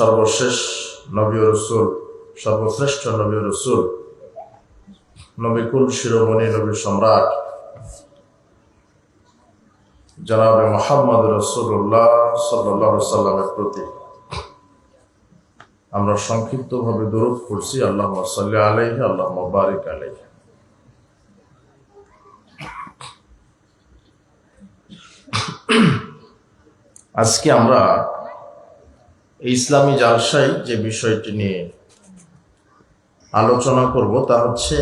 সর্বশেষ নবী ও রাসূল, সর্বশ্রেষ্ঠ নবী ও রাসূল, নবিকুল শিরোমণি, নবী সম্রাট জনাবে মুহাম্মদ রাসূলুল্লাহ সাল্লাল্লাহু আলাইহি সাল্লামের প্রতি আমরা সংক্ষিপ্তভাবে দরুদ পড়ছি। আল্লাহুম্মা সাল্লি আলাইহি, আল্লাহুম্মা বারিক আলাইহি। আজকে আমরা ইসলামী জালসায় যে বিষয়টি নিয়ে আলোচনা করব তা হচ্ছে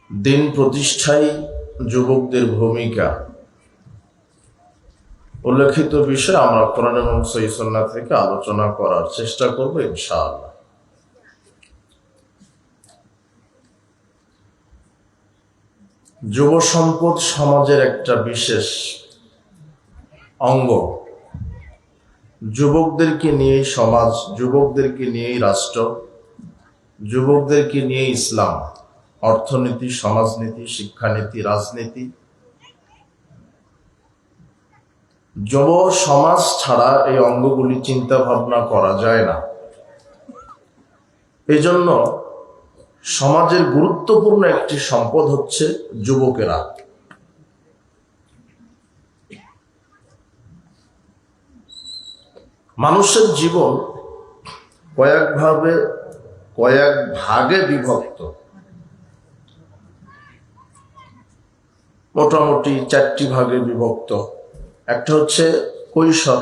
দিন প্রতিষ্ঠায় যুবকদের ভূমিকা। উল্লেখিত বিষয় আমরা কোরআন এবং সহিহ সুন্নাহ থেকে আলোচনা করার চেষ্টা করব ইনশাআল্লাহ। যুব সম্পদ সমাজের একটা বিশেষ অঙ্গ। যুবকদেরকে নিয়েই সমাজ, যুবকদেরকে নিয়েই রাষ্ট্র, যুবকদেরকে নিয়ে ইসলাম, অর্থনীতি, সমাজনীতি, শিক্ষানীতি, রাজনীতি। যুব সমাজ ছাড়া এই অঙ্গগুলি চিন্তা ভাবনা করা যায় না। এই জন্য সমাজের গুরুত্বপূর্ণ একটি সম্পদ হচ্ছে যুবকেরা। মানুষের জীবন কয়েক ভাগে বিভক্ত। মোটামুটি 4টি ভাগে বিভক্ত। একটা হচ্ছে কৈশোর,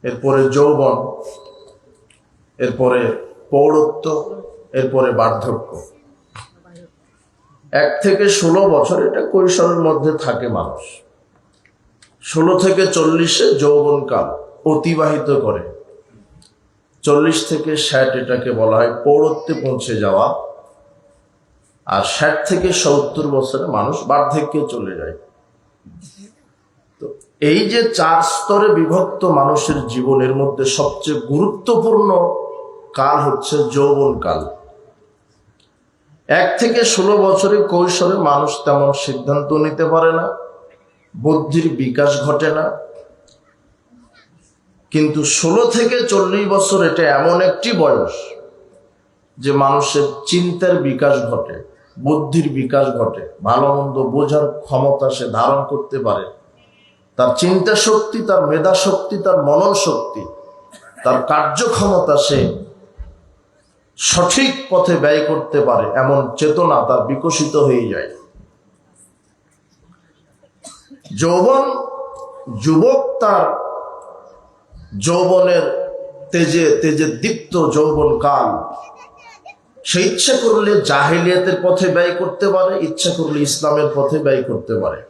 এরপরে যৌবন, এরপরে প্রৌঢ়ত্ব, এরপরে বার্ধক্য। 1 থেকে 16 বছর এটা কৈশোরের মধ্যে থাকে মানুষ। 16 থেকে 40-এ যৌবনকাল অতিবাহিত করে। 40 থেকে 60 এটাকে বলা হয় প্রৌঢ়ত্বে পৌঁছে যাওয়া। আর 60 থেকে 70 বছরে মানুষ বার্ধক্যে চলে যায়। তো এই যে 4 স্তরে বিভক্ত মানুষের জীবনের মধ্যে সবচেয়ে গুরুত্বপূর্ণ কাল হচ্ছে যৌবনকাল। 1 থেকে 16 বছরে কৈশোরে মানুষ তেমন সিদ্ধান্ত নিতে পারে না, বুদ্ধির বিকাশ ঘটে না। কিন্তু 16 থেকে 40 বছর এটা এমন একটি বয়স যে মানুষের চিন্তার বিকাশ ঘটে, বুদ্ধির বিকাশ ঘটে, ভালো মন্দ বোঝার ক্ষমতা সে ধারণ করতে পারে। তার চিন্তা শক্তি, তার মেধা শক্তি, তার মনন শক্তি, তার কার্যক্ষমতা সে সঠিক পথে ব্যয় করতে পারে, এমন চেতনা তার বিকশিত হয়ে যায়। যৌবন, যুবক তার যৌবনের তেজে দীপ্ত যৌবন কাল সে ইচ্ছা করলে জাহেলিয়াতের পথে ব্যয় করতে পারে, ইচ্ছা করলে ইসলামের পথে ব্যয় করতে পারে।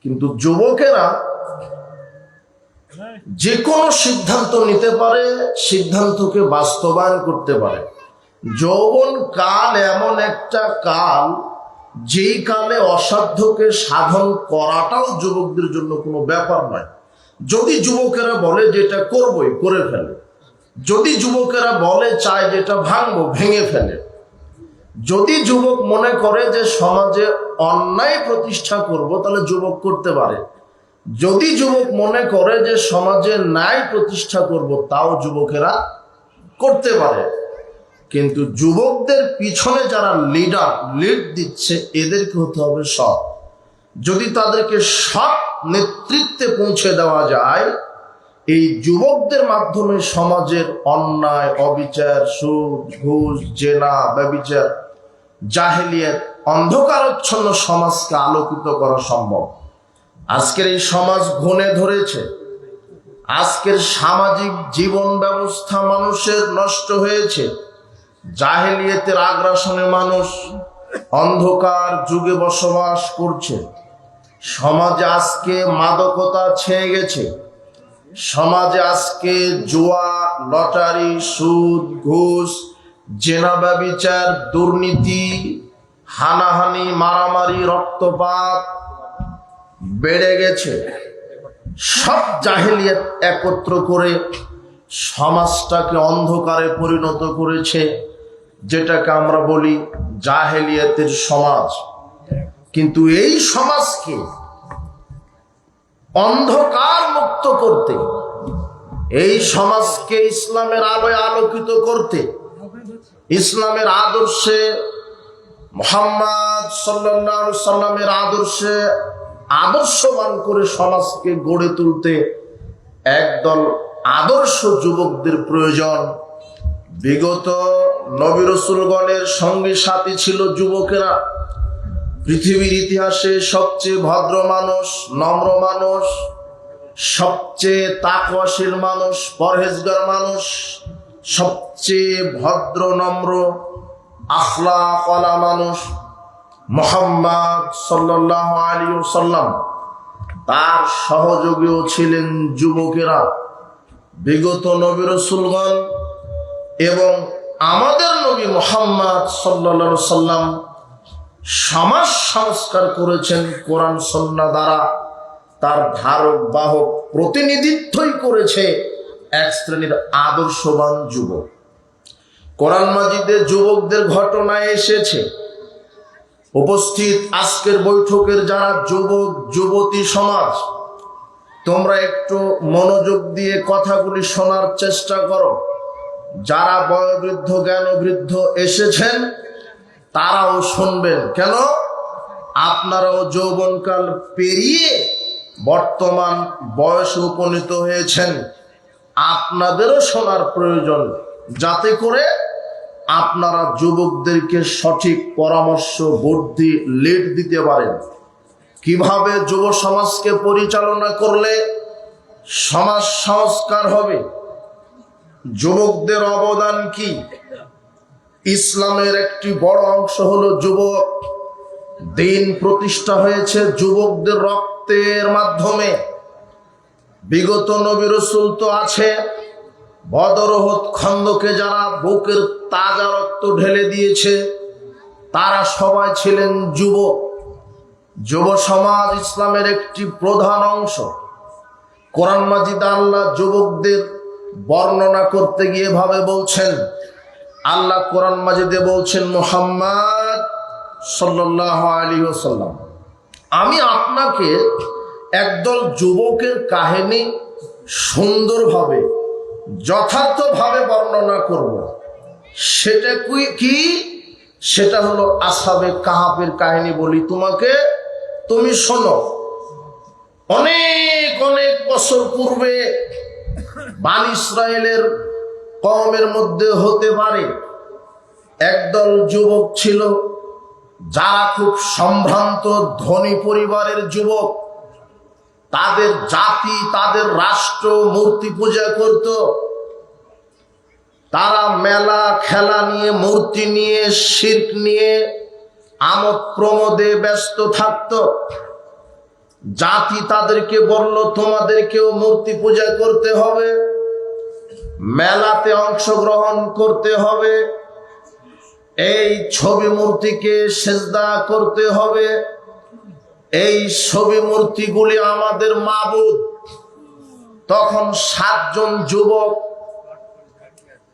কিন্তু যুবকেরা যে কোনো সিদ্ধান্ত নিতে পারে, সিদ্ধান্তকে বাস্তবায়ন করতে পারে। যৌবন কাল এমন একটা কাল যেই কালে অসাধ্যকে সাধন করাটাও যুবকদের জন্য কোনো ব্যাপার নয়। যদি যুবকেরা বলে যেটা করবই, করে ফেলে। যদি যুবকেরা বলে চায় যেটা ভাঙবো, ভেঙে ফেলে। যদি যুবক মনে করে যে সমাজে অন্যায় প্রতিষ্ঠা করব, তাহলে যুবক করতে পারে। যদি যুবক মনে করে যে সমাজে ন্যায় প্রতিষ্ঠা করব, তাও যুবকেরা করতে পারে। কিন্তু যুবকদের পিছনে যারা লিড দিচ্ছে, এদেরকে হতে হবে সৎ। যদি তাদেরকে সৎ নেতৃত্বে পৌঁছে দেওয়া যায়, এই যুবকদের মাধ্যমে সমাজের অন্যায়, অবিচার, সুদ, ঘুষ, জেনা, ব্যভিচার, জাহেলিয়াত, অন্ধকারাচ্ছন্ন সমাজকে আলোকিত করা সম্ভব। আজকের এই সমাজ ঘুণে ধরেছে। আজকের সামাজিক জীবন ব্যবস্থা মানুষের নষ্ট হয়েছে। জাহেলিয়াতের আগ্রাসনে মানুষ অন্ধকার যুগে বসবাস করছে। সমাজে আজকে মাদকতা ছেয়ে গেছে। সমাজে আজকে জুয়া, লটারি, সুদ, ঘুষ, জেনা, ব্যভিচার, দুর্নীতি, হানাহানি, মারামারি, রক্তপাত বেড়ে গেছে। সব জাহেলিয়াত একত্র করে সমাজটাকে অন্ধকারে পরিণত করেছে, যেটাকে আমরা বলি জাহেলিয়াতের সমাজ। কিন্তু এই সমাজকে অন্ধকার মুক্ত করতে, এই সমাজকে ইসলামের আলোয় আলোকিত করতে, ইসলামের আদর্শে, মুহাম্মদ সাল্লাল্লাহু আলাইহি সাল্লামের আদর্শে আদর্শবান করে সমাজকে গড়ে তুলতে একদল আদর্শ যুবকদের প্রয়োজন। বিগত নবী রাসূলগণের সঙ্গী সাথী ছিল যুবকেরা। পৃথিবীর ইতিহাসে সবচেয়ে ভদ্র মানুষ, নম্র মানুষ, সবচেয়ে তাকওয়াশীল মানুষ, পরহেজগার মানুষ, সবচেয়ে ভদ্র নম্র আখলাকওয়ালা মানুষ মুহাম্মদ সাল্লাল্লাহু আলাইহি ওয়াসাল্লাম। তার সহযোগীও ছিলেন যুবকেরা। বিগত নবী রাসূলগণ এবং আমাদের নবী মুহাম্মদ সাল্লাল্লাহু আলাইহি ওয়াসাল্লাম সমাজ সংস্কার করেছেন কোরআন সুন্নাহ দ্বারা। তার ধারক বাহক প্রতিনিধিত্বই করেছে এক শ্রেণীর আদর্শবান যুবক। কোরআন মাজিদে যুবকদের ঘটনা এসেছে। উপস্থিত আজকের বৈঠকের যারা যুবক যুবতী সমাজ, তোমরা একটু মনোযোগ দিয়ে কথাগুলি শোনার চেষ্টা করো। যারা বয়োবৃদ্ধ জ্ঞানবৃদ্ধ এসেছেন তারাও শুনবেন। কেন? আপনারাও যৌবনকাল পেরিয়ে বর্তমান বয়সে উপনীত হয়েছেন, আপনাদেরও শোনার প্রয়োজন, যাতে করে আপনারা যুবকদেরকে সঠিক পরামর্শ, বুদ্ধি, লিড দিতে পারেন। কিভাবে যুব সমাজকে পরিচালনা করলে সমাজ সংস্কার হবে, যুবকদের অবদান কি। ইসলামের একটি বড় অংশ হলো যুবক। দিন প্রতিষ্ঠা হয়েছে যুবকদের রক্তের মাধ্যমে। বিগত নবী রাসূল তো আছে, বদর উহুদ খন্দকে যারা বুকের তাজা রক্ত ঢেলে দিয়েছে তারা সবাই ছিলেন যুবক। যুব সমাজ ইসলামের একটি প্রধান অংশ। কোরআন মাজিদে আল্লাহ যুবকদের বর্ণনা করতে গিয়ে ভাবে বলছেন, আল্লাহ কোরআন মাজিদে বলছেন, মুহাম্মদ সাল্লাল্লাহু আলাইহি ওয়াসাল্লাম, আমি আপনাকে একদল যুবকের কাহিনী সুন্দরভাবে যথার্থভাবে বর্ণনা করব। সেটা কি? সেটা হলো আসহাবে কাহাফের কাহিনী বলি তোমাকে, তুমি শোনো। অনেক অনেক বছর পূর্বে বনী ইসরাইলের কওমের মধ্যে হতে পারে একদল যুবক ছিল যারা খুব সম্ভ্রান্ত ধনী পরিবারের যুবক। তাদের জাতি, তাদের রাষ্ট্র মূর্তি পূজা করত। তারা মেলা খেলা নিয়ে, মূর্তি নিয়ে, শিরক নিয়ে আমোদ প্রমোদে ব্যস্ত থাকত। জাতি তাদেরকে বলল, তোমাদেরকেও মূর্তি পূজা করতে হবে, মেলাতে অংশগ্রহণ করতে হবে, এই ছবি মূর্তিকে সেজদা করতে হবে, এই ছবি মূর্তিগুলি আমাদের মাবুদ। তখন 7 জন যুবক,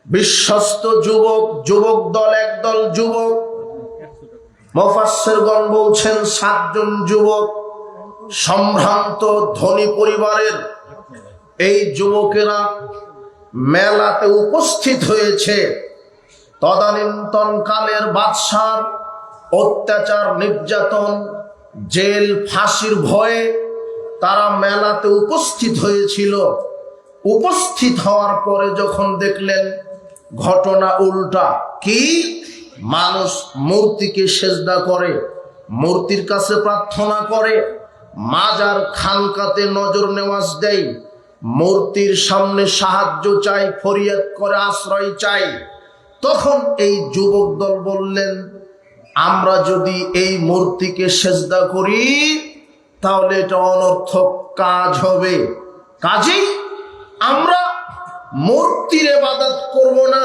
বিশ্বস্ত যুবক, যুবক দল, একদল যুবক, মুফাসসিরগণ বলছেন 7 জন যুবক, সম্ভ্রান্ত ধনী পরিবারের এই যুবকেরা মেলাতে উপস্থিত হয়েছে। তদানীন্তন কালের বাদশার অত্যাচার, নির্যাতন, জেল, ফাঁসির ভয়ে তারা মেলাতে উপস্থিত হয়েছিল। উপস্থিত হওয়ার পরে যখন দেখলেন ঘটনা উল্টা, কি? মানুষ মূর্তিকে সেজদা করে, মূর্তির কাছে প্রার্থনা করে, মাজার খানকাতে নজর নেওয়াজ দেয়, মূর্তির সামনে সাহায্য চাই, ফরিয়াদ করে, আশ্রয় চাই। তখন এই যুবক দল বললেন, আমরা যদি এই মূর্তিকে সেজদা করি তাহলে এটা অনর্থক কাজ হবে। কাজেই আমরা মূর্তির ইবাদত করব না,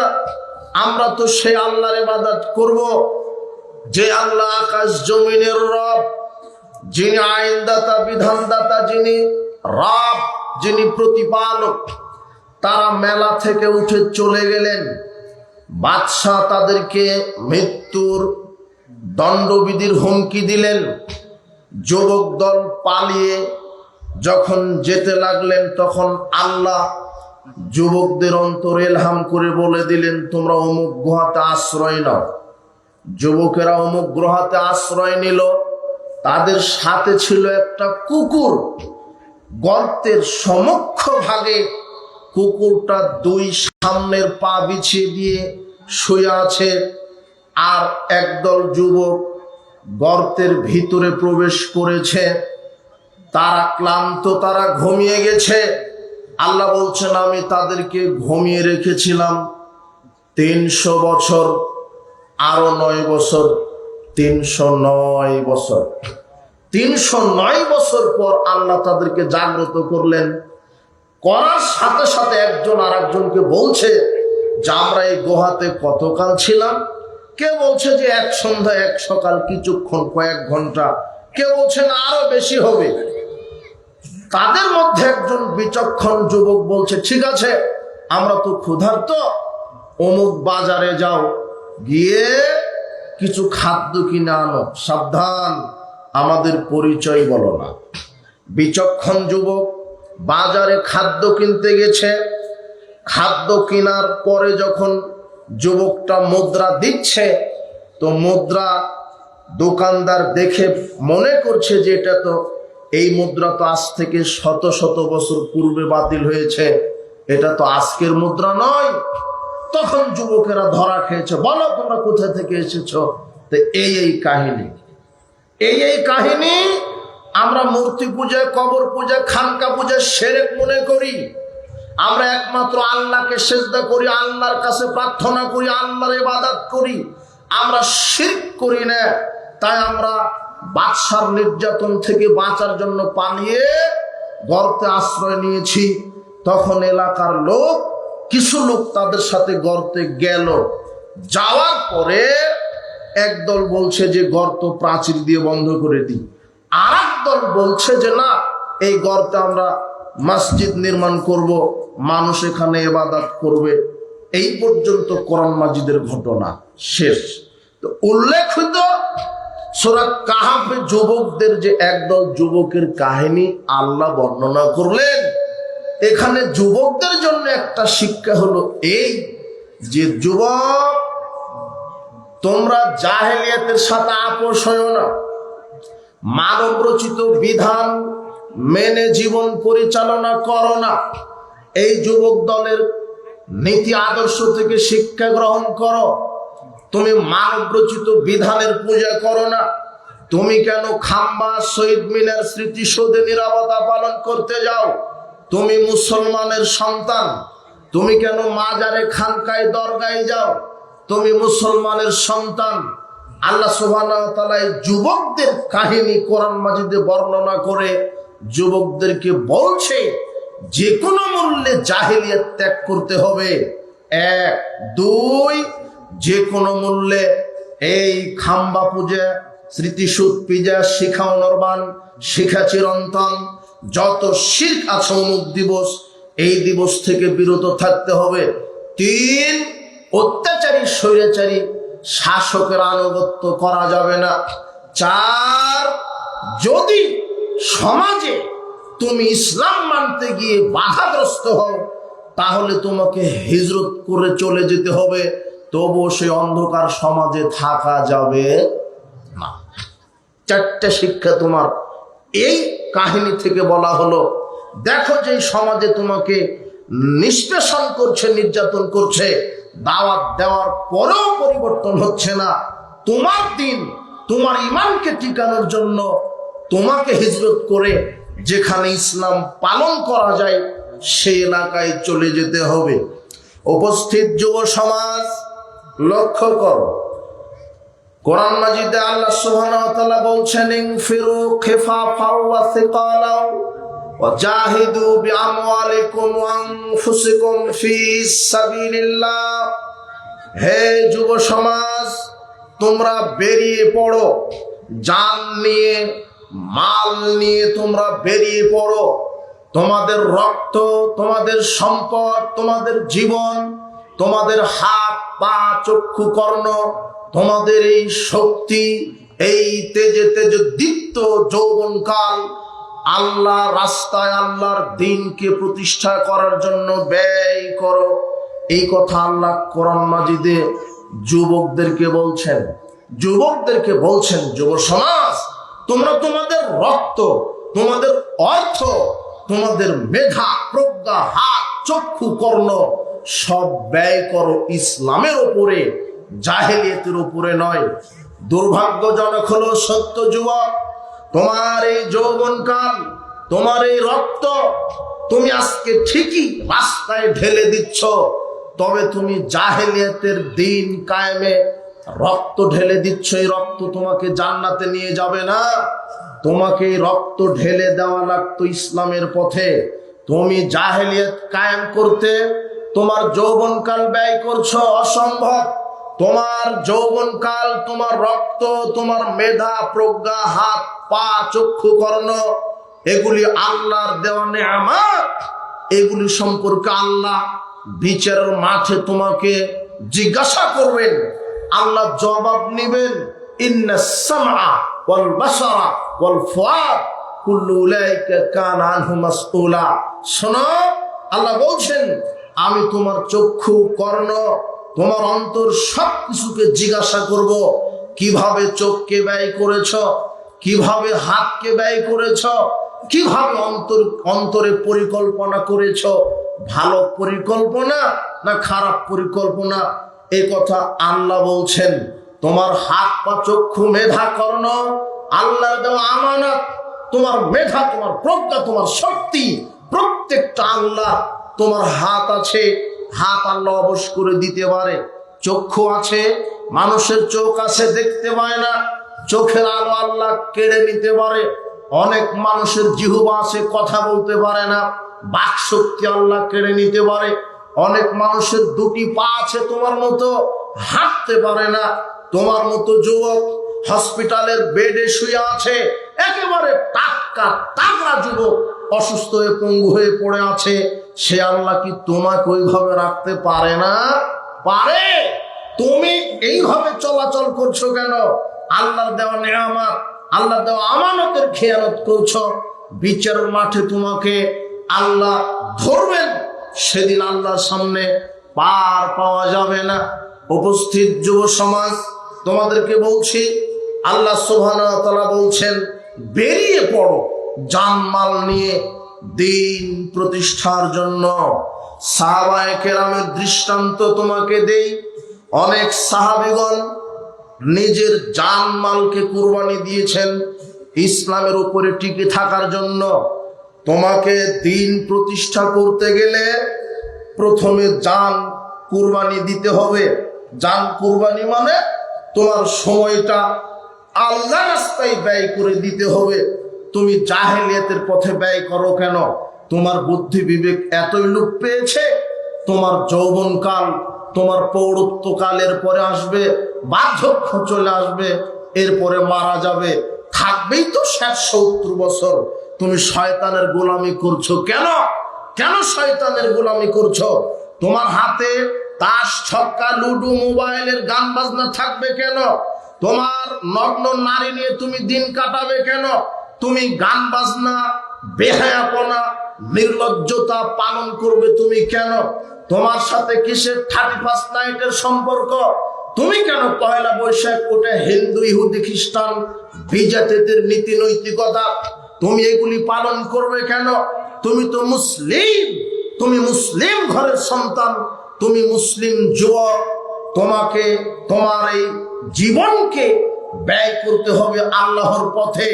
আমরা তো সেই আল্লাহর ইবাদত করব যে আল্লাহ আকাশ জমিনের রব, যিনি আইনদাতা, বিধানদাতা, যিনি রব, যিনি প্রতিপালক। তারা মেলা থেকে উঠে চলে গেলেন। বাদশাহ তাদেরকে মৃত্যুর দণ্ডবিধির হুমকি দিলেন। যুবক দল পালিয়ে যখন যেতে লাগলেন তখন আল্লাহ যুবকদের অন্তর ইলহাম করে বলে দিলেন, তোমরা অমুক গুহাতে আশ্রয় নাও। যুবকেরা অমুক গুহাতে আশ্রয় নিল। তাদের সাথে ছিল একটা কুকুর। গর্তের সমক্ষ ভাগে কুকুরটা দুই সামনের পা বিছিয়ে দিয়ে শুয়ে আছে, আর একদল যুবক গর্তের ভিতরে প্রবেশ করেছে। তারা ক্লান্ত, তারা ঘুমিয়ে গেছে। আল্লাহ বলছেন, আমি তাদেরকে ঘুমিয়ে রেখেছিলাম 300 বছর, আরো 9 বছর, 309 বছর। 309 বছর পর আল্লাহ তাদেরকে জাগ্রত করলেন। করার সাথে সাথে একজন আর একজনকে বলছে যে আমরা এই গুহাতে কতকাল ছিলাম। কে বলছে যে এক সন্ধ্যা এক সকাল, কিছুক্ষণ, কয়েক ঘন্টা। কে বলছে না আরো বেশি হবে। তাদের মধ্যে একজন বিচক্ষণ যুবক বলছে, ঠিক আছে, আমরা তো ক্ষুধার্ত, অমুক বাজারে যাও, গিয়ে কিছু খাদ্য কিনে আনো। সাবধান, আমাদের পরিচয় বলো না। বিচক্ষণ যুবক বাজারে খাদ্য কিনতে গেছে। খাদ্য কেনার পরে যখন যুবকটা মুদ্রা দিচ্ছে, তো মুদ্রা দোকানদার দেখে মনে করছে যে এটা তো, এই মুদ্রা তো আজ থেকে শত শত বছর পূর্বে বাতিল হয়েছে, এটা তো আজকের মুদ্রা নয়। তখন যুবকেরা ধরা খেয়েছে, বলো তোমরা কোথা থেকে এসেছো। তো এই কাহিনী, এই কাহিনী আমরা মূর্তি পূজা, কবর পূজা, খানকা পূজা শিরক মনে করি। আমরা একমাত্র আল্লাহকে সিজদা করি, আল্লাহর কাছে প্রার্থনা করি, আল্লাহর ইবাদত করি, আমরা শিরক করি না। তাই আমরা বাদশার নির্যাতন থেকে বাঁচার জন্য পালিয়ে গর্তে আশ্রয় নিয়েছি। তখন এলাকার লোক, কিছু লোক তাদের সাথে গর্তে গেল। যাওয়ার পরে একদল বলছে যে গর্ত প্রাচীর দিয়ে বন্ধ করে দিই, আর একদল বলছে যে না, এই গর্তে আমরা মসজিদ নির্মাণ করব, মানুষ এখানে ইবাদত করবে। এই পর্যন্ত কোরআন মাজিদের ঘটনা শেষ। তো উল্লেখিত সূরা কাহাফে যুবকদের যে একদল যুবকের কাহিনী আল্লাহ বর্ণনা করলেন, এখানে যুবকদের জন্য একটা শিক্ষা হলো এই যে, যুবক, তোমরা জাহেলিয়াতের সাথে আপোষ হয়ো না। মানব রচিত বিধান মেনে জীবন পরিচালনা করো না। এই যুবক দলের নীতি আদর্শ থেকে শিক্ষা গ্রহণ করো। তুমি মানব রচিত বিধানের পূজা করো না। তুমি কেন খাম্বা, শহীদ মিনার, স্মৃতিসৌধে নীরবতা পালন করতে যাও? তুমি মুসলমানের সন্তান। তুমি কেন মাজারে, খানকায়, দরগায় যাও? তুমি মুসলমানের সন্তান। আল্লাহ সুবহানাহু ওয়া তাআলা যুবকদের কাহিনী কোরআন মাজিদে বর্ণনা করে যুবকদেরকে বলছে যে কোনো মূল্যে জাহেলিয়াত ত্যাগ করতে হবে। 1, 2, যে কোনো মূল্যে এই খাম্বা পূজা, স্মৃতিসৌধ পূজা, শিখা অনর্বাণ, শিখা চিরন্তন, যত শিরক আছে অমুক দিবস, এই দিবস থেকে বিরত থাকতে হবে। 3, অত্যাচারী স্বৈরাচারী শাসকের আনুগত্য করা যাবে না। 4, যদি সমাজে তুমি ইসলাম মানতে গিয়ে বাধাগ্রস্ত হও, তাহলে তোমাকে হিজরত করে চলে যেতে হবে, তবুও সেই অন্ধকার সমাজে থাকা যাবে না। 4টে শিক্ষা তোমার এই কাহিনী থেকে বলা হলো। দেখো যে সমাজে তোমাকে নিষ্পেষণ করছে, নির্যাতন করছে, দাওয়াত দেওয়ার পরেও পরিবর্তন হচ্ছে না, তোমার দিন, তোমার ইমানকে টিকানোর জন্য তোমাকে হিজরত করে যেখানে ইসলাম পালন করা যায় সেই এলাকায় চলে যেতে হবে। উপস্থিত যুব সমাজ, লক্ষ্য করো, কোরআন মাজিদে আল্লাহ সুবহানাহু ওয়া তাআলা বলছেন, ইনফিরু খিফাফাও ওয়া সিকালাও ওয়া জাহিদু বিআমওয়ালিকুম ওয়া আনফুসিকুম ফি সাবিলিল্লাহ। হে যুব সমাজ, তোমরা বেরিয়ে পড়ো, জান নিয়ে, মাল নিয়ে তোমরা বেরিয়ে পড়ো। তোমাদের রক্ত, তোমাদের সম্পদ, তোমাদের জীবন, তোমাদের হাত, পা, চক্ষু, কর্ণ, তোমাদের এই শক্তি, এই তেজে তেজে দীপ্ত যৌবনকাল, আল্লাহ রাস্তায় আল্লাহর দ্বীনকে প্রতিষ্ঠা করার জন্য ব্যয় করো। এই কথা আল্লাহ কোরআন মাজিদে যুবকদেরকে বলছেন। যুবকদেরকে বলছেন, যুব সমাজ, তোমরা তোমাদের রক্ত, তোমাদের অর্থ, তোমাদের মেধা, প্রজ্ঞা, হাত, চক্ষু, কর্ণ সব ব্যয় করো ইসলামের উপরে, জাহেলিয়াতের উপরে নয়। দুর্ভাগ্যজনক হলো সত্য যুবক, তোমার এই যৌবনকাল, তোমার এই রক্ত তুমি আজকে ঠিকই রাস্তায় ঢেলে দিচ্ছ, তবে তুমি জাহেলিয়াতের দিন কায়েমে রক্ত ঢেলে দিচ্ছ। এই রক্ত তোমাকে জান্নাতে নিয়ে যাবে না। তোমাকে এই রক্ত ঢেলে দেওয়া লাগতো ইসলামের পথে। তুমি জাহেলিয়াত কায়েম করতে তোমার যৌবনকাল ব্যয় করছো, অসম্ভব। তোমার যৌবনকাল, তোমার রক্ত, তোমার মেধা, প্রজ্ঞা, হাত, পা, চক্ষু, কর্ণ, এগুলি আল্লাহর দেওয়া নেয়ামত। এগুলি সম্পর্কে আল্লাহ বিচারের মাঠে তোমাকে জিজ্ঞাসা করবেন, আল্লাহ জবাব নিবেন। ইন্নাস সামআ ওয়াল বাসারা ওয়াল ফুআদ কুল্লু উলাইকা কানা আনহু মাসউলা। শোনো, আল্লাহ বলছেন, আমি তোমার চক্ষু, কর্ণ, তোমার অন্তর সবকিছুকে জিজ্ঞাসা করব। কিভাবে চোখকে ব্যয় করেছ, কিভাবে হাতকে ব্যয় করেছ, কিভাবে অন্তরে পরিকল্পনা করেছ, ভালো পরিকল্পনা না খারাপ পরিকল্পনা, এ কথা আল্লাহ বলছেন। তোমার হাত, পা, চক্ষু, মেধা, কর্ণ আল্লাহর দেওয়া আমানত। তোমার মেধা, তোমার প্রজ্ঞা, তোমার শক্তি প্রত্যেকটা আল্লাহ। তোমার হাত আছে, হাত আল্লাহ অবশ করে দিতে পারে। চক্ষু আছে, মানুষের চোখ আছে, দেখতে পায় না, চোখের আলো আল্লাহ কেড়ে নিতে পারে। অনেক মানুষের জিহ্বা আছে, কথা বলতে পারে না, বাক শক্তি আল্লাহ কেড়ে নিতে পারে। অনেক মানুষের দুটি পা আছে, তোমার মতো হাঁটতে পারে না। তোমার মতো যুবক হসপিটালের বেডে শুয়ে আছে, একেবারে টাটকা তাগড়া যুবক, অসুস্থ হয়ে পঙ্গু হয়ে পড়ে আছে। সে আল্লাহ কি তোমাকে ওইভাবে রাখতে পারে না? পারে। তুমি এইভাবে চলাচল করছো কেন? আল্লাহর দেওয়া নেয়ামত, আল্লাহ দেওয়া আমানতের খেয়ানত করছো। বিচারের মাঠে তোমাকে আল্লাহ ধরবেন, সেদিন আল্লাহর সামনে পার পাওয়া যাবে না। উপস্থিত যুব সমাজ, তোমাদেরকে বলছি, আল্লাহ সুবহানাহু ওয়া তাআলা বলছেন, বেরিয়ে পড়ো জানমাল নিয়ে দিন প্রতিষ্ঠার জন্য। সাহাবায়ে কেরামের দৃষ্টান্ত তোমাকে দেই। অনেক সাহাবীগণ নিজের জানমালকে কুরবানি দিয়েছেন ইসলামের উপরে টিকে থাকার জন্য। তোমাকে দিন প্রতিষ্ঠা করতে গেলে প্রথমে জান কুরবানি দিতে হবে। জান কুরবানি মানে তোমার সময়টা আল্লাহ রাস্তায় ব্যয় করে দিতে হবে। তুমি জাহেলিয়াতের পথে ব্যয় করো কেন? তোমার বুদ্ধি বিবেক এতই লোপ পেয়েছে। তোমার যৌবনকাল, তোমার পৌরত্বকালের পরে আসবে, বার্ধক্য চলে আসবে, এরপরে মারা যাবে, থাকবেই তো 70 বছর। তুমি শয়তানের গোলামি করছো কেন? কেন শয়তানের গোলামি করছো? তোমার হাতে তাস, ছক্কা, লুডু, মোবাইলের গান বাজনা থাকবে কেন? তোমার নগ্ন নারী নিয়ে তুমি দিন কাটাবে কেন? তুমি গান বাজনা, বেহায়াপনা, নির্লজ্জতা পালন করবে তুমি কেন? তোমার সাথে কিসের 31 নাইটের সম্পর্ক? তুমি কেন পয়লা বৈশাখ ওঠে হিন্দু, ইহুদি, খ্রিস্টান, বিজাতিদের নীতি নৈতিকতা তুমি এগুলি পালন করবে কেন? তুমি তো মুসলিম, তুমি মুসলিম ঘরের সন্তান, তুমি মুসলিম যুবক। তোমাকে তোমার এই জীবনকে ব্যয় করতে হবে আল্লাহর পথে।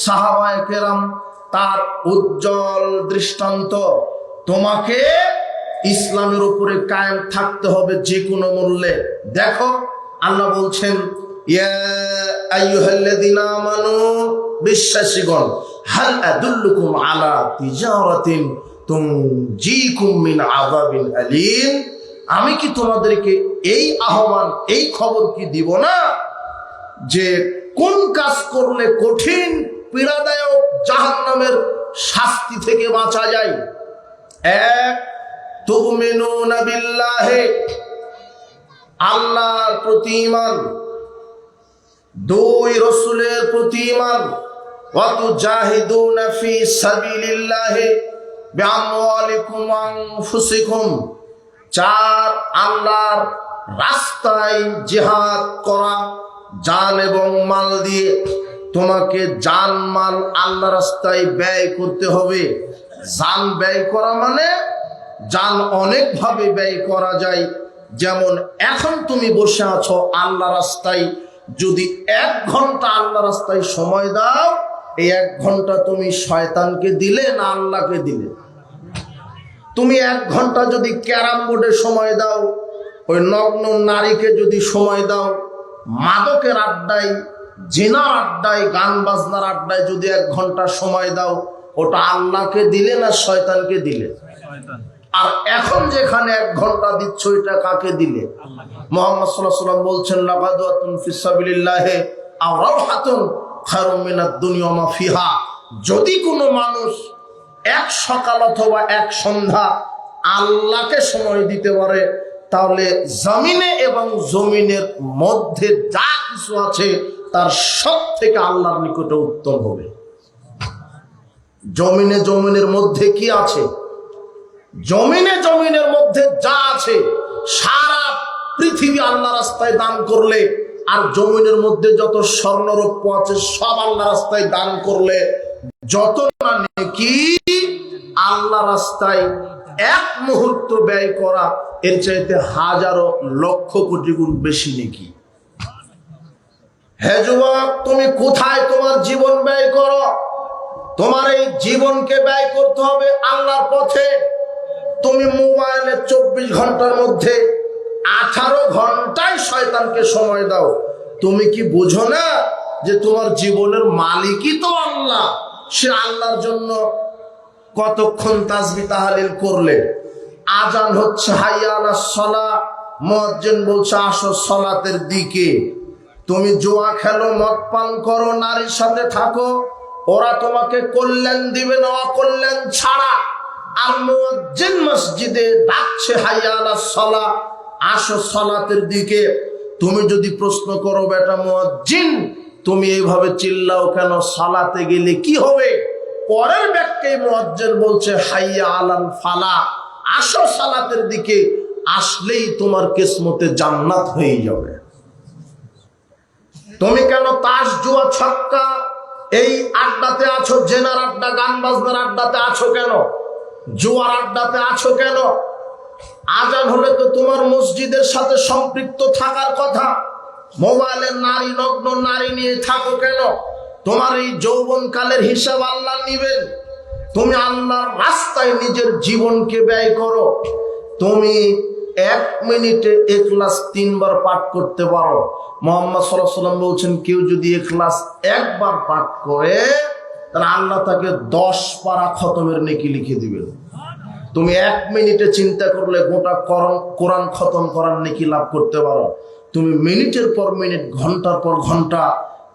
সাহাবায়ে কেরাম তার উজ্জ্বল দৃষ্টান্ত। তোমাকে ইসলামের উপরে কায়েম থাকতে হবে যে কোনো মূল্যে। দেখো, আল্লাহ বলছেন, ইয়া আইয়ুহাল্লাযীনা আমানু, বিশ্বাসীগণ, হাল আদুল্লুকুম আলা তিজারাতিন তুনজিকুম মিন আযাবিন আলীম। আমি কি তোমাদেরকে এই আহ্বান, এই খবর কি দিব না যে কোন কাজ করলে কঠিন পীড়াদায়ক জাহান্নামের শাস্তি থেকে বাঁচা যায়? এক, তুমিনুনা বিল্লাহি, আল্লাহর প্রতি ঈমান। দুই, রাসূলের প্রতি ঈমান। ওয়া তুজাহিদুনা ফি সাবিলিল্লাহি বিআমওয়ালিকুম ওয়া আনফুসিকুম। 4 আল্লাহর রাস্তায় জিহাদ করা, জান এবং মাল দিয়ে। তোমাকে জান মাল আল্লাহ রাস্তায় ব্যয় করতে হবে। জান ব্যয় করা মানে জান অনেক ভাবে ব্যয় করা যায়। যেমন এখন তুমি বসে আছো আল্লাহ রাস্তায়, যদি 1 ঘন্টা আল্লাহ রাস্তায় সময় দাও, এই 1 ঘন্টা তুমি শয়তানকে দিলে না আল্লাহকে দিলে? তুমি 1 ঘন্টা যদি ক্যারাম বোর্ডে সময় দাও, ওই নগ্ন নারীকে যদি সময় দাও, মাদকের আড্ডায়, জিনার আড্ডায়, গান বাজনার আড্ডায় যদি 1 ঘন্টা সময় দাও, ওটা আল্লাহকে দিলে না শয়তানকে দিলে? আর এখন যেখানে 1 ঘন্টা দিচ্ছ, এটা কাকে দিলে? মুহাম্মদ সাল্লাল্লাহু আলাইহি ওয়াসাল্লাম বলছেন, লাগাদওয়াতুন ফিস সাবিলিল্লাহি আও রাওহাতুন খায়রুম মিনাদ দুনিয়া মা ফিহা। যদি কোনো মানুষ 1 সকাল অথবা 1 সন্ধ্যা আল্লাহকে সময় দিতে পারে, তাহলে জমিনে এবং জমিনের মধ্যে যা কিছু আছে তার সব থেকে আল্লাহর নিকটে উত্তম হবে। জমিনে জমিনের মধ্যে কি আছে? জমিনে জমিনের মধ্যে যা আছে সারা পৃথিবী আল্লাহ রাস্তায় দান করলে, আর জমিনের মধ্যে যত স্বর্ণরৌপ্য আছে সব আল্লাহ রাস্তায় দান করলে, যত না নেকি আল্লাহ রাস্তায় 1 মুহূর্ত ব্যয় করা, এর চাইতে হাজারো লক্ষ কোটি গুণ বেশি নেকি। হে যুবক, তুমি কোথায় তোমার জীবন ব্যয় করো? তোমার এই জীবনকে ব্যয় করতে হবে আল্লাহর পথে। তুমি মোবাইলে 24 ঘন্টার মধ্যে 18 ঘন্টায় শয়তানকে সময় দাও। তুমি কি বুঝো না যে তোমার জীবনের মালিকই তো আল্লাহ? সে আল্লাহর জন্য কতক্ষণ তাসবিহ তাহলিল করলে? আজান হচ্ছে হাইয়া আলাস সালাহ, মুয়াজ্জিন বলছে আসো সালাতের দিকে। তুমি জুয়া খেলো, মদ পান করো, নারীর সাথে থাকো, ওরা তোমাকে কল্যাণ দিবে না, অকল্যাণ ছাড়া। আর মুয়াজ্জিন মসজিদে ডাকছে হাইয়া আলাস সালাহ, আসো সালাতের দিকে। তুমি যদি প্রশ্ন করো, বেটা মুয়াজ্জিন তুমি এইভাবে চিল্লাও কেন, সালাতে গেলে কি হবে? পরের ব্যাখ্যায় মুয়াজ্জিন বলছে হাইয়া আলাল ফালাহ, আসো সালাতের দিকে, আসলেই তোমার কিসমতে জান্নাত হয়ে যাবে। তুমি কেন তাস জুয়া ছক্কা এই আড্ডাতে আছো? জেনার আড্ডা, গান বাজনার আড্ডাতে আছো কেন? জুয়ার আড্ডাতে আছো কেন? আজান হলে তো তোমার মসজিদের সাথে সম্পৃক্ত থাকার কথা। মোবাইলের নারী, নগ্ন নারী নিয়ে থাকো কেন? তোমার এই যৌবনকালের হিসাব আল্লাহ নিবেন। তুমি আল্লাহর রাস্তায় নিজের জীবনকে ব্যয় করো। তুমি 1 মিনিটে ইখলাস 3 বার পাঠ করতে পারো। মুহাম্মদ সাল্লাল্লাহু আলাইহি ওয়াসাল্লাম বলছেন, কেউ যদি ইখলাস 1 বার পাঠ করে, তাহলে আল্লাহ তাকে 10 পারা খতমের নেকি লিখে দিবেন। তুমি 1 মিনিটে চিন্তা করলে গোটা কোরআন খতম করার নেকি লাভ করতে পারো। তুমি মিনিটের পর মিনিট, ঘন্টার পর ঘন্টা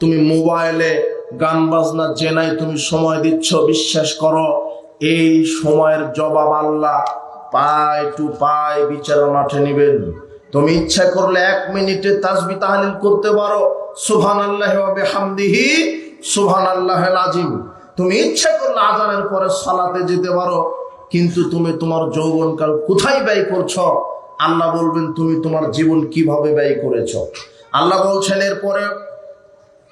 তুমি মোবাইলে, গান বাজনা, জেনায় তুমি সময় দিচ্ছ, বিশ্বাস করো এই সময়ের জবাব আল্লাহ পায় টু পায় বিচারের মাঠে নিবেন। তুমি ইচ্ছা করলে 1 মিনিটে তাসবিহ তাহলিল করতে পারো, সুবহানাল্লাহি ওয়া বিহামদিহি সুবহানাল্লাহিল আযীম। তুমি ইচ্ছা করলে আযানের পরে সালাতে যেতে পারো, কিন্তু তুমি তোমার যৌবনকাল কোথায় ব্যয় করছো? আল্লাহ বলবেন তুমি তোমার জীবন কিভাবে ব্যয় করেছো। আল্লাহ বলছেন এরপরে,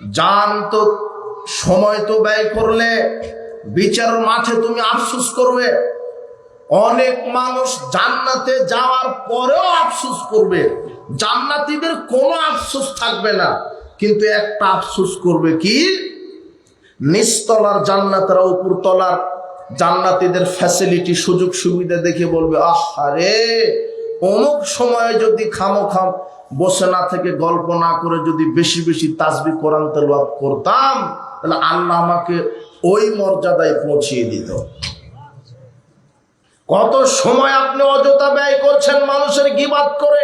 জান তো সময় তো ব্যয় করলে, বিচার মাঠে তুমি আফসোস করবে। অনেক মানুষ জান্নাতে যাওয়ার পরেও আফসোস করবে, জান্নাতীদের কোনো আফসোস থাকবে না, কিন্তু একটা আফসোস করবে কি? নিচতলার জান্নাতেরা উপরতলার জান্নাতীদের ফ্যাসিলিটি, সুযোগ সুবিধা দেখে বলবে, আহারে অমুক সময়ে যদি খামোখাম বসে না থেকে, গল্প না করে যদি বেশি বেশি তাসবিহ কোরআন তেলাওয়াত করতাম, তাহলে আল্লাহ আমাকে ওই মর্যাদায় পৌঁছিয়ে দিত। কত সময় আপনি অযথা ব্যয় করছেন মানুষের গীবাত করে,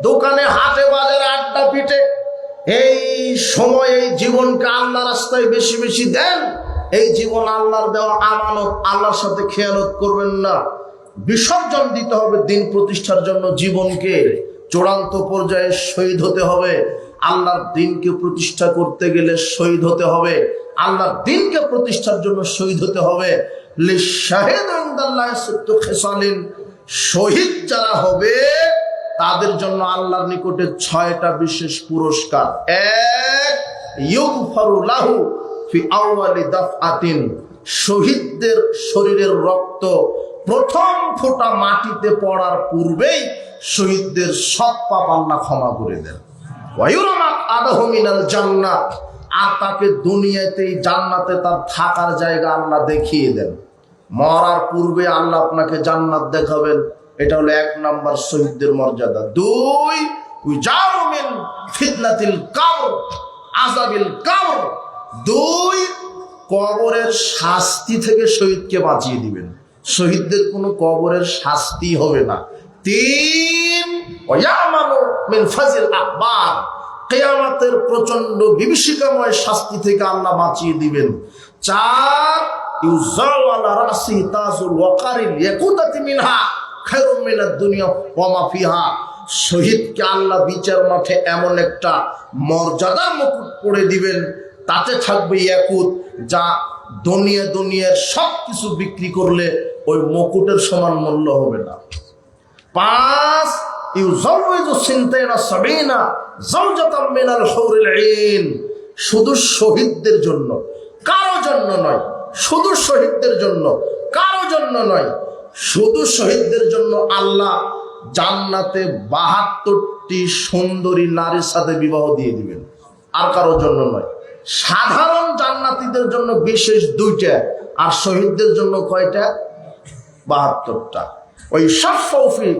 দোকানে, হাটে, বাজারে আড্ডা পিটে। এই সময়, এই জীবনকে আল্লাহ রাস্তায় বেশি বেশি দেন। এই জীবন আল্লাহর দেওয়া আমানত, আল্লাহর সাথে খেয়ানত করবেন না। বিসর্জন দিতে হবে দিন প্রতিষ্ঠার জন্য। জীবনকে চূড়ান্ত পর্যায়ে শহীদ হতে হবে। আল্লাহর দিনকে প্রতিষ্ঠা করতে গেলে শহীদ হতে হবে। আল্লাহর দ্বীনকে প্রতিষ্ঠার জন্য শহীদ হতে হবে। শহীদ যারা হবে তাদের জন্য আল্লাহর নিকটে 6টা বিশেষ পুরস্কার। এক, ইউগফারু লাহু ফি আউয়ালি দাফআতিন, শহীদদের শরীরের রক্ত প্রথম ফোঁটা মাটিতে পড়ার পূর্বেই শহীদদের সব পাপ আল্লাহ ক্ষমা করে দেন। ওয়া ইউরামাক আদাহু মিনাল জান্নাহ, আর তাকে দুনিয়াতেই জান্নাতে তার থাকার জায়গা আল্লাহ দেখিয়ে দেন। মরার পূর্বে আল্লাহ আপনাকে জান্নাত দেখাবেন। এটা হলো 1 নাম্বার শহীদদের মর্যাদা। 2, উজারু মিন ফিতনাতিল কবর, আযাবিল কবর। 2, কবরের শাস্তি থেকে শহীদকে বাঁচিয়ে দিবেন। শহীদদের কোনো কবরের শাস্তি হবে না। 3, ওয়ায়ামানু মিন ফাজিল আকবার, কিয়ামতের প্রচন্ড বিভীষিকাময় শাস্তি থেকে আল্লাহ বাঁচিয়ে দিবেন। 4, ইউযাউ আলা রাসি তাজুল ওয়াকারিল ইয়াকুতাতি মিনহা খায়রুম মিনাদ দুনিয়া ওয়া মা ফিহা, শহীদকে আল্লাহ বিচার মাঠে এমন একটা মর্যাদার মুকুট পরে দিবেন, তাতে থাকবে ইয়াকুত, যা দুনিয়ার সব কিছু বিক্রি করলে ওই মুকুটের সমান মূল্য হবে না। 5, ইউযাউযু সিনতাইনা সাবিনা যাওজাতাম মিনাল হুরিল আইন, শুধু শহীদদের জন্য, কারো জন্য নয়। শুধু শহীদদের জন্য, কারো জন্য নয়। শুধু শহীদদের জন্য আল্লাহ জান্নাতে 72টি সুন্দরী নারীর সাথে বিবাহ দিয়ে দিবেন, আর কারো জন্য নয়। সাধারণ জান্নাতীদের জন্য বিশেষ 2টা, আর শহীদদের জন্য কয়টা? 72টা। ওই শাফাউফি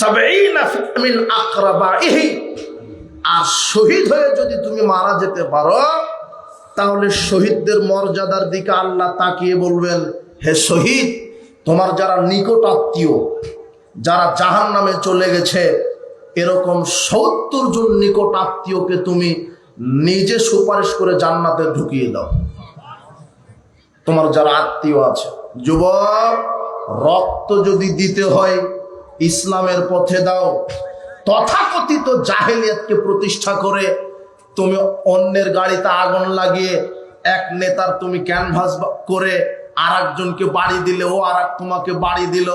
70 মিন আকরাবাইহি, আর শহীদ হয়ে যদি তুমি মারা যেতে পারো তাহলে শহীদদের মর্যাদার দিকে আল্লাহ তাকিয়ে বলবেন, হে শহীদ, তোমার যারা নিকট আত্মীয়, যারা জাহান্নামে চলে গেছে, এরকম 70 জন নিকট আত্মীয়কে তুমি নিজে সুপারিশ করে জান্নাতে ঢুকিয়ে দাও। তোমার যারা আত্মীয় আছে। যুবক, রক্ত যদি দিতে হয় ইসলামের পথে দাও। তথাকথিত জাহেলিয়াতকে প্রতিষ্ঠা করে তুমি অন্যের গাড়িতে আগুন লাগিয়ে এক নেতার তুমি ক্যানভাস করে আর একজনকে বাড়ি দিলে, ও আর তোমাকে বাড়ি দিল,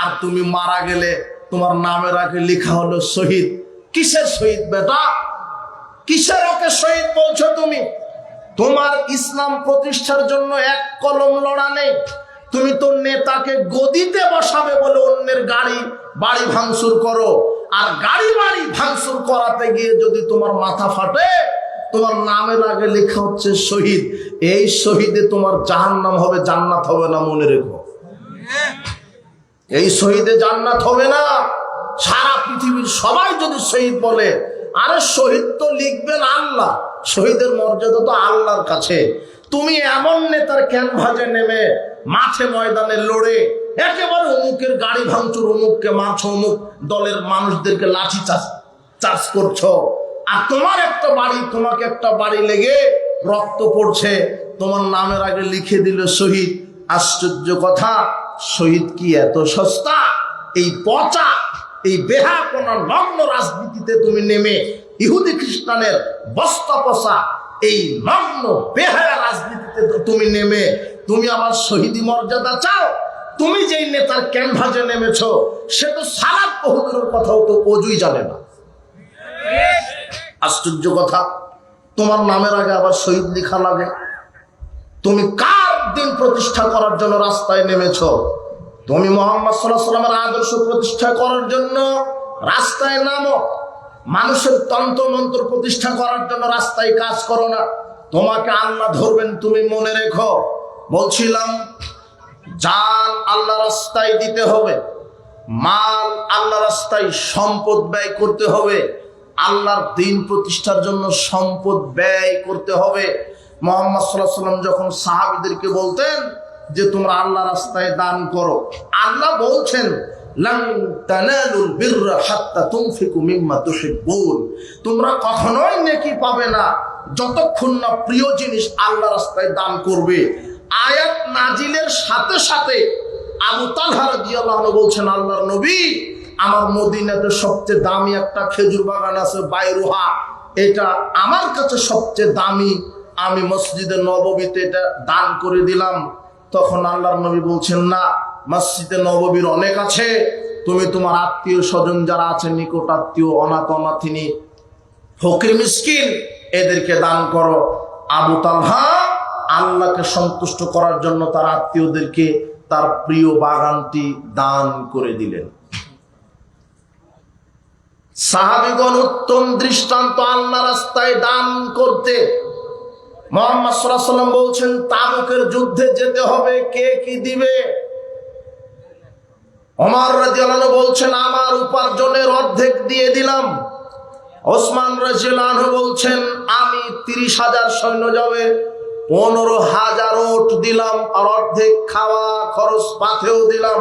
আর তুমি মারা গেলে তোমার নামের আগে লেখা হলো শহীদ। কিসের শহীদ বেটা? কিসের ওকে শহীদ বলছো তুমি? তোমার ইসলাম প্রতিষ্ঠার জন্য 1 কলম লড়া নেই। তুমি তো নেতাকে গদিতে বসাবে বলে অন্যের বাড়ি ভাঙচুর করো, আর বাড়ি ভাঙচুর করাতে গিয়ে যদি তোমার মাথা ফাটে, তোমার নামের আগে লেখা হচ্ছে শহীদ। এই শহীদে তোমার জাহান্নাম হবে, জান্নাত হবে না, মনে রেখো। এই শহীদে জান্নাত হবে না। সারা পৃথিবীর সবাই যদি শহীদ বলে, আরে শহীদ তো লিখবেন আল্লাহ, শহীদের মর্যাদা তো আল্লাহর কাছে। তুমি এমন নেতার ক্যানভাসে নেমে মাঠে ময়দানে লড়ে একেবারে অমুকের গাড়ি ভাঙচুর, অমুককে মারছো, অমুক দলের মানুষদেরকে লাঠি চার্জ করছো, আর তোমাকে একটা বাড়ি লেগে রক্ত পড়ছে, তোমার নামের আগে লিখে দিল শহীদ। আশ্চর্য কথা, শহীদ কি এত সস্তা? এই পচা, এই বেহাপনা নগ্ন রাজনীতিতে তুমি নেমে, ইহুদি খ্রিস্টানের বস্তা পচা এই নগ্ন বেহায়া রাজনীতিতে তুমি নেমে তুমি আমার শহীদি মর্যাদা চাও? তুমি যেই নেতার ক্যানভাসে নেমেছো সে তো সালাত বহুদূরের কথাও তো অজুই জানে না। আশ্চর্য কথা, তোমার নামের আগে আবার শহীদ লেখা লাগে। তুমি কার দিন প্রতিষ্ঠা করার জন্য রাস্তায় নেমেছো? তুমি মুহাম্মদ সাল্লাল্লাহু আলাইহি ওয়াসাল্লামের আদর্শ প্রতিষ্ঠা করার জন্য রাস্তায় নামো। মানুষের তন্ত্র মন্ত্র প্রতিষ্ঠা করার জন্য রাস্তায় কাজ করো না। তোমাকে আল্লাহ ধরবেন, তুমি মনে রেখো। বলছিলাম, জান আল্লাহ রাস্তায় দিতে হবে, মাল আল্লাহ রাস্তায় সম্পদ ব্যয় করতে হবে। আল্লাহর দিন প্রতিষ্ঠার জন্য সম্পদ ব্যয় করতে হবে। মুহাম্মদ সাল্লাল্লাহু আলাইহি ওয়াসাল্লাম যখন সাহাবীদেরকে বলতেন যে তোমরা আল্লাহ রাস্তায় দান করো, আল্লাহ বলছেন লান তানালুল বিররা হাত্তা তুনফিকু মিম্মা তুহিব্বুন, তোমরা কখনোই নেকি পাবে না যতক্ষণ না প্রিয় জিনিস আল্লাহ রাস্তায় দান করবে। আয়াত নাজিলের সাথে সাথে আবু তালহা রাদিয়াল্লাহু আনহু বলছেন, আল্লাহর নবী, আমার মদিনাতে সবচেয়ে দামি একটা খেজুর বাগান আছে, বাইরুহা, এটা আমার কাছে সবচেয়ে দামি, আমি মসজিদে নববীতে এটা দান করে দিলাম। তখন আল্লাহর নবী বলছেন, না, মসজিদে নববীর অনেক আছে, তুমি তোমার আত্মীয় স্বজন যারা আছে, নিকট আত্মীয়, অনাথ অনাথিনী, ফকির মিসকিন, এদেরকে দান করো। আবু তালহা আল্লাহকে সন্তুষ্ট করার জন্য তার আত্মীয়দেরকে তার প্রিয় বাগানটি দান করে দিলেন। সাহাবীগণ উত্তম দৃষ্টান্ত আল্লাহ রাস্তায় দান করতে। মুহাম্মদ সাল্লাল্লাহু আলাইহি ওয়াসাল্লাম বলছেন, তাবুকের যুদ্ধে যেতে হবে, কে কি দিবে? ওমর রাদিয়াল্লাহু আনহু বলছেন, আমার উপার্জনের অর্ধেক দিয়ে দিলাম। ওসমান রাদিয়াল্লাহু আনহু বলছেন, আমি 30,000 সৈন্য যাবে, 15,000 ওট দিলাম, আর অর্ধেক খাওয়া খরচ পাথেও দিলাম।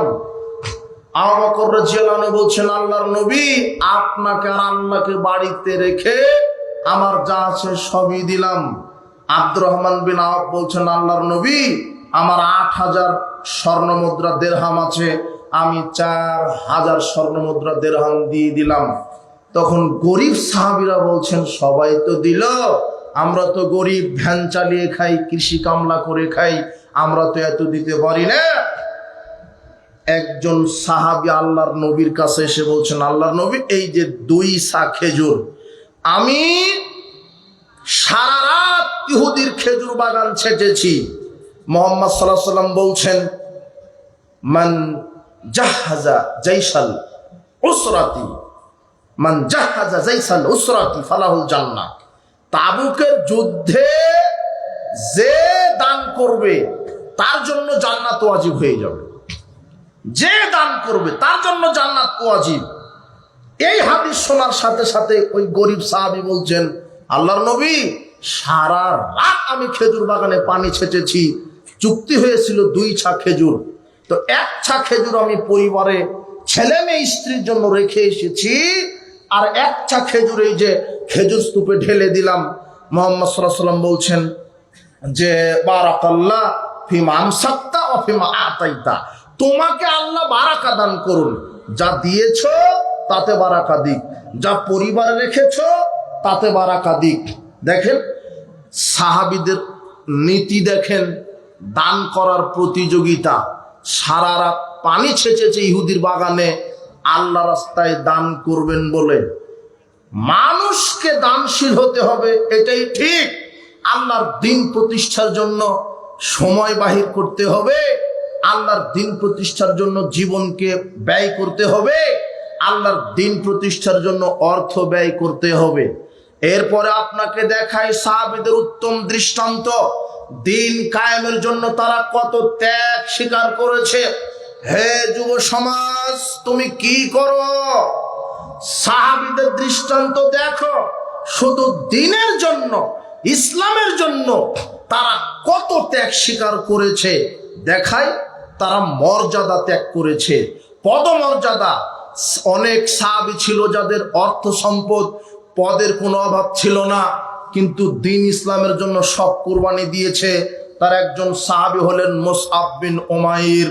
আবু বকর রাদিয়াল্লাহু আনহু বলছেন, আল্লাহর নবী, আপনাকে আর আল্লাহকে বাড়িতে রেখে আমার যা আছে সবই দিলাম। আব্দুর রহমান বিন আওফ বলছেন, আল্লাহর নবী, আমার 8,000 স্বর্ণ মুদ্রা দিরহাম আছে, আমি 4,000 স্বর্ণ মুদ্রা দিরহাম দিয়ে দিলাম। তখন গরিব সাহাবীরা বলছেন, সবাই তো দিল, আমরা তো গরিব, ভ্যান চালিয়ে খাই, কৃষি কামলা করে খাই, আমরা তো এত দিতে পারি না। একজন সাহাবী আল্লাহর নবীর কাছে এসে বলছেন, আল্লাহর নবী, এই যে 2 সা খেজুর, আমি সারা রাত ইহুদির খেজুর বাগান ছেটেছি। মুহাম্মদ সাল্লাল্লাহু আলাইহি ওয়াসাল্লাম বলছেন, মান জাহাজা জাইসাল উসরাতি, মান জাহাজা জাইসাল উসরাতি ফালাহুল জান্নাহ। তাবুকের যুদ্ধে যে দান করবে তার জন্য জান্নাত ওয়াজিব হয়ে যাবে। যে দান করবে তার জন্য জান্নাত ওয়াজিব। এই হাদিস শোনার সাথে সাথে ওই গরিব সাহাবী বলছেন, আল্লাহর নবী, সারা রাত আমি খেজুর বাগানে পানি ছেটেছি, চুক্তি হয়েছিল 2 ছা খেজুর, তো 1 ছা খেজুর আমি পরিবারে ছেলে মেয়ে স্ত্রীর জন্য রেখে এসেছি, আর 1 ছা খেজুর এই যে খেজুর স্তূপে ঢেলে দিলাম। মুহাম্মদ সাল্লাল্লাহু আলাইহি ওয়াসাল্লাম বলছেন যে, বারাকাল্লাহ ফিমা আমসাকতা ওয়া ফিমা আতাইতা, তোমাকে আল্লাহ বারাকা দান করুন, যা দিয়েছো তাতে বারাকা দিক, যা পরিবারে রেখেছো তাতে বারাকা দিক। দেখেন সাহাবীদের নীতি, দেখেন দান করার প্রতিযোগিতা। সারা রাত পানি ছেঁচেছে ইহুদির বাগানে আল্লাহ রাস্তায় দান করবেন বলে। মানুষকে দানশীল হতে হবে, এটাই ঠিক। আল্লাহর দিন প্রতিষ্ঠার জন্য সময় বাহির করতে হবে, আল্লাহর দিন প্রতিষ্ঠার জন্য জীবনকে ব্যয় করতে হবে, আল্লাহর দিন প্রতিষ্ঠার জন্য অর্থ ব্যয় করতে হবে। এরপরে আপনাকে দেখাই সাহাবীদের উত্তম দৃষ্টান্ত। দিন কায়েমের জন্য তারা কত ত্যাগ স্বীকার করেছে। হে যুব সমাজ, তুমি কি করো? সাহাবীদের দৃষ্টান্ত দেখো। শুধু দিনের জন্য, ইসলামের জন্য তারা কত ত্যাগ স্বীকার করেছে। দেখায় তারা মর্যাদা ত্যাগ করেছে, পদমর্যাদা। অনেক সাহাবী ছিল যাদের অর্থ সম্পদ, পদের কোনো অভাব ছিল না, কিন্তু দিন ইসলামের জন্য সব কুরবানি দিয়েছে। তার একজন সাহাবী হলেন মুসআব বিন উমাইর।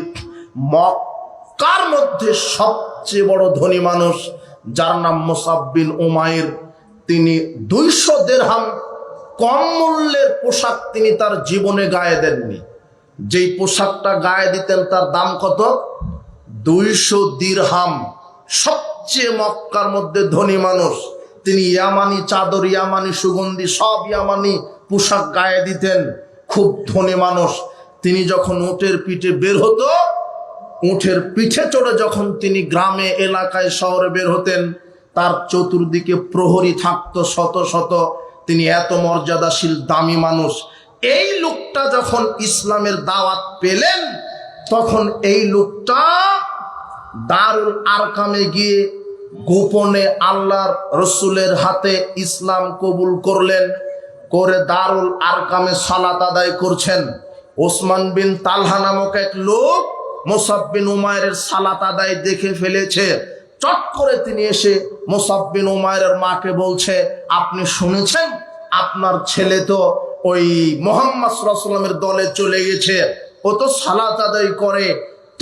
মক্কার মধ্যে সবচেয়ে বড় ধনী মানুষ, যার নাম মুসআব বিন উমাইর। তিনি 200 দিরহাম কম মূল্যের পোশাক তিনি তার জীবনে গায়ে দেননি। যেই পোশাকটা গায়ে দিতেন তার দাম কত? 200 দিরহাম। সবচেয়ে মক্কার মধ্যে ধনী মানুষ তিনি। ইয়ামানি চাদর, ইয়ামানি সুগন্ধি, সব ইয়ামানি পোশাক গায়ে দিতেন। খুব ধনী মানুষ। তিনি যখন উটের পিঠে বের হতো, উটের পিঠে চড়ে যখন তিনি গ্রামে, এলাকায়, শহরে বের হতেন, তার চতুর্দিকে প্রহরী থাকতো শত শত। তিনি এত মর্যাদাশীল দামি মানুষ। এই লোকটা যখন ইসলামের দাওয়াত পেলেন, তখন এই লোকটা দারুল আরকামে গিয়ে গোপনে আল্লাহর রসুলের হাতে ইসলাম কবুল করলেন। করে দারুল আরকামে সালাত আদায় করছেন। ওসমান বিন তালহা নামক এক লোক মুসআব বিন উমাইরের সালাত আদায় দেখে ফেলেছে। চট করে তিনি এসে মুসআব বিন উমাইরের মাকে বলছে, আপনি শুনেছেন আপনার ছেলে তো ওই মুহাম্মদ সাল্লাল্লাহু আলাইহি ওয়াসাল্লামের দলে চলে গেছে, ও তো সালাত আদায় করে।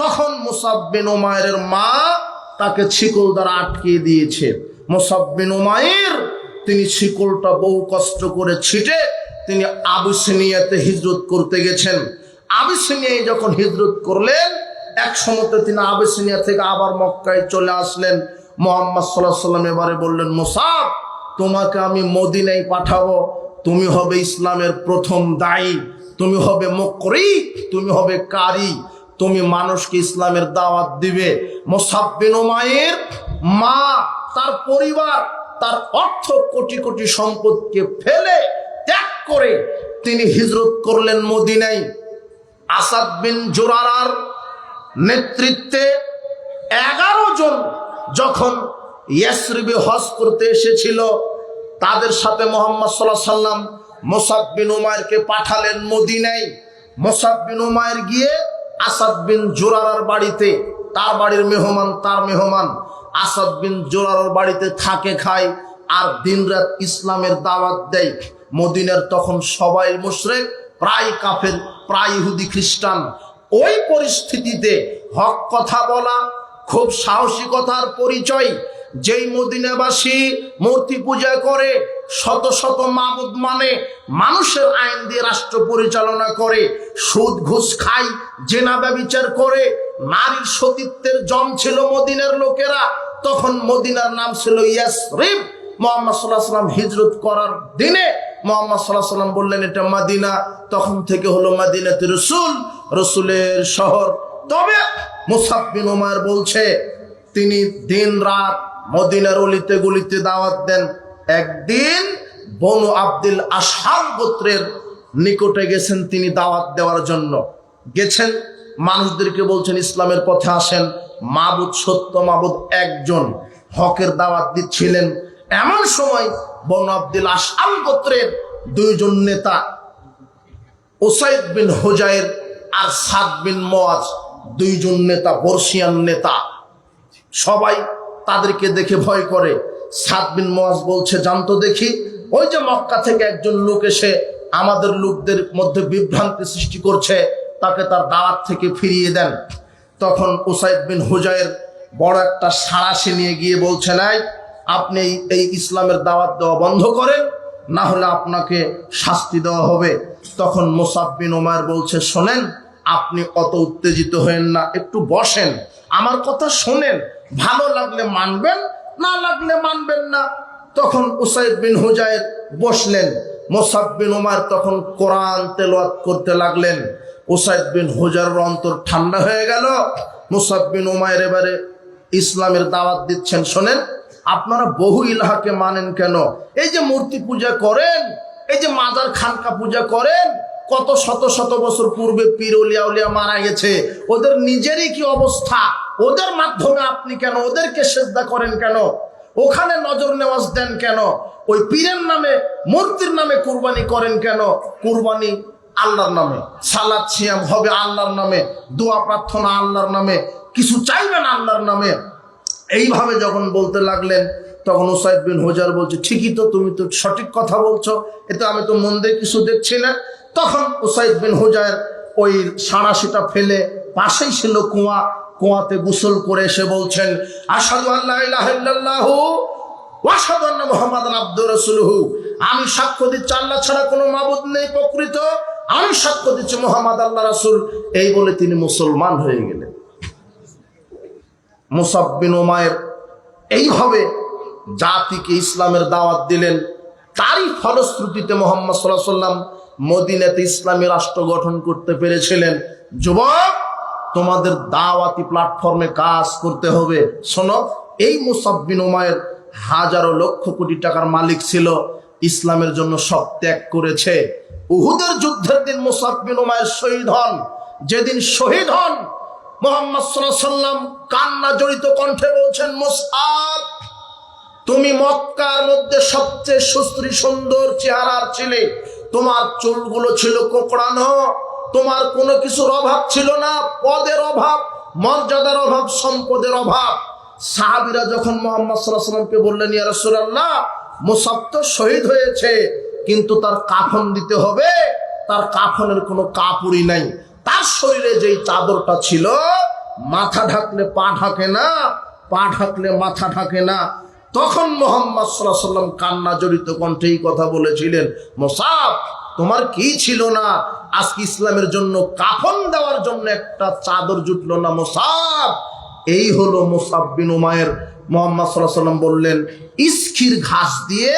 তখন মুসআব বিন উমাইরের মা তাকে শিকল দ্বারা আটকে দিয়েছে। মুসআব বিন উমাইর তিনি শিকলটা বহু কষ্ট করে ছিটে তিনি আবিসিনিয়াতে হিজরত করতে গেছেন। আবিসিনিয়ায় যখন হিজরত করলেন, এক সময়তে তিনি আবিসিনিয়া থেকে আবার মক্কায় চলে আসলেন। মুহাম্মদ সাল্লাল্লাহু আলাইহি ওয়াসাল্লাম এবারে বললেন, মুসাব, তোমাকে আমি মদিনায় পাঠাবো, তুমি হবে ইসলামের প্রথম দায়ী, তুমি হবে মুকরি, তুমি হবে কারি, তুমি মানুষকে ইসলামের দাওয়াত দিবে। মুসআব বিন উমাইর মা, তার পরিবার, তার অর্থ কোটি কোটি সম্পদকে ফেলে ত্যাগ করে তিনি হিজরত করলেন মদিনায়। আসাদ বিন জুরারার নেতৃত্বে 11 জন যখন ইয়াসরিবে হজ করতে এসেছিল, তাদের সাথে মুহাম্মদ সাল্লাল্লাহু আলাইহি ওয়াসাল্লাম মুসআব বিন উমাইরকে পাঠালেন মদিনায়। মুসআব বিন উমাইর গিয়ে আসাদ বিন জুরারার বাড়িতে, তার বাড়ির মেহমান তার মেহমান, আসাদ বিন জুরারার বাড়িতে থাকে, খায় আর দিনরাত ইসলামের দাওয়াত দেয়। মদিনার তখন সবাই মুশরিক, প্রায় কাফের, প্রায় ইহুদি খ্রিস্টান। ওই পরিস্থিতিতে হক কথা বলা খুব সাহসিকতার পরিচয়। যেই মদিনাবাসী মূর্তি পূজা করে, শত শত মাবুদ মানে, মানুষের আইন দিয়ে রাষ্ট্র পরিচালনা করে, সুদ ঘুষ খায়, জেনা ব্যভিচার করে, নারীর সতীত্বের জম ছিল মদিনার লোকেরা। তখন মদিনার নাম ছিল ইয়াসরিব। মুহাম্মদ সাল্লাল্লাহু আলাইহি ওয়াসাল্লাম হিজরত করার দিনে মুহাম্মদ সাল্লাল্লাহু আলাইহি ওয়াসাল্লাম বললেন এটা মদিনা, তখন থেকে হলো মদিনাতুর রাসূল, রাসূলের শহর। তবে মুসআব বিন উমাইর বলছে তিনি দিন রাত মদিনার অলিতে গলিতে দাওয়াত দেন। একদিন বনু আব্দুল আশহার গোত্রের নিকটে গেছেন তিনি দাওয়াত দেওয়ার জন্য। গেছেন, মানুষদেরকে বলছেন ইসলামের পথে আসেন, মাবুদ সত্য মাবুদ একজন, হকের দাওয়াত দিচ্ছিলেন। এমন সময় বনু আব্দুল আশহার গোত্রের 2 জন নেতা, উসাইদ বিন হুজাইর আর সাদ বিন মুআজ, 2 জন নেতা, বর্ষিয়ান নেতা, সবাই তাদেরকে দেখে ভয় করে। সাদ বিন মুআজ বলছে, জানতো দেখি, ওই যে মক্কা থেকে একজন লোক এসে আমাদের লোকদের মধ্যে বিভ্রান্তি সৃষ্টি করছে, তাকে তার দাওয়াত থেকে ফিরিয়ে দেন। তখন উসাইদ বিন হুজাইর বড় একটা সাঁড়াশি নিয়ে গিয়ে বলছে, নাই, আপনি এই ইসলামের দাওয়াত দেওয়া বন্ধ করেন, না হলে আপনাকে শাস্তি দেওয়া হবে। তখন মুসআব বিন উমাইর বলছে, শোনেন, আপনি অত উত্তেজিত হয়েন না, একটু বসেন, আমার কথা শোনেন, ভালো লাগলে মানবেন, না লাগলে মানবেন না। তখন উসাইদ বিন হুজাইর বসলেন। মুসআব বিন উমাইর তখন কোরআন তেলাওয়াত করতে লাগলেন। উসাইদ বিন হুজাইরের অন্তর ঠান্ডা হয়ে গেল। মুসআব বিন উমাইর এবারে ইসলামের দাওয়াত দিচ্ছেন। শোনেন, আপনারা বহু ইলাহাকে মানেন কেন? এই যে মূর্তি পূজা করেন, এই যে মাজার খানকা পূজা করেন, কত শত শত বছর পূর্বে পীর ওলিয়া উলিয়া মারা গেছে, ওদের নিজেরই কি অবস্থা? ওদের মাধ্যমে আপনি কেন ওদেরকে সেজদা করেন কেন? ওখানে নজর নেওয়াজ দেন কেন? ওই পীরের নামে, মূর্তির নামে কুরবানি করেন কেন? কুরবানি আল্লাহর নামে, সালাত সিয়াম হবে আল্লাহর নামে, দোয়া প্রার্থনা আল্লাহর নামে, কিছু চাইবেন আল্লাহর নামে। এইভাবে যখন বলতে লাগলেন, তখন উসাইদ বিন হুজাইর বলছে, ঠিকই তো, তুমি তো সঠিক কথা বলছো, এতে আমি তো মন দিয়ে কিছু দেখছি না। তখন উসাইদ বিন হুজাইর ওই সাঁড়াশিটা ফেলে, পাশেই ছিল কুয়া, কুয়াতে গোসল করে এসে বলছেন, আশহাদু আল্লা ইলাহা ইল্লাল্লাহু ওয়া আশহাদু আন্না মুহাম্মাদান আবদুহু ওয়া রাসূলুহু, আমি সাক্ষ্য দিচ্ছি আল্লাহ ছাড়া কোনো মাবুদ নেই প্রকৃত, আমি সাক্ষ্য দিচ্ছি মুহাম্মদ আল্লাহ রাসূল। এই বলে তিনি মুসলমান হয়ে গেলেন। মুসআব বিন উমাইর এইভাবে জাতিকে ইসলামের দাওয়াত দিলেন। তারই ফলশ্রুতিতে মুহাম্মদ সাল্লাল্লাহু আলাইহি ওয়াসাল্লাম মদিনাতে ইসলামী রাষ্ট্র গঠন করতে পেরেছিলেন। যুবক, তোমাদের দাওয়াতি প্ল্যাটফর্মে কাজ করতে হবে। শোনো, এই মুসআব বিন উমাইর হাজারো লক্ষ কোটি টাকার মালিক ছিল, ইসলামের জন্য সব ত্যাগ করেছে। উহুদের যুদ্ধের দিন মুসআব বিন উমাইর শহীদ হন। যেদিন শহীদ হন, মুহাম্মদ সাল্লাল্লাহু আলাইহি ওয়াসাল্লাম কান্না জড়িত কণ্ঠে বলছেন, মুসআব, তুমি মক্কার মধ্যে সবচেয়ে সুশ্রী সুন্দর চেহারার ছিলে, তোমার চুলগুলো ছিল কোঁকড়ানো, তোমার কোনো কিছুর অভাব ছিল না, পদের অভাব, মর্যাদার অভাব, সম্পদের অভাব। সাহাবীরা যখন মুহাম্মদ সাল্লাল্লাহু আলাইহি ওয়াসাল্লামকে বললেন, ইয়া রাসূলুল্লাহ, মুসআব তো শহীদ হয়েছে, কিন্তু তার কাফন দিতে হবে, তার কাফনের কোনো কাপড়ই নাই, তার শরীরে যেই চাদরটা ছিল, মাথা ঢাকলে পা ঢাকে না, পা ঢাকলে মাথা ঢাকে না, তখন মুহাম্মদ সাল্লাল্লাহু আলাইহি ওয়াসাল্লাম কান্না জড়িত কণ্ঠে এই কথা বলেছিলেন, মুসাব তোমার কি ছিল না, আজকে ইসলামের জন্য কাফন দেওয়ার জন্য একটা চাদর জুটলো না মুসাব। এই হলো মুসাব বিন উমাইর। মুহাম্মদ সাল্লাল্লাহু আলাইহি ওয়াসাল্লাম বললেন, ইস্কির ঘাস দিয়ে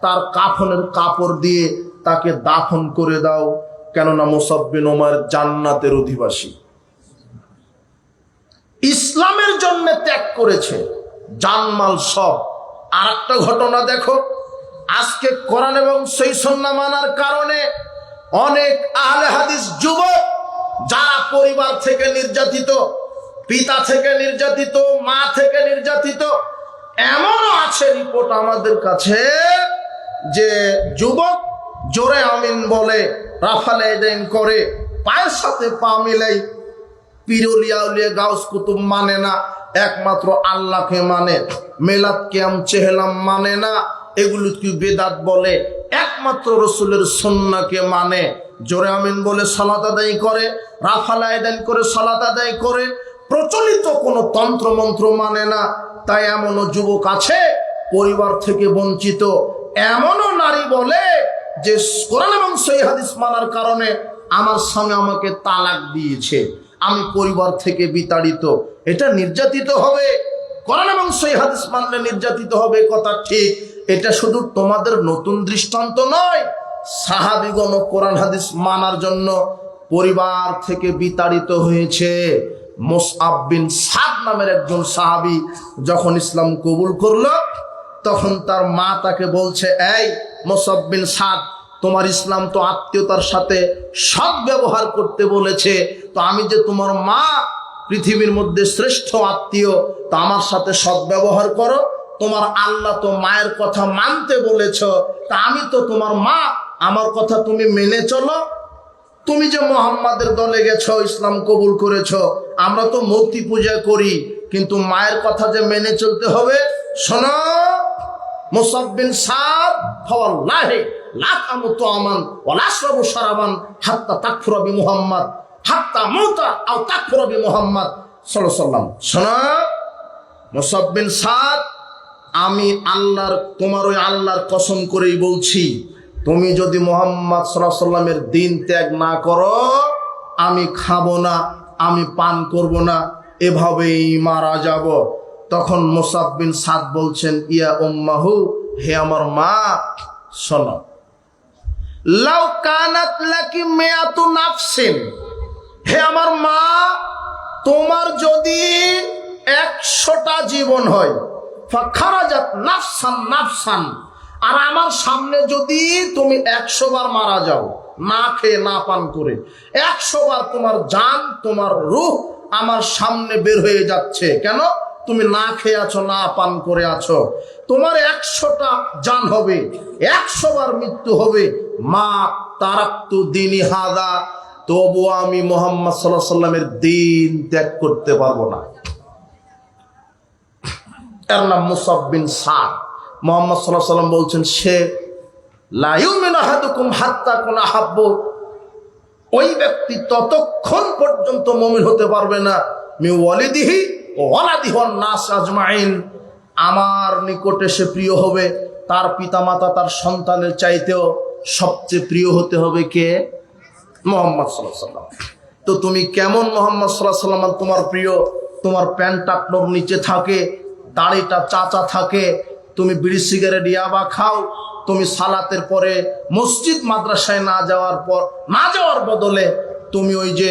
তার কাফনের কাপড় দিয়ে তাকে দাফন করে দাও, কেননা মুসাব বিন উমাইর জান্নাতের অধিবাসী, ইসলামের জন্য ত্যাগ করেছে, জানমাল সব। আর একটা ঘটনা দেখো, আজকে কোরআন এবং সহিহ সুন্নাহ মানার কারণে অনেক আহলে হাদিস যুবক যারা পরিবার থেকে নির্যাতিত, পিতা থেকে নির্যাতিত, মা থেকে নির্যাতিত, এমনও আছে রিপোর্ট আমাদের কাছে যে যুবক জোরে আমিন বলে, রাফালে দেন করে, পায়ের সাথে পা মিলাই, পিরুলিয়া উলিয়া গাউস কুতুব মানে না, একমাত্র আল্লাহকে মানে, মেলাদ কিয়াম চেহলাম মানে না, এগুলো কি বেদাত বলে, একমাত্র রসুলের সুন্নাহকে মানে, জোরে আমিন বলে সালাত আদায় করে, রাফালে দেন করে সালাত আদায় করে, প্রচলিত কোনো তন্ত্র মন্ত্র মানে না। তাই এমনও যুবক আছে পরিবার থেকে বঞ্চিত, এমনও নারী বলে যে কোরআন এবং সহিহ হাদিস মানার কারণে আমার স্বামী আমাকে তালাক দিয়েছে, আমি পরিবার থেকে বিতাড়িত। এটা নির্যাতিত হবে, কোরআন এবং সহিহ হাদিস মানলে নির্যাতিত হবে, কথা ঠিক। এটা শুধু তোমাদের নতুন দৃষ্টান্ত নয়, সাহাবীগণ কোরআন হাদিস মানার জন্য পরিবার থেকে বিতাড়িত হয়েছে। মুসআব বিন সাদ নামের একজন সাহাবী যখন ইসলাম কবুল করলো, তখন তার মা তাকে বলছে, এই মুসআব বিন সাদ, তোমার ইসলাম তো আত্মীয়তার সাথে সৎ ব্যবহার করতে বলেছে, তো আমি যে তোমার মা, পৃথিবীর মধ্যে শ্রেষ্ঠ আত্মীয়, তো আমার সাথে সৎ ব্যবহার করো। তোমার আল্লাহ তো মায়ের কথা মানতে বলেছ, তা আমি তো তোমার মা, আমার কথা তুমি মেনে চলো। তুমি যে মুহাম্মাদের দলে গেছো, ইসলাম কবুল করেছো, আমরা তো মূর্তি পূজা করি, কিন্তু মায়ের কথা যে মেনে চলতে হবে। শোনো মুসআব বিন সাদ, ফাওয়াল্লাহি লা তামুতু আমান ওয়া লা তাশরাবু শারাবান হাত্তা তাকফুরা বি মুহাম্মদ হাত্তা মুতা আও তাকফুরা বি মুহাম্মদ সাল্লাল্লাহু আলাইহি ওয়াসাল্লাম। শোনো মুসআব বিন সাদ, আমি আল্লাহর, তোমার ওই আল্লাহর কসম করেই বলছি, তুমি যদি মুহাম্মদ সাল্লাল্লাহু আলাইহি ওয়াসাল্লামের দিন ত্যাগ না করো, আমি খাবো না, আমি পান করব না, এভাবেই মারা যাব। তখন মুসআব বিন সাদ বলছেন, ইয়া উম্মাহু, হে আমার মা, শোনো, লাউ কানাত লাকি মিয়াতু নাফসিন, হে আমার মা, তোমার যদি 100টা জীবন হয়, ফাখারাজাত নাফসান নাফসান, আর আমার সামনে যদি তুমি 100 বার মারা যাও, না খেয়ে না পান করে, 100 বার তোমার জান, তোমার রূহ আমার সামনে বের হয়ে যাচ্ছে, কেন? তুমি না খেয়ে আছো, না পান করে আছো, তোমার 100টা জান হবে, 100 বার মৃত্যু হবে, মা তারাক্তু দিনি হাদা, তবু আমি মুহাম্মদ সাল্লাল্লাহু আলাইহি ওয়াসাল্লামের দিন ত্যাগ করতে পারবো না। এর নাম মুসআব বিন সাদ। মুহাম্মদ সাল্লাল্লাহু আলাইহি ওয়াসাল্লাম বলছেন, সে লা ইউমিনু আহাদুকুম হাত্তা কুনা হাব্বু, ওই ব্যক্তি ততক্ষণ পর্যন্ত মুমিন হতে পারবে না, মি ওয়ালিদিহি ওয়া ওয়ালাদিহি ওয়ান নাস আজমাইন, আমার নিকটে সে প্রিয় হবে, তার পিতামাতা তার সন্তানের চাইতেও সবচেয়ে প্রিয় হতে হবে কে? মুহাম্মদ সাল্লাল্লাহু আলাইহি ওয়াসাল্লাম। তো তুমি কেমন মুহাম্মদ সাল্লাল্লাহু আলাইহি ওয়াসাল্লাম? তোমার প্রিয়, তোমার প্যান্ট টাকনোর নিচে থাকে, দাড়িটা চাচা থাকে, তুমি বিড়ি সিগারেট ইয়াবা খাও, তুমি সালাতের পরে মসজিদ মাদ্রাসায় না যাওয়ার বদলে তুমি ওই যে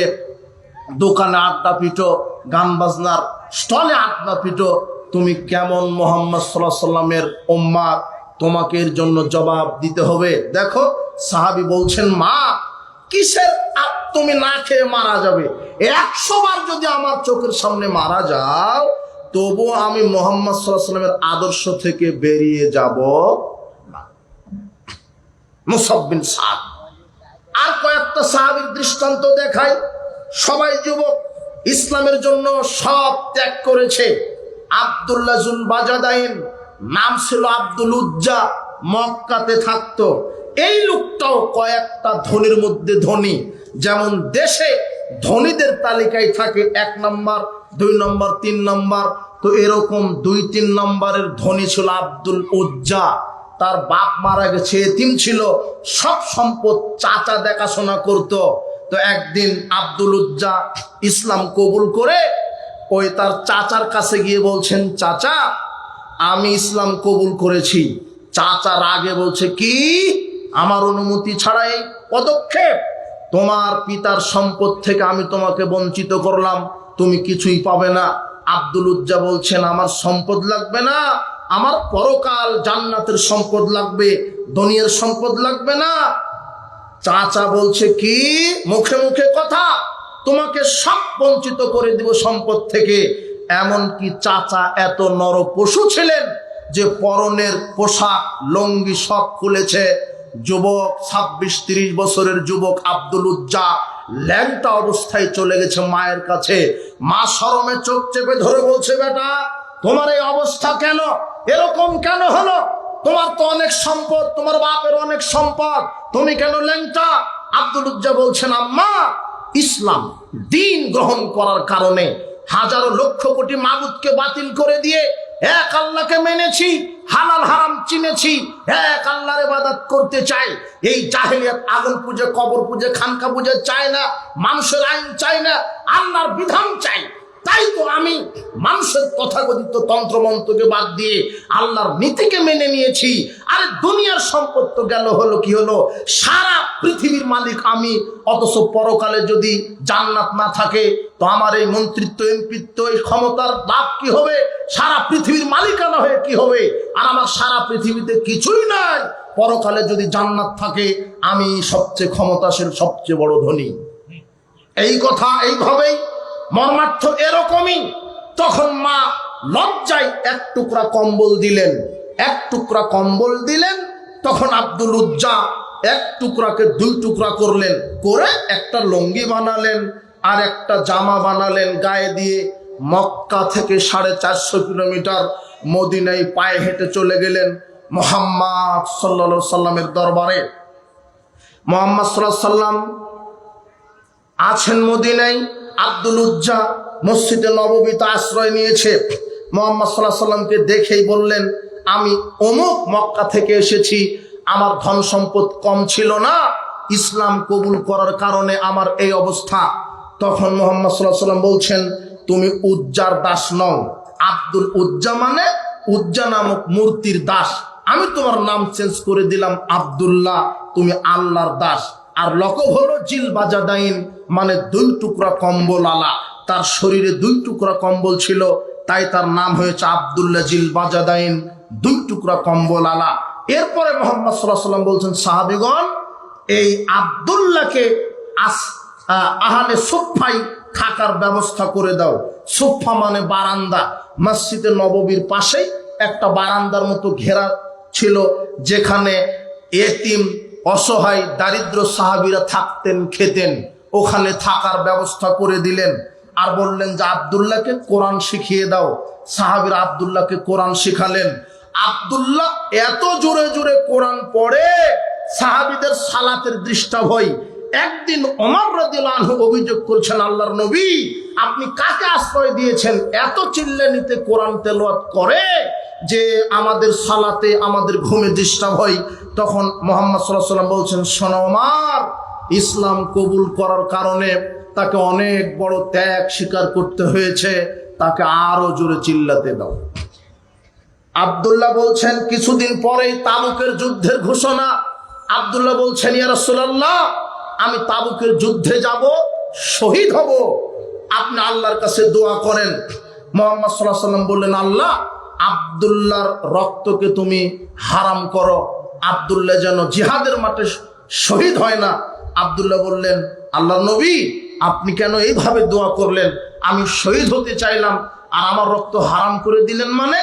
দোকানে আড্ডা পিটো, গান বাজনার স্টলে আড্ডা পিটো, তুমি কেমন মুহাম্মদ সাল্লাল্লাহু আলাইহি ওয়াসাল্লামের উম্মাত? তোমাকে এর জন্য জবাব দিতে হবে। দেখো সাহাবী বলছেন, মা কিসের তুমি না খেয়ে মারা যাবে? 100 বার যদি আমার চোখের সামনে মারা যাও, তবু আমি মুহাম্মদ সাল্লাল্লাহু আলাইহি ওয়াসাল্লামের আদর্শ থেকে বেরিয়ে যাব না। মুসআব বিন সাদ। আর কয়েকটা সাহাবীর দৃষ্টান্ত দেখাই, সবাই যুবক, ইসলামের জন্য সব ত্যাগ করেছে। আব্দুল্লাহ জুল বাজাদাইন, নাম ছিল আব্দুল উজ্জা, মক্কাতে থাকতো। এই লোকটাও কয়েকটা ধনীর মধ্যে ধনী। যেমন দেশে ধনীদের তালিকায় থাকে 1 নম্বর, 2 নম্বর, 3 নম্বর। তো এরকম 2-3 নম্বরের ধনী ছিল আব্দুল উজ্জা। তার বাপ মারা গেছে, এতিম ছিল, সব সম্পদ চাচা দেখাশোনা করত। তো একদিন আব্দুল উজ্জা ইসলাম কবুল করে ওই তার চাচার কাছে গিয়ে বলছেন, চাচা আমি ইসলাম কবুল করেছি। চাচা রাগে বলছে, কি আমার অনুমতি ছাড়া এই পদক্ষেপ? তোমার পিতার সম্পদ থেকে আমি তোমাকে বঞ্চিত করলাম, তুমি কিছুই পাবে না। আব্দুল উজ্জা বলছেন, আমার সম্পদ লাগবে না, আমার পরকাল জান্নাতের সম্পদ লাগবে, দুনিয়ার সম্পদ লাগবে না। চাচা বলছে, কি মুখে মুখে কথা, তোমাকে সব বঞ্চিত করে দিব সম্পদ থেকে। এমনকি চাচা এত নরপশু ছিলেন যে পরনের পোশাক লঙ্গি সব খুলেছে। যুবক 26-30 বছরের যুবক আব্দুল উজ্জা ল্যাংটা অবস্থায় চলে গেছে মায়ের কাছে। মা শরমে চোখ চেপে ধরে বলছে, বেটা তোমার এই অবস্থা কেন, এরকম কেন হলো? তোমার তো অনেক সম্পদ, তোমার বাপের অনেক সম্পদ, তুমি কেন ল্যাংটা? আব্দুল উজ্জা বলছেন, আম্মা ইসলাম দিন গ্রহণ করার কারণে হাজারো লক্ষ কোটি মাবুদকে বাতিল করে দিয়ে এক আল্লাহকে মেনেছি, হালাল হারাম চিনেছি, এক আল্লাহর ইবাদত করতে চাই। এই জাহেলিয়াত আগুন পূজা, কবর পূজা, খানকা পূজা চাই না, মানুষের আইন চাই না, আল্লাহর বিধান চাই। তাই তো আমি মানুষের তথাকথিত তন্ত্রমন্ত্রকে বাদ দিয়ে আল্লাহর নীতিকে মেনে নিয়েছি। আর দুনিয়ার সম্পদ তো গেল, হলো কি হলো, সারা পৃথিবীর মালিক আমি। অথচ পরকালে যদি জান্নাত না থাকে তো আমার এই মন্ত্রিত্ব, এমপিত্ব, এই ক্ষমতার লাভ কি হবে? সারা পৃথিবীর মালিকানা হয়ে কি হবে? আর আমার সারা পৃথিবীতে কিছুই নাই। পরকালে যদি জান্নাত থাকে আমি সবচেয়ে ক্ষমতাশীল, সবচেয়ে বড় ধনী। এই কথা এইভাবেই মর্মার্থ এরকমই। তখন মা লজ্জায় 1 টুকরা কম্বল দিলেন, 1 টুকরা কম্বল দিলেন। তখন আব্দুল উজ্জা 1 টুকরাকে 2 টুকরা করলেন, করে একটা লুঙ্গি বানালেন আর একটা জামা বানালেন গায়ে দিয়ে। মক্কা থেকে 450 কিলোমিটার মদিনায় পায়ে হেঁটে চলে গেলেন মুহাম্মদ সাল্লাল্লাহু আলাইহি সাল্লামের দরবারে। মুহাম্মদ সাল্লাল্লাহু আলাইহি সাল্লাম আছেন মদিনায়। আব্দুল উজ্জা মসজিদে নববীতে আশ্রয় নিয়েছে। মুহাম্মদ সাল্লাল্লাহু আলাইহি সাল্লামকে দেখেই বললেন, আমি অমুক মক্কা থেকে এসেছি, আমার ধন সম্পদ কম ছিল না, ইসলাম কবুল করার কারণে আমার এই অবস্থা। তখন মুহাম্মদ সাল্লাল্লাহু আলাইহি সাল্লাম বলছেন, তুমি উজ্জার দাস নও। আব্দুল উজ্জা মানে উজ্জা নামক মূর্তির দাস। আমি তোমার নাম চেঞ্জ করে দিলাম আব্দুল্লাহ, তুমি আল্লাহর দাস। আর লকব হলো জিল বাজাদাইন, মানে 2 টুকরা কম্বল আলা। তার শরীরে 2 টুকরা কম্বল ছিল, তাই তার নাম হয়েছে আব্দুল্লাহ জিল বাজাদাইন, 2 টুকরা কম্বল আলা। এরপরে মুহাম্মদ সাল্লাল্লাহু আলাইহি সাল্লাম বলছেন, সাহাবীগণ এই আব্দুল্লাহকে আহলে সুফফায় থাকার ব্যবস্থা করে দাও। সুফফা মানে বারান্দা। মসজিদে নববীর পাশেই একটা বারান্দার মতো ঘেরা ছিল, যেখানে এতিম, অসহায়, দারিদ্র সাহাবীরা থাকতেন, খেতেন। ওখানে থাকার ব্যবস্থা করে দিলেন। আর বললেন যে আব্দুল্লাহকে কোরআন শিখিয়ে দাও। সাহাবীরা আব্দুল্লাহকে কোরআন শিখালেন। আব্দুল্লাহ এত জোরে জোরে কোরআন পড়ে সাহাবীদের সালাতের দৃষ্টাভ হয়। একদিন ওমর রাদিয়াল্লাহু আনহু অভিযোগ করছেন, আল্লাহর নবী আপনি কাকে আশ্রয় দিয়েছেন? এত চিল্লানিতে কোরআন তেলাওয়াত করে যে আমাদের সালাতে, আমাদের ঘুমে ডিস্টার্ব হয়। তখন মুহাম্মদ সাল্লাল্লাহু আলাইহি সাল্লাম বলছেন, শোনো ওমর, ইসলাম কবুল করার কারণে তাকে অনেক বড় ত্যাগ স্বীকার করতে হয়েছে, তাকে আরো জোরে চিল্লাতে দাও। আব্দুল্লাহ বলছেন, কিছুদিন পরেই তাবুকের যুদ্ধের ঘোষণা। আব্দুল্লাহ বলছেন, ইয়া রাসূলুল্লাহ আমি তাবুকের যুদ্ধে যাব, শহীদ হব, আপনি আল্লাহর কাছে দোয়া করেন। মুহাম্মদ সাল্লাল্লাহু আলাইহি সাল্লাম বললেন, আল্লাহ আব্দুল্লাহর রক্তকে তুমি হারাম করো, আব্দুল্লাহ যেন জিহাদের মাঠে শহীদ হয় না। আব্দুল্লাহ বললেন, আল্লাহর নবী আপনি কেন এইভাবে দোয়া করলেন? আমি শহীদ হতে চাইলাম আর আমার রক্ত হারাম করে দিলেন মানে?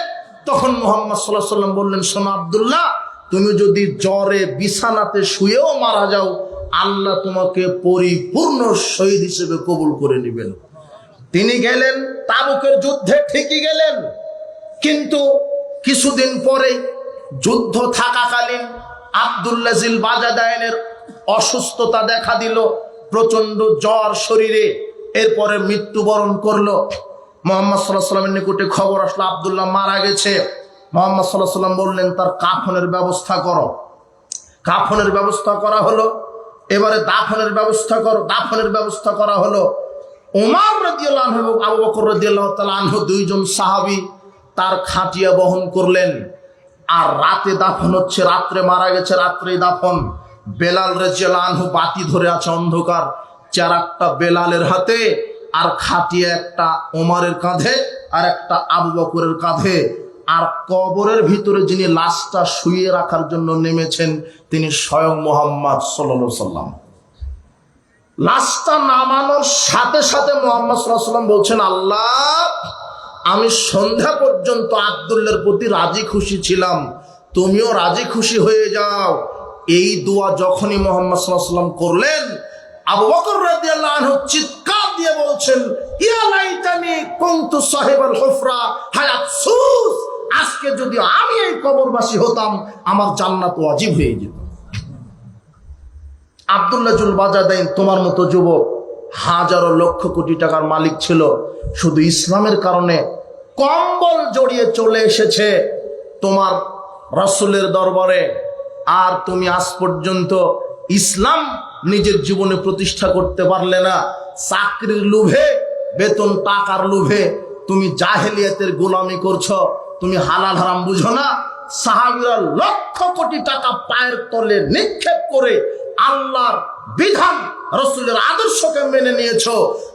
তখন মুহাম্মদ সাল্লাল্লাহু আলাইহি সাল্লাম বললেন, শোনো আব্দুল্লাহ, তুমি যদি জ্বরে বিছানাতে শুয়েও মারা যাও, আল্লাহ তোমাকে পরিপূর্ণ শহীদ হিসেবে কবুল করে নেবেন। তিনি গেলেন তাবুকের যুদ্ধে, ঠিকই গেলেন, কিন্তু কিছুদিন পরে যুদ্ধ থাকাকালীন আব্দুল্লাহ জিল বাজাদাইনের অসুস্থতা দেখা দিল, প্রচন্ড জ্বর শরীরে, এরপরে মৃত্যুবরণ করলো। মুহাম্মদ সাল্লাল্লাহু আলাইহি ওয়াসাল্লামের নিকটে খবর আসলো আব্দুল্লাহ মারা গেছে। মুহাম্মদ সাল্লাল্লাহু আলাইহি ওয়াসাল্লাম বললেন তার কাফনের ব্যবস্থা করো। কাফনের ব্যবস্থা করা হলো। এবারে দাফনের ব্যবস্থা করো। দাফনের ব্যবস্থা করা হলো। ওমর রাদিয়াল্লাহু আনহু এবং আবু বকর রাদিয়াল্লাহু তাআলা আনহু, দুইজন সাহাবী তার খাটিয়া বহন করলেন। আর রাতে দাফন হচ্ছে, রাত্রে মারা গেছে, রাত্রেই দাফন। বেলাল রাদিয়াল্লাহু আনহু বাতি ধরে আছে অন্ধকার, চারাকটা বেলালের হাতে, আর খাটিয়া একটা ওমরের কাঁধে আর একটা আবু বকরের কাঁধে। আর কবরের ভিতরে যিনি লাশটা শুইয়ে রাখার জন্য নেমেছেন তিনি স্বয়ং মুহাম্মদ সাল্লাল্লাহু আলাইহি ওয়াসাল্লাম। লাশটা নামানোর সাথে সাথে মুহাম্মদ সাল্লাল্লাহু আলাইহি ওয়াসাল্লাম বলছেন, আল্লাহ, আমি সন্ধ্যা পর্যন্ত আব্দুল্লাহর প্রতি রাজি খুশি ছিলাম, তুমিও রাজি খুশি হয়ে যাও। এই দোয়া যখনই মুহাম্মদ সাল্লাল্লাহু আলাইহি ওয়াসাল্লাম করলেন, আবু বকর রাদিয়াল্লাহু আনহু চিৎকার দিয়ে বলছেন, ইয়া লাইতানি কুনতু সাহিবাল হুফরা, হায় আফসোস, আজকে যদি আমি এই কবরবাসী হতাম আমার জান্নাত ওয়াজিব হয়ে যেত। আব্দুল্লাহ জুল বাজাদাইন তোমার মতো যুবক হাজারো লক্ষ কোটি টাকার মালিক ছিল, শুধু ইসলামের কারণে কম্বল জড়িয়ে চলে এসেছে তোমার রাসূলের দরবারে, আর তুমি আজ পর্যন্ত ইসলাম নিজের জীবনে প্রতিষ্ঠা করতে পারলে না। চাকরির লোভে, বেতন টাকার লোভে তুমি জাহেলিয়াতের গোলামি করছো, তুমি হালাল হারাম বুঝো না। সাহাবীরা লক্ষ কোটি টাকা পায়ের তলে নিক্ষেপ করে আল্লাহর বিধান রাসূলের আদর্শকে মেনে নিয়েছো,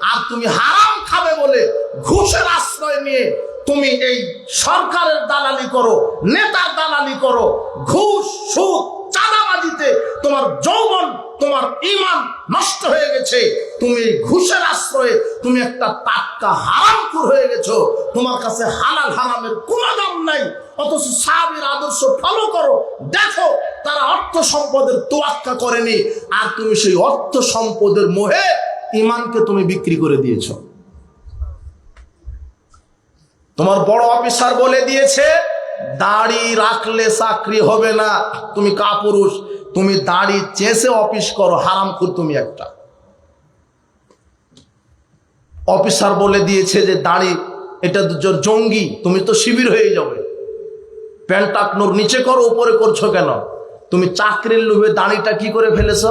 আর তুমি হারাম খাবে বলে ঘুষের আশ্রয় নিয়ে তুমি এই সরকারের দালালি করো, নেতার দালালি করো, ঘুষ সুদ চাঁদাবাজিতে তোমার যৌবন, তোমার ঈমান নষ্ট হয়ে গেছে। তুমি ঘুষের আশ্রয়ে তুমি একটা টাটকা হারামখোর হয়ে গেছো। তোমার কাছে হালাল হারামের কোনো দাম নাই, অথচ সাহাবীর আদর্শ ফলো করো, দেখো তারা অর্থ সম্পদের তোয়াক্কা করেনি, আর তুমি সেই অর্থ সম্পদের মোহে ঈমানকে তুমি বিক্রি করে দিয়েছো। তোমার বড় অফিসার বলে দিয়েছে দাড়ি রাখলে চাকরি হবে না, তুমি কাপুরুষ, তুমি দাড়ি চেঁচে অফিস করো, হারামখোর তুমি একটা। অফিসার বলে দিয়েছে যে দাড়ি এটা জঙ্গি, তুমি তো শিবির হয়ে যাবে, প্যান্ট টাকনোর নিচে করো, উপরে করছো কেন? তুমি চাকরির লোভে দাড়িটা কি করে ফেলেছ?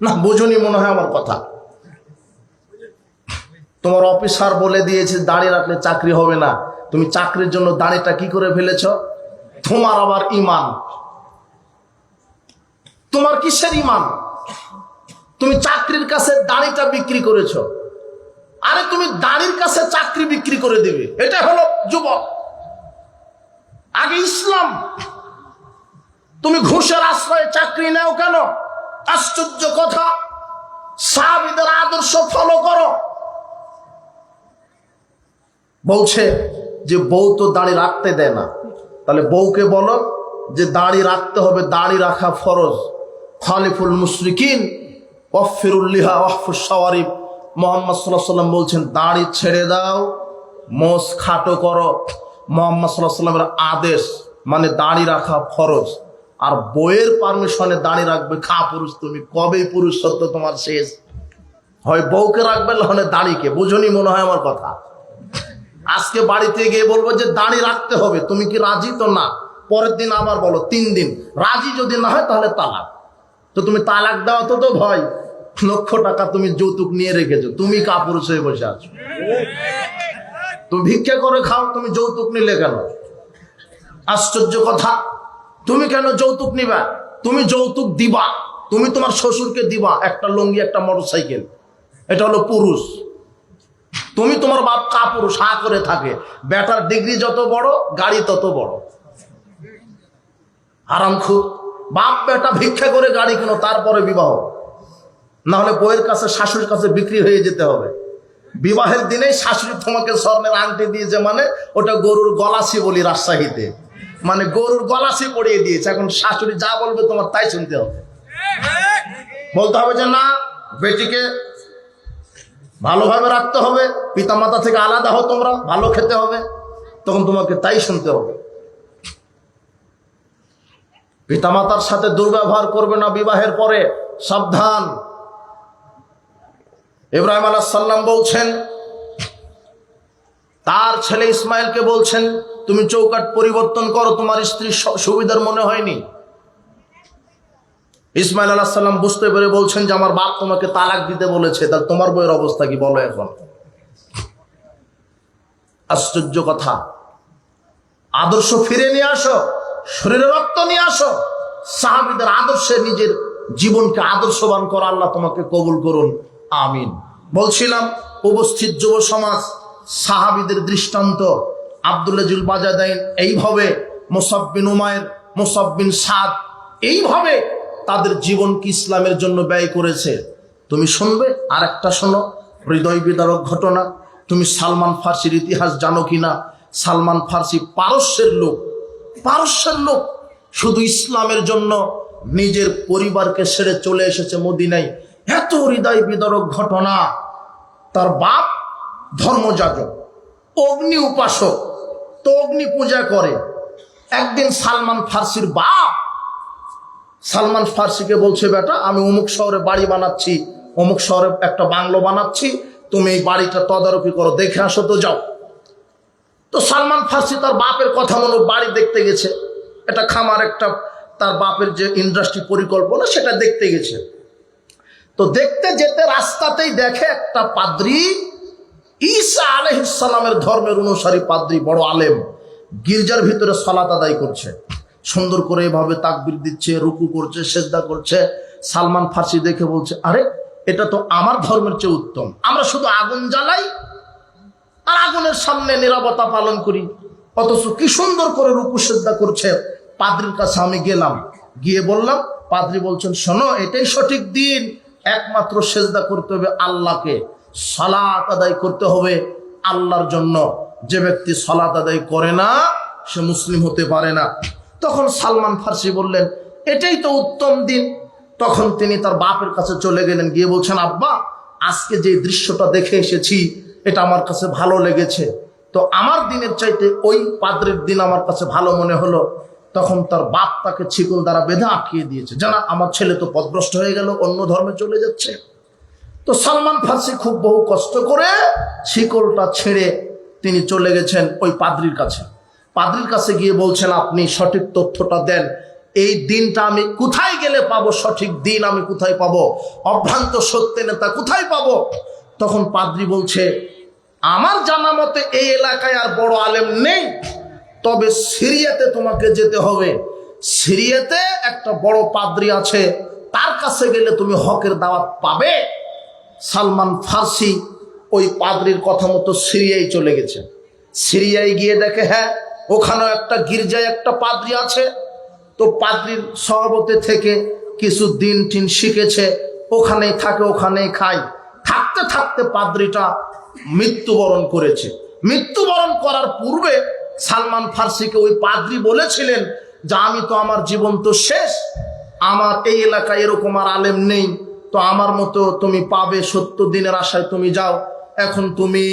না বোঝনি মনে হয় আমার কথা। তোমার অফিসার বলে দিয়েছে দাড়ি রাখলে চাকরি হবে না, তুমি চাকরির জন্য দাড়িটা কি করে ফেলেছ? তোমার আবার ঈমান, তোমার কিসের ঈমান? তুমি চাকরির কাছে দাড়িটা বিক্রি করেছো। আরে তুমি দাড়ির কাছে চাকরি বিক্রি করে দিবে, এটা হলো যুবক। আগে ইসলাম, তুমি ঘুষের আশ্রয়ে চাকরি নাও কেন? আশ্চর্য কথা। সাহাবীদের আদর্শ ফলো করো। বলছে যে বউ তো দাড়ি রাখতে দেয় না, তাহলে বউকে বলো যে দাড়ি রাখতে হবে, দাড়ি রাখা ফরজ। খালিফুল মুশরিকিন ওয়াফিরুল লিহা ওয়াহফুস শাওয়ারিব, মুহাম্মদ সাল্লাল্লাহু আলাইহি ওয়াসাল্লাম বলছেন দাড়ি ছেড়ে দাও, মোষ খাটো করো। মুহাম্মদ সাল্লাল্লাহু আলাইহি ওয়াসাল্লামের আদেশ মানে দাড়ি রাখা ফরজ, আর বউয়ের পারমিশনে দাড়ি রাখবে কাপুরুষ তুমি। কবে পুরুষ সত্য তোমার শেষ? হয় বউকে রাখবে না দাড়িকে। বুঝনি মনে হয় আমার কথা। আজকে বাড়িতে গিয়ে বলবো যে দাড়ি রাখতে হবে, তুমি কি রাজি? তো না। পরের দিন আবার বলো, 3 দিন রাজি যদি না হয় তাহলে তালাক। তো তুমি তালাক দাও তো ভয়, লক্ষ টাকা তুমি যৌতুক নিয়ে রেখেছো, তুমি কাপুরুষ হয়ে বসে আছো। তুমি ভিক্ষা করে খাও, তুমি যৌতুক নিলে কেন? আশ্চর্য কথা। তুমি কেন যৌতুক নিবা? তুমি যৌতুক দিবা, তুমি তোমার শ্বশুরকে দিবা একটা লুঙ্গি, একটা মোটরসাইকেল, এটা হলো পুরুষ। তুমি তোমার বাপ কাপুরুষ হা করে থাকে, বেটার ডিগ্রি যত বড় গাড়ি তত বড়। হারামখোর। বাপ বেটা ভিক্ষা করে গাড়ি কেন, তারপরে বিবাহ, না হলে বউয়ের কাছে শাশুড়ির কাছে বিক্রি হয়ে যেতে হবে। বিবাহের দিনেই শাশুড়ি তোমাকে স্বর্ণের আংটি দিয়েছে, মানে ওটা গরুর গলাসি বলি রাজশাহীতে, মানে গরুর গলাসি পরিয়ে দিয়েছে। এখন শাশুড়ি যা বলবে তোমার তাই শুনতে হবে। বলতে হবে যে না, বেটিকে ভালোভাবে রাখতে হবে, পিতামাতা থেকে আলাদা হও তোমরা, ভালো খেতে হবে, তখন তোমাকে তাই শুনতে হবে। পিতামাতার সাথে দুর্ব্যবহার করবে না বিবাহের পরে, সাবধান। ইব্রাহিম আলাইহিস সালাম বলছেন, তার ছেলে ইসমাইলকে বলছেন, তুমি চৌকাঠ পরিবর্তন করো, তোমার স্ত্রীর সুবিধার মনে হয়নি। ইসমাইল আলাইহিস সালাম বুঝতে পেরে বলছেন যে আমার বাপ তোমাকে তালাক দিতে বলেছে, তাহলে তোমার বইয়ের অবস্থা কি বলো এখন। আশ্চর্য কথা। আদর্শ ফিরে নিয়ে আসো, শরীরে রক্ত নিয়ে আসো, সাহাবীদের আদর্শে নিজের জীবনকে আদর্শবান করো, আল্লাহ তোমাকে কবুল করুন, আমিন। বলছিলাম উপস্থিত যুব সমাজ, সাহাবীদের দৃষ্টান্ত আব্দুল্লাহ জুল বাজাদাইন এইভাবে, মুসাব বিন উমাইর, মুসাব বিন সাদ এইভাবে তাদের জীবনকে ইসলামের জন্য ব্যয় করেছে। তুমি শুনবে, আর একটা শোনো হৃদয় বিদারক ঘটনা। তুমি সালমান ফার্সির ইতিহাস জানো কিনা? সালমান ফার্সি পারস্যের লোক, শুধু ইসলামের জন্য নিজের পরিবারকে ছেড়ে চলে এসেছে মদিনায়। এত হৃদয় বিদারক ঘটনা। তার বাপ ধর্মযাজক, অগ্নি উপাসক, তো অগ্নি পূজা করে। একদিন সালমান ফার্সির বাপ সালমান ফার্সিকে বলছে, বেটা আমি অমুক শহরে বাড়ি বানাচ্ছি, অমুক শহরে একটা বাংলো বানাচ্ছি, তুমি এই বাড়িটা তদারকি করো, দেখে আসো তো, যাও। তো সালমান ফার্সি তার বাপের কথা মতো বাড়ি দেখতে গেছে। এটা খামার, একটা তার বাপের যে ইন্ডাস্ট্রি পরিকল্পনা সেটা দেখতে গেছে। তো দেখতে যেতে রাস্তাতেই দেখে একটা পাদ্রী, ঈসা আলাইহিস সালামের ধর্মের অনুসারী পাদ্রী, বড় আলেম, গির্জার ভিতরে সালাত আদায় করছে। সুন্দর করে এভাবে তাকবীর দিচ্ছে, রুকু করছে, সেজদা করছে। সালমান ফার্সি দেখে বলছে, আরে এটা তো আমার ধর্মের চেয়ে উত্তম। আমরা শুধু আগুন জ্বালাই আর আগুনের সামনে নীরবতা পালন করি, অথচ কি সুন্দর করে রুকু সেজদা করছে। পাদ্রীর কাছে আমি গেলাম, গিয়ে বললাম, পাদ্রী বলছেন, শোনো এটাই সঠিক দিন, একমাত্র সেজদা করতে হবে আল্লাহকে, সালাত আদায় করতে হবে আল্লাহর জন্য। যে ব্যক্তি সালাত আদায় করে না সে মুসলিম হতে পারে না। তখন সালমান ফার্সি বললেন, এটাই তো উত্তম দিন। তখন তিনি তার বাপের কাছে চলে গেলেন, গিয়ে বলছেন, আব্বা আজকে যে দৃশ্যটা দেখে এসেছি এটা আমার কাছে ভালো লেগেছে, তো আমার দিনের চাইতে ওই পাদ্রীর দিন আমার কাছে ভালো মনে হলো। তখন তার বাপ তাকে ছিকল দ্বারা বেঁধে আটকিয়ে দিয়েছে, জানা আমার ছেলে তো পথভ্রষ্ট হয়ে গেল, অন্য ধর্মে চলে যাচ্ছে। তো সালমান ফার্সি খুব বহু কষ্ট করে শিকলটা ছেড়ে তিনি চলে গেছেন ওই পাদ্রীর কাছে। পাদ্রীর কাছে গিয়ে বলছেন, আপনি সঠিক তথ্যটা দেন, এই দিনটা আমি কোথায় গেলে পাবো, সঠিক দিন আমি কোথায় পাবো, অভ্রান্ত সত্যি নেতা কোথায় পাবো। তখন পাদ্রী বলছে, আমার জানা মতে এই এলাকায় আর বড় আলেম নেই, তবে সিরিয়াতে তোমাকে যেতে হবে। সিরিয়াতে একটা বড় পাদ্রী আছে, তার কাছে গেলে তুমি হকের দাওয়াত পাবে। সালমান ফার্সি ওই পাদ্রীর কথা মতো সিরিয়ায় চলে গেছে। সিরিয়ায় গিয়ে দেখে, হ্যাঁ ওখানেও একটা গির্জায় একটা পাদ্রী আছে। তো পাদ্রীর সহবতে থেকে কিছু দিন টিন শিখেছে, ওখানেই থাকে, ওখানেই খায়। থাকতে থাকতে পাদ্রীটা মৃত্যুবরণ করেছে। মৃত্যুবরণ করার পূর্বে সালমান ফার্সিকে ওই পাদ্রী বলেছিলেন যে, আমি তো আমার জীবন তো শেষ, আমার এই এলাকায় এরকম আর আলেম নেই, তো আমার মতো তুমি পাবে, 70 দিনের আশায় তুমি যাও, এখন তুমি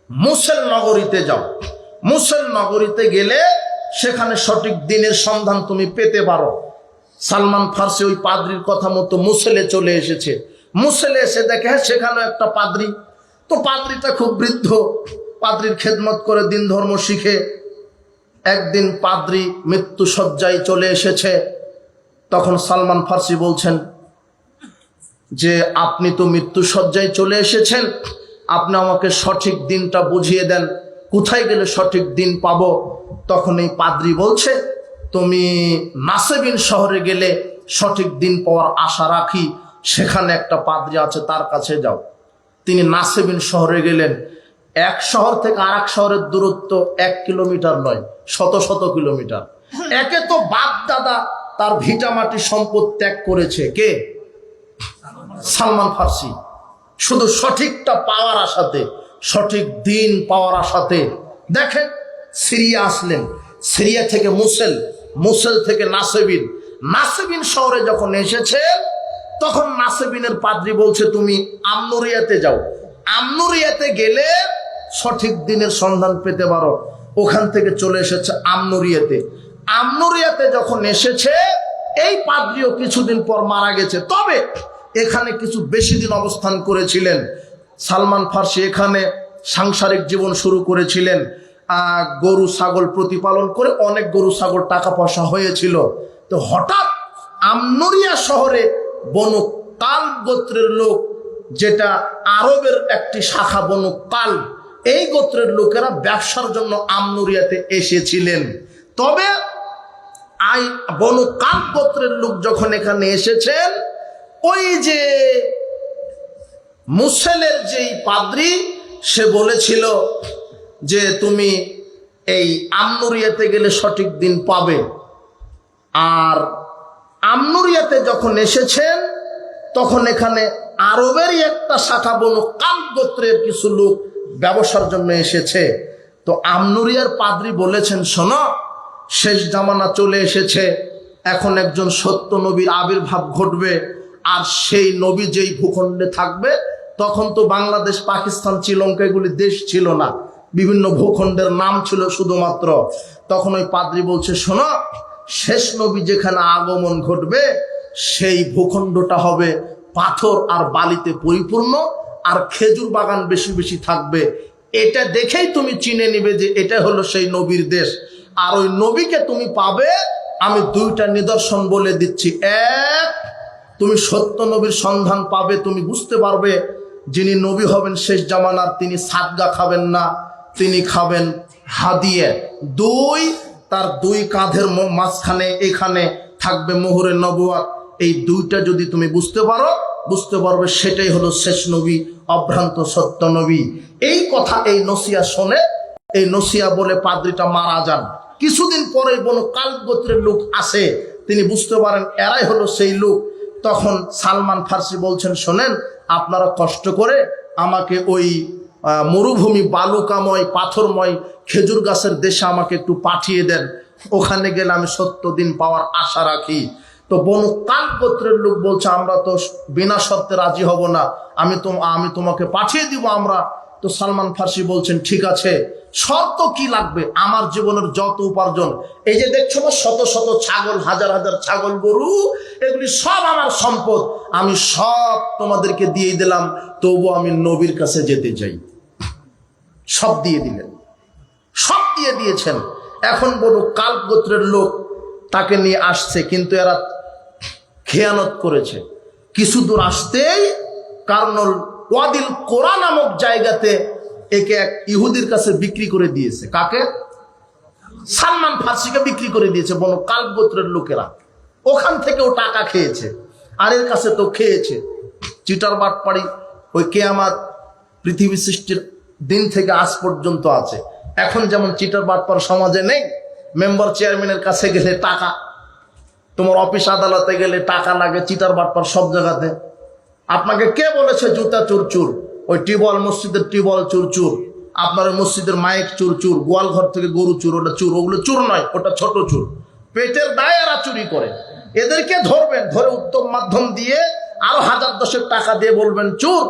মুসেল নগরীতে যাও। মুসেল নগরীতে গেলে সেখানে সঠিক দিনের সন্ধান তুমি পেতে পারো। সালমান ফার্সি ওই পাদ্রীর কথা মতো মুসেলে চলে এসেছে। মুসেলে এসে দেখে, হ্যাঁ সেখানে একটা পাদ্রী। তো পাদ্রীটা খুব বৃদ্ধ, পাদ্রীর খেদমত করে দিন ধর্ম শিখে। একদিন পাদ্রী মৃত্যু শয্যায় চলে এসেছে। তখন সালমান ফার্সি বলছেন যে, আপনি তো মৃত্যু শয্যায় চলে এসেছেন, আপনি আমাকে সঠিক দিনটা বুঝিয়ে দেন, কোথায় গেলে সঠিক দিন পাবো। তখন এই পাদ্রী বলছে, তুমি নাসেবিন শহরে গেলে সঠিক দিন পাওয়ার আশা রাখি, সেখানে একটা পাদ্রী আছে, তার কাছে যাও। তিনি নাসেবিন শহরে গেলেন। এক শহর থেকে আর এক শহরের দূরত্ব 1 কিলোমিটার নয়, শত শত কিলোমিটার। একে তো বাপ দাদা তার ভিটামাটি সম্পদ ত্যাগ করেছে, কে? সালমান ফার্সি। শুধু সঠিকটা পাওয়ার আশাতে, সঠিক দিন পাওয়ার আশাতে দেখেন সিরিয়া আসলেন। সিরিয়া থেকে মুসেল, মুসেল থেকে নাসেবিন। নাসেবিন শহরে যখন এসেছে তখন নাসেবিনের পাদ্রী বলছে, তুমি আমনুরিয়াতে যাও, আমনুরিয়াতে গেলে সঠিক দিনের সন্ধান পেতে পারো। ওখান থেকে চলে এসেছে আমনুরিয়াতে। আমনুরিয়াতে যখন এসেছে, এই পাদ্রীও কিছুদিন পর মারা গেছে। তবে এখানে কিছু বেশি দিন অবস্থান করেছিলেন। সালমান ফার্সি এখানে সাংসারিক জীবন শুরু করেছিলেন। গরু ছাগল প্রতিপালন করে অনেক গরু ছাগল টাকা পয়সা হয়েছিল। তো হঠাৎ আমনুরিয়া শহরে বনু কালব গোত্রের লোক, যেটা আরবের একটি শাখা বনু কালব, এই গোত্রের লোকেরা ব্যবসার জন্য আমনুরিয়াতে এসেছিলেন। তবে বনু কালব গোত্রের লোক যখন এখানে এসেছেন, ওই যে মুসেলের যেই পাদ্রী, সে বলেছিল যে তুমি এই আমনুরিয়াতে গেলে সঠিক দিন পাবে। আর আমনুরিয়াতে যখন এসেছেন তখন এখানে আরবেরই একটা শাখা বনু কালব গোত্রের কিছু লোক ব্যবসার জন্য এসেছে। তো আমনুরিয়ার পাদ্রী বলেছেন, শোনো, শেষ জামানা চলে এসেছে, এখন একজন সত্য নবীর আবির্ভাব ঘটবে। আর সেই নবী যেই ভূখণ্ডে থাকবে, তখন তো বাংলাদেশ, পাকিস্তান, শ্রীলঙ্কা এগুলি দেশ ছিল না, বিভিন্ন ভূখণ্ডের নাম ছিল শুধুমাত্র। তখন ওই পাদ্রী বলছে, শোনো, শেষ নবী যেখানে আগমন ঘটবে সেই ভূখণ্ডটা হবে পাথর আর বালিতে পরিপূর্ণ, আর খেজুর বাগান বেশি বেশি থাকবে। এটা দেখেই তুমি চিনে নিবে যে এটা হলো সেই নবীর দেশ। আর ওই নবীকে তুমি পাবে, আমি দুইটা নিদর্শন বলে দিচ্ছি। এক, তুমি সত্য নবীর সন্ধান পাবে, তুমি বুঝতে পারবে যিনি নবী হবেন শেষ জামানার, তিনি সাদগা খাবেন না, তিনি খাবেন হাদিয়ে। দুই, তার দুই কাঁধের মাঝখানে এখানে থাকবে মোহরে নবুয়াত। এই দুইটা যদি তুমি বুঝতে পারবে সেটাই হলো শেষ নবী, অভ্রান্ত সত্য নবী। এই কথা, এই নসিয়া শোনে, এই নসিয়া বলে পাদ্রীটা মারা যান। কিছুদিন পরে বনু কালব গোত্রের লোক আসে, তিনি বুঝতে পারেন এরাই হলো সেই লোক। তখন সালমান ফার্সি বলছেন, শোনেন, আপনারা কষ্ট করে আমাকে ওই মরুভূমি বালুকাময় পাথরময় খেজুর গাছের দেশে আমাকে একটু পাঠিয়ে দেন, ওখানে গেলে আমি সত্য দিন পাওয়ার আশা রাখি। তো বনু কালব গোত্রের লোক বলছে, আমরা তো বিনা শর্তে রাজি হব না, আমি তোমাকে পাঠিয়ে দিব আমরা। তো সালমান ফার্সি বলছেন, ঠিক আছে, শর্ত কি লাগবে? আমার জীবনের যত উপার্জন, এই যে দেখছো না শত শত ছাগল, হাজার হাজার ছাগল গরু, এগুলি সব আমার সম্পদ, আমি সব তোমাদেরকে দিয়ে দিলাম, তবু আমি নবীর কাছে যেতে চাই। সব দিয়ে দিলেন, সব দিয়ে দিয়েছেন। এখন বনু কালব গোত্রের লোক তাকে নিয়ে আসছে, কিন্তু এরা খেয়ানত করেছে। কিছু দূর আসতেই কারনুল ওয়াদিল কোরা নামক জায়গাতে একে এক ইহুদির কাছে বিক্রি করে দিয়েছে। কাকে? সালমান ফার্সিকে বিক্রি করে দিয়েছে বনু কালব গোত্রের লোকেরা। ওখান থেকেও টাকা খেয়েছে, আর এর কাছে তো খেয়েছে। চিটার বাটপাড়ি ওই কিয়ামত পৃথিবী সৃষ্টির দিন থেকে আজ পর্যন্ত আছে। এখন যেমন চিটার বাটপাড় সমাজে নেই, মেম্বার চেয়ারম্যানের কাছে গেলে টাকা, তোমার অফিস আদালতে গেলে টাকা লাগে, চিটার বাটপাড় সব জায়গাতে। আপনাকে কে বলেছে জুতা চুর চুর? ওই টিউবওয়েল, মসজিদের টিউবওয়েল চুর চুর, আপনার মসজিদের মাইক চুর চুর, গোয়াল ঘর থেকে গরু চুর, ওটা চুর। ওগুলো চুর নয়, ওটা ছোট চুর, পেটের দায়ে এরা চুরি করে। এদেরকে ধরবেন, ধরে উত্তম মাধ্যম দিয়ে আরো 1000-10 টাকা দিয়ে বলবেন, চুর,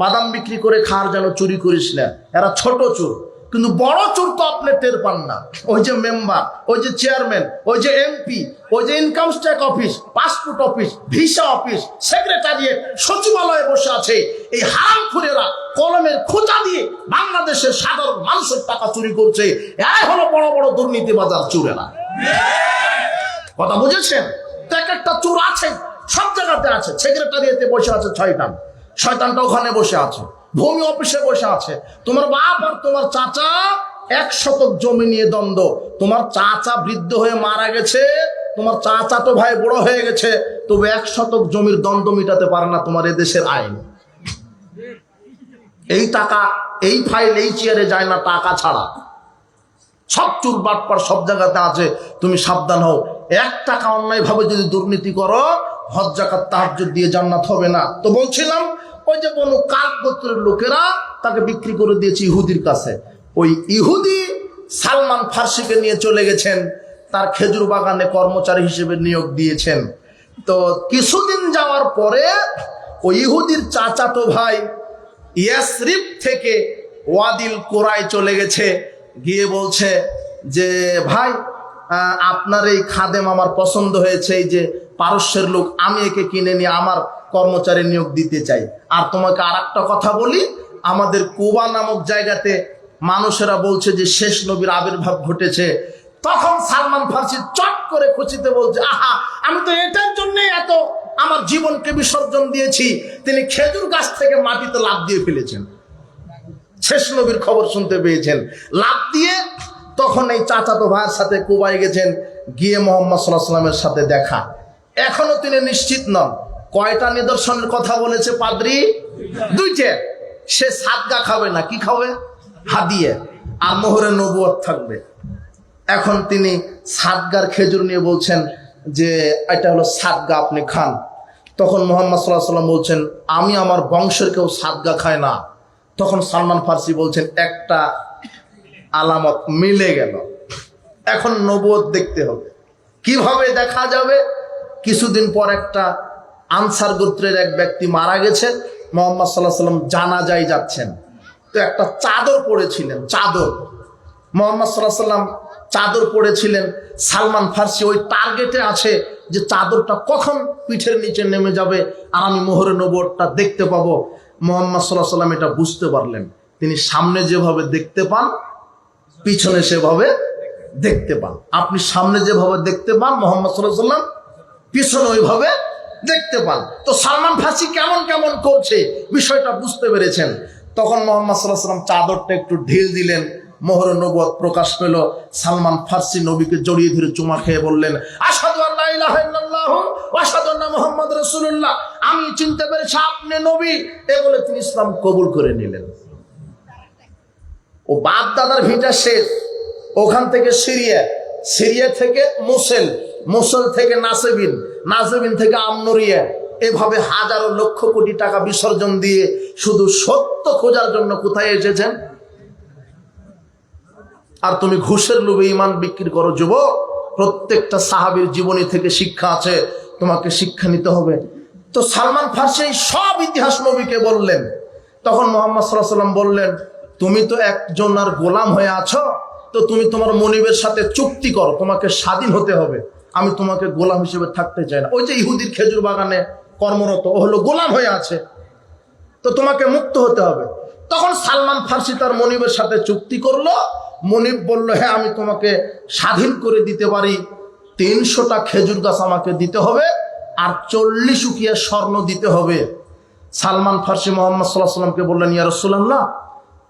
বাদাম বিক্রি করে খাওয়ার যেন চুরি করিস না। এরা ছোট চুর, কিন্তু বড় চুর তো আপনি টের পান না। ওই যে মেম্বার, ওই যে চেয়ারম্যান, ওই যে এমপি, ওই যে income tax office, passport office, visa office, secretariat, সচিবালয়ে বসে আছে, এই হারামখোরেরা কলমের খোঁচা দিয়ে বাংলাদেশের সাধারণ মানুষের টাকা চুরি করছে। এরাই হলো বড় বড় দুর্নীতিবাজার চুরেরা। কথা বুঝেছেন? এক একটা চোর আছে, সব জায়গাতে আছে। সেক্রেটারিয়েতে বসে আছে শয়তানটা ওখানে বসে আছে, ভূমি অফিসে বসে আছে। তোমার বাপ আর তোমার চাচা 1 শতক জমি নিয়ে দ্বন্দ্ব। তোমার চাচা বৃদ্ধ হয়ে মারা গেছে, তোমার চাচা তো ভাই বড় হয়ে গেছে, তবু 1 শতক জমির দ্বন্দ্ব মিটাতে পারে না তোমার এদেশের আইন। এই টাকা, এই ফাইল, এই চেয়ারে যায় না টাকা ছাড়া। সব চুর বাটপার সব জায়গাতে আছে, তুমি সাবধান হও। 1 টাকা অন্যায় ভাবে যদি দুর্নীতি করো, হজ যাকাত তাহাজ্জুদ দিয়ে জান্নাত হবে না। তো বলছিলাম, ওই যে বনু কালব গোত্রের লোকেরা তাকে বিক্রি করে দিয়েছে ইহুদির কাছে। ওই ইহুদি সালমান ফার্সিকে নিয়ে চলে গেছেন, তার খেজুর বাগানে কর্মচারী হিসেবে নিয়োগ দিয়েছেন। তো কিছুদিন যাওয়ার পরে ওই ইহুদির চাচাতো ভাই ইয়াসরিব থেকে ওয়াদিল কোরায় চলে গেছে, গিয়ে বলছে যে, ভাই, আপনার এই খাদেম আমার পছন্দ হয়েছে, এই যে পারস্যের লোক, আমি একে কিনে নিয়ে আমার কর্মচারী নিয়োগ দিতে চাই। আর তোমাকে আর একটা কথা বলি, আমাদের কুবা নামক জায়গাতে মানুষেরা বলছে যে শেষ নবীর আবির্ভাব ঘটেছে। তখন সালমান ফার্সি চট করে খুশিতে বলছে, আহা, আমি তো এটার জন্য এত আমার জীবনকে বিসর্জন দিয়েছি। তিনি খেজুর গাছ থেকে মাটিতে লাফ দিয়ে ফেলেছেন, শেষ নবীর খবর শুনতে পেয়েছেন, লাফ দিয়ে তখন এই চাচাতো ভাইয়ের সাথে কুবায় গেছেন, গিয়ে মোহাম্মদ সাল্লাল্লাহু আলাইহি ওয়াসাল্লামের সাথে দেখা। এখনো তিনি নিশ্চিত নন। কয়টা নিদর্শনের কথা বলেছে পাদ্রী? দুইটা। সে সাদগা খাবে না, কি খাবে? হাদিয়া, আর মোহরে নবুয়ত থাকবে। এখন তিনি সাদগার খেজুর নিয়ে বলছেন যে এটা হলো সাদগা, আপনি খান। তখন মুহাম্মদ সাল্লাল্লাহু আলাইহি ওয়াসাল্লাম বলছেন, আমি আমার বংশের কেউ সাদগা খায় না। তখন সালমান ফার্সি বলছেন, একটা আলামত মিলে গেল, এখন নবুয়ত দেখতে হবে। কিভাবে দেখা যাবে? কিছুদিন পর একটা আনসার গোত্রের এক ব্যক্তি মারা গেছে, মুহাম্মদ সাল্লাল্লাহু আলাইহি ওয়াসাল্লাম জানাজায় যাচ্ছেন। তো একটা চাদর পরেছিলেন, চাদর, মুহাম্মদ সাল্লাল্লাহু আলাইহি ওয়াসাল্লাম চাদর পরেছিলেন। সালমান ফার্সি ওই টার্গেটে আছে যে চাদরটা কখন পিঠের নিচে নেমে যাবে আর আমি মোহরে নবুয়তটা দেখতে পাবো। মুহাম্মদ সাল্লাল্লাহু আলাইহি ওয়াসাল্লাম এটা বুঝতে পারলেন। তিনি সামনে যেভাবে দেখতে পান, পিছনে সেভাবে দেখতে পান। আপনি সামনে যেভাবে দেখতে পান, মুহাম্মদ সাল্লাল্লাহু আলাইহি ওয়াসাল্লাম পিছনে ওইভাবে দেখতে পান। তো সালমান ফার্সি কেমন কেমন করছে বিষয়টা বুঝতে পেরেছেন। তখন মুহাম্মদ সাল্লাল্লাহু আলাইহি ওয়াসাল্লাম চাদরটা একটু ঢিল দিলেন, মোহরে নবুয়ত প্রকাশ পেল। সালমান ফার্সি নবীকে জড়িয়ে ধরে চুমা খেয়ে বললেন, আশহাদু আল্লা ইলাহা ইল্লাল্লাহ ওয়া আশহাদু আন্না মুহাম্মাদুর রাসূলুল্লাহ, আমি চিনতে পেরেছি আপনি নবী। এ বলে তিনি ইসলাম কবুল করে নিলেন। ও বাপ দাদার ভিটা শেষ, ওখান থেকে সিরিয়া, সিরিয়া থেকে মুসেল, মুসেল থেকে নাসেবিন, নাসেবিন থেকে আমনুরিয়া, এভাবে হাজারো লক্ষ কোটি টাকা বিসর্জন দিয়ে শুধু সত্য খোঁজার জন্য কোথায় এসেছেন? আর তুমি ঘুষের লোভে ঈমান বিক্রি করো। যুবক, প্রত্যেকটা সাহাবীর জীবনী থেকে শিক্ষা আছে, তোমাকে শিক্ষা নিতে হবে। তো সালমান ফার্সি সব ইতিহাস নবীকে বললেন। তখন মুহাম্মদ সাল্লাল্লাহু আলাইহি ওয়াসাল্লাম বললেন, তুমি তো একজনের গোলাম হয়ে আছো, তো তুমি তোমার মনিবের সাথে চুক্তি করো, তোমাকে স্বাধীন হতে হবে। আমি তোমাকে গোলাম হিসেবে থাকতে চাই না। ওই যে ইহুদির খেজুর বাগানে কর্মরত, ও হলো গোলাম হয়ে আছে, তো তোমাকে মুক্ত হতে হবে। তখন সালমান ফার্সি তার মনিবের সাথে চুক্তি করলো। মনিব বলল, হ্যাঁ, আমি তোমাকে স্বাধীন করে দিতে পারি। 300টা খেজুর গাছ আমাকে দিতে হবে আর 40 উকিয়া স্বর্ণ দিতে হবে। সালমান ফার্সি মুহাম্মদ সাল্লাল্লাহু আলাইহি ওয়াসাল্লামকে বললেন, ইয়া রাসূলুল্লাহ,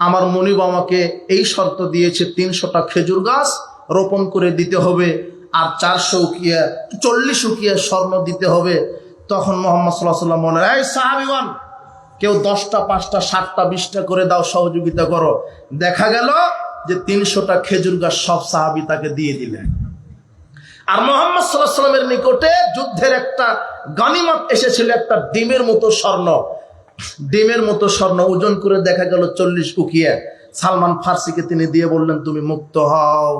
আমার মনিব আমাকে এই শর্ত দিয়েছে, 300টা খেজুর গাছ রোপণ করে দিতে হবে আর 40 উকিয়া স্বর্ণ দিতে হবে। তখন মুহাম্মদ সাল্লাল্লাহু আলাইহি ওয়াসাল্লাম বললেন, এই সাহাবীগণ, কেউ 10টা, 5টা, 7টা, 20টা করে দাও, সহযোগিতা করো। দেখা গেল যে 300টা খেজুর গাছ সব সাহাবী তাকে দিয়ে দিলেন। আর মুহাম্মদ সাল্লাল্লাহু আলাইহি ওয়াসাল্লামের নিকটে যুদ্ধের একটা গনিমত এসেছিল, একটা ডিমের মতো স্বর্ণ, ডিমের মতো স্বর্ণ ওজন করে দেখা গেল 40 উকিয়া। সালমান ফার্সিকে তিনি দিয়ে বললেন, তুমি মুক্ত হও।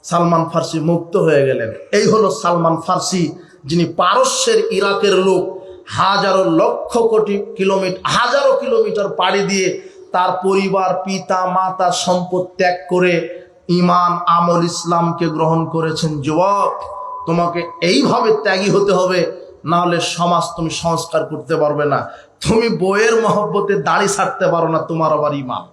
সালমান ফার্সি মুক্ত হয়ে গেলেন। এই হলো সালমান ফার্সি, যিনি পারস্যের ইরাকের লোক, হাজারো লক্ষ কোটি কিলোমিটার, হাজারো কিলোমিটার পাড়ি দিয়ে তার পরিবার, পিতা মাতা, সম্পদ ত্যাগ করে ঈমান, আমল, ইসলামকে গ্রহণ করেছেন। যুবক, তোমাকে এইভাবে ত্যাগী হতে হবে, না হলে সমাজ তুমি সংস্কার করতে পারবে না। তুমি বইয়ের মহব্বতে দাড়ি ছাড়তে পারো না, তোমার আবার ঈমান।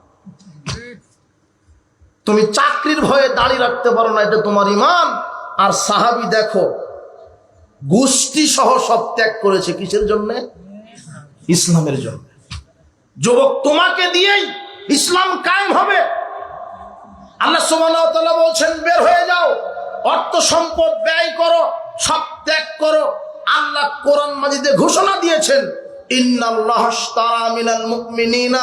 তুমি চাকরির ভয়ে দাড়ি রাখতে পারো না, এটা তোমার ঈমান। আর সাহাবী দেখো, গোষ্ঠী সহ সব ত্যাগ করেছে, কিসের জন্য? ইসলামের জন্য। যুবক, তোমাকে দিয়েই ইসলাম কায়েম হবে। আল্লাহ সুবহানাহু ওয়া তাআলা বলছেন, বের হয়ে যাও, অর্থ সম্পদ ব্যয় করো, সব ত্যাগ করো। আল্লাহ কোরআন মাজিদে ঘোষণা দিয়েছেন, ইন্নাল্লাহা আশতারা মিনাল মুমিনিনা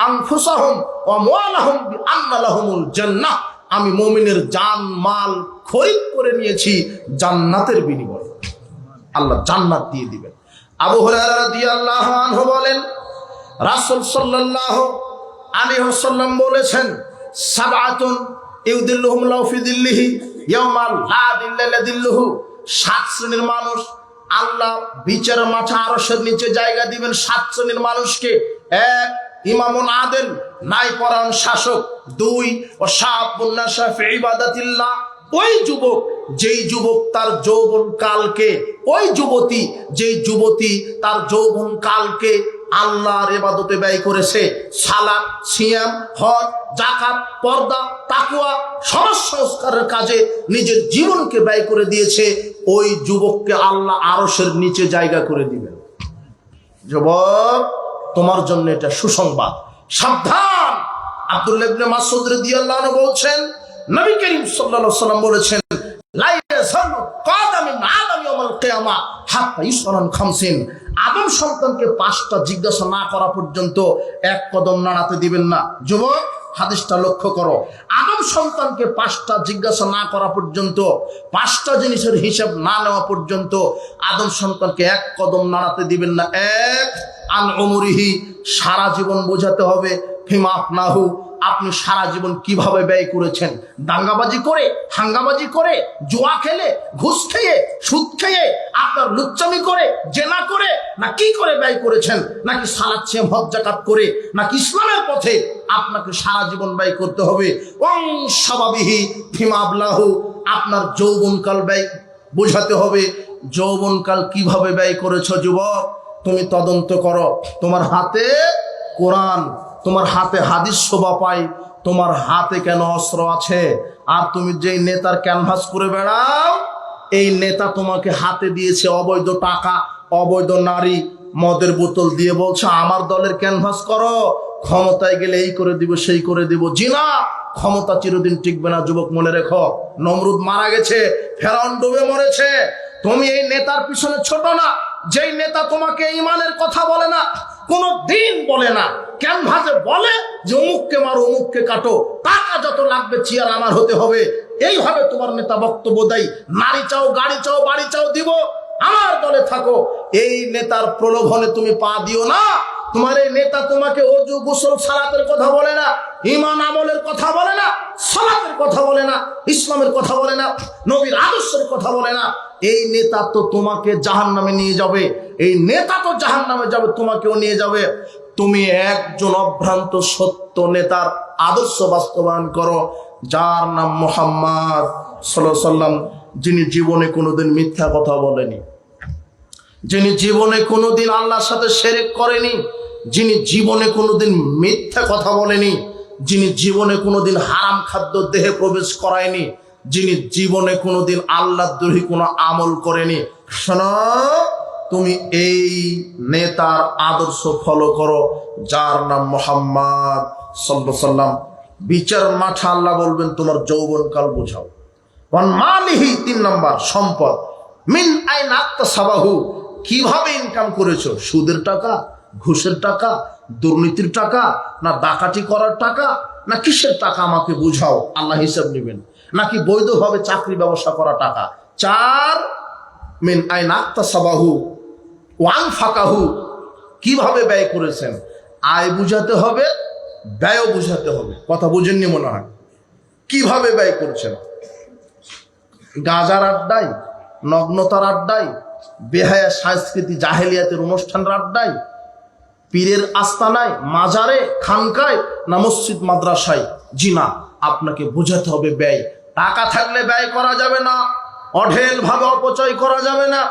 আনফুসাহুম ওয়া আমওয়ালাহুম বিআন্না লাহুমুল জান্নাহ। আমি মুমিনের জান মাল খরিদ করে নিয়েছি জান্নাতের বিনিময়ে। আল্লাহ জান্নাত দিয়ে দিবেন। আবু হুরায়রা রাদিয়াল্লাহু আনহু বলেন, রাসূল সাল্লাল্লাহু আলাইহি ওয়াসাল্লাম বলেছেন, সাবআতুন ইউদিল্লুহুমুল্লাহু ফি দিল্লিহি ইয়াওমা লা দিল্লা ইল্লা দিল্লুহু। 7 শ্রেণীর মানুষ আল্লাহ বিচারের মাঠে আরশের নিচে জায়গা দিবেন। 7 শ্রেণীর মানুষকে: 1, ইমামুন আদিল, ন্যায়পরায়ণ শাসক; 2, ওয়াশাবুন নাশা ফি ইবাদাতিল্লাহ, ওই যুবক যেই যুবক তার যৌবন কালকে ওই যুবতী, যেই যুবতী তার যৌবন কালকে আল্লাহর ইবাদতে ব্যয় করেছে, সালাত, সিয়াম, হজ, যাকাত, পর্দা, তাকওয়া, সমাজ সংস্কারের কাজে নিজের জীবনকে ব্যয় করে দিয়েছে, ওই যুবককে আল্লাহ আরশের নিচে জায়গা করে দিবেন। যুবক, তোমার জন্য এটা সুসংবাদ, সাবধান। আব্দুল্লাহ ইবনে মাসউদ রাদিয়াল্লাহু আনহু বলছেন, নবী করিম সাল্লাল্লাহু আলাইহি ওয়াসাল্লাম বলেছেন, লা ইয়াযালু কাদামিন আদাম ইয়াউমাল কিয়ামা হাত্তা ইসরান খামসিন। আদম সন্তানকে 5টা জিজ্ঞাসা না করা পর্যন্ত এক কদম নাড়াতে দিবেন না। যুবক, হাদিসটা লক্ষ্য করো, আদম সন্তানকে 5টা জিজ্ঞাসা না করা পর্যন্ত, 5টা জিনিসের হিসাব না নেওয়া পর্যন্ত আদম সন্তানকে এক কদম নাড়াতে দিবেন না। এক, আন উমরিহি, সারা জীবন বোঝাতে হবে, ফিমা আফনাহু, আপনি সারা জীবন কিভাবে ব্যয় করেছেন। দাঙ্গাবাজি করে, হাঙ্গাবাজি করে, জুয়া খেলে, ঘুষ খেয়ে, সুদ খেয়ে, আপনার লুচ্চামি করে, জেনা করে, না কি করে ব্যয় করেছেন, নাকি সালাত, সিয়াম, হজ, যাকাত করে, নাকি ইসলামের পথে আপনাকে সারা জীবন ব্যয় করতে হবে। ওয়াং শাবাবিহি ফিমা আবলাহু, আপনার যৌবনকাল ব্যয় বোঝাতে হবে, যৌবনকাল কিভাবে ব্যয় করেছো। যুবক, তুমি তদন্ত করো। তোমার হাতে কোরআন, তোমার হাতে হাদিস শোভা পাই, তোমার হাতে কেন অস্ত্র আছে? আর তুমি যেই নেতার ক্যানভাস করে বেড়াও, এই নেতা তোমাকে হাতে দিয়েছে অবৈধ টাকা, অবৈধ নারী, মদের বোতল দিয়ে বলছে আমার দলের ক্যানভাস করো, ক্ষমতায় গেলে এই করে দিব, সেই করে দিব। জিনা, ক্ষমতা চিরদিন টিকবে না। যুবক, মনে রেখো, নমরুদ মারা গেছে, ফেরাউন ডুবে মরেছে। তুমি এই নেতার পিছনে ছোট না, যেই নেতা তোমাকে ঈমানের কথা বলে না, কোনো দিন বলে না, ক্যানভাসে বলে যে অমুককে মারো, অমুককে কাটো, টাকা যত লাগবে চেয়ার আমার হতে হবে, এইভাবে তোমার নেতা বক্তব্য দেয়। নারী চাও, গাড়ি চাও, বাড়ি চাও, দিব, আমার দলে থাকো। এই নেতার প্রলোভনে তুমি পা দিও না। তোমার এই নেতা তোমাকে ওযু, গোসল, সালাতের কথা বলে না, ঈমান আমলের কথা বলে না, সালাতের কথা বলে না, ইসলামের কথা বলে না, নবীর আদর্শের কথা বলে না। এই নেতা তো তোমাকে জাহান্নামে নিয়ে যাবে, এই নেতা তো জাহান্নামে যাবে, তোমাকেও নিয়ে যাবে। তুমি একজন অভ্রান্ত সত্য নেতার আদর্শ বাস্তবায়ন করো, যার নাম মুহাম্মদ সাল্লাল্লাহু আলাইহি ওয়াসাল্লাম, যিনি জীবনে কোনোদিন মিথ্যা কথা বলেনি, যিনি জীবনে কোনোদিন আল্লাহর সাথে শিরক করেনি, যিনি জীবনে কোনোদিন মিথ্যা কথা বলেনি, যিনি জীবনে কোনোদিন হারাম খাদ্য দেহে প্রবেশ করায়নি, যিনি জীবনে কোনোদিন আল্লাহদ্রোহী কোনো আমল করেনি। শোনো, তুমি এই নেতার আদর্শ ফলো করো, যার নাম মুহাম্মদ সাল্লাল্লাহু আলাইহি ওয়াসাল্লাম। বিচার মাঠে আল্লাহ বলবেন তোমার যৌবনকাল বোঝাও। ওয়ান মালিহি, 3 নম্বর, সম্পদ। মিন আইনা আকতাসাবাহু, কিভাবে ইনকাম করেছো? সুদের টাকা, ঘুষের টাকা, দুর্নীতির টাকা, না ডাকাতি করার টাকা, না কিসের টাকা? আমাকে বুঝাও, আল্লাহ হিসাব নেবেন। নাকি বৈধভাবে চাকরি ব্যবসা করা টাকা? 4, মিন আইনা আকতাসাবাহু ওয়া আনফাকাহু, কিভাবে ব্যয় করেছেন? আয় বুঝাতে হবে, ব্যয়ও বুঝাতে হবে। কথা বুঝেননি মনে হয়। কিভাবে ব্যয় করছেন? গাঁজার আড্ডায়, নগ্নতার আড্ডায়, বেহায়া সংস্কৃতি জাহেলিয়াতের অনুষ্ঠানের আড্ডায়, পীরের আস্তানায়, মাজারে, খানকায়, না মসজিদ মাদ্রাসায়? জি না, আপনাকে বোঝাতে হবে ব্যয়। টাকা থাকলে ব্যয় করা যাবে না, অঢেল ভাবে অপচয় করা যাবে না।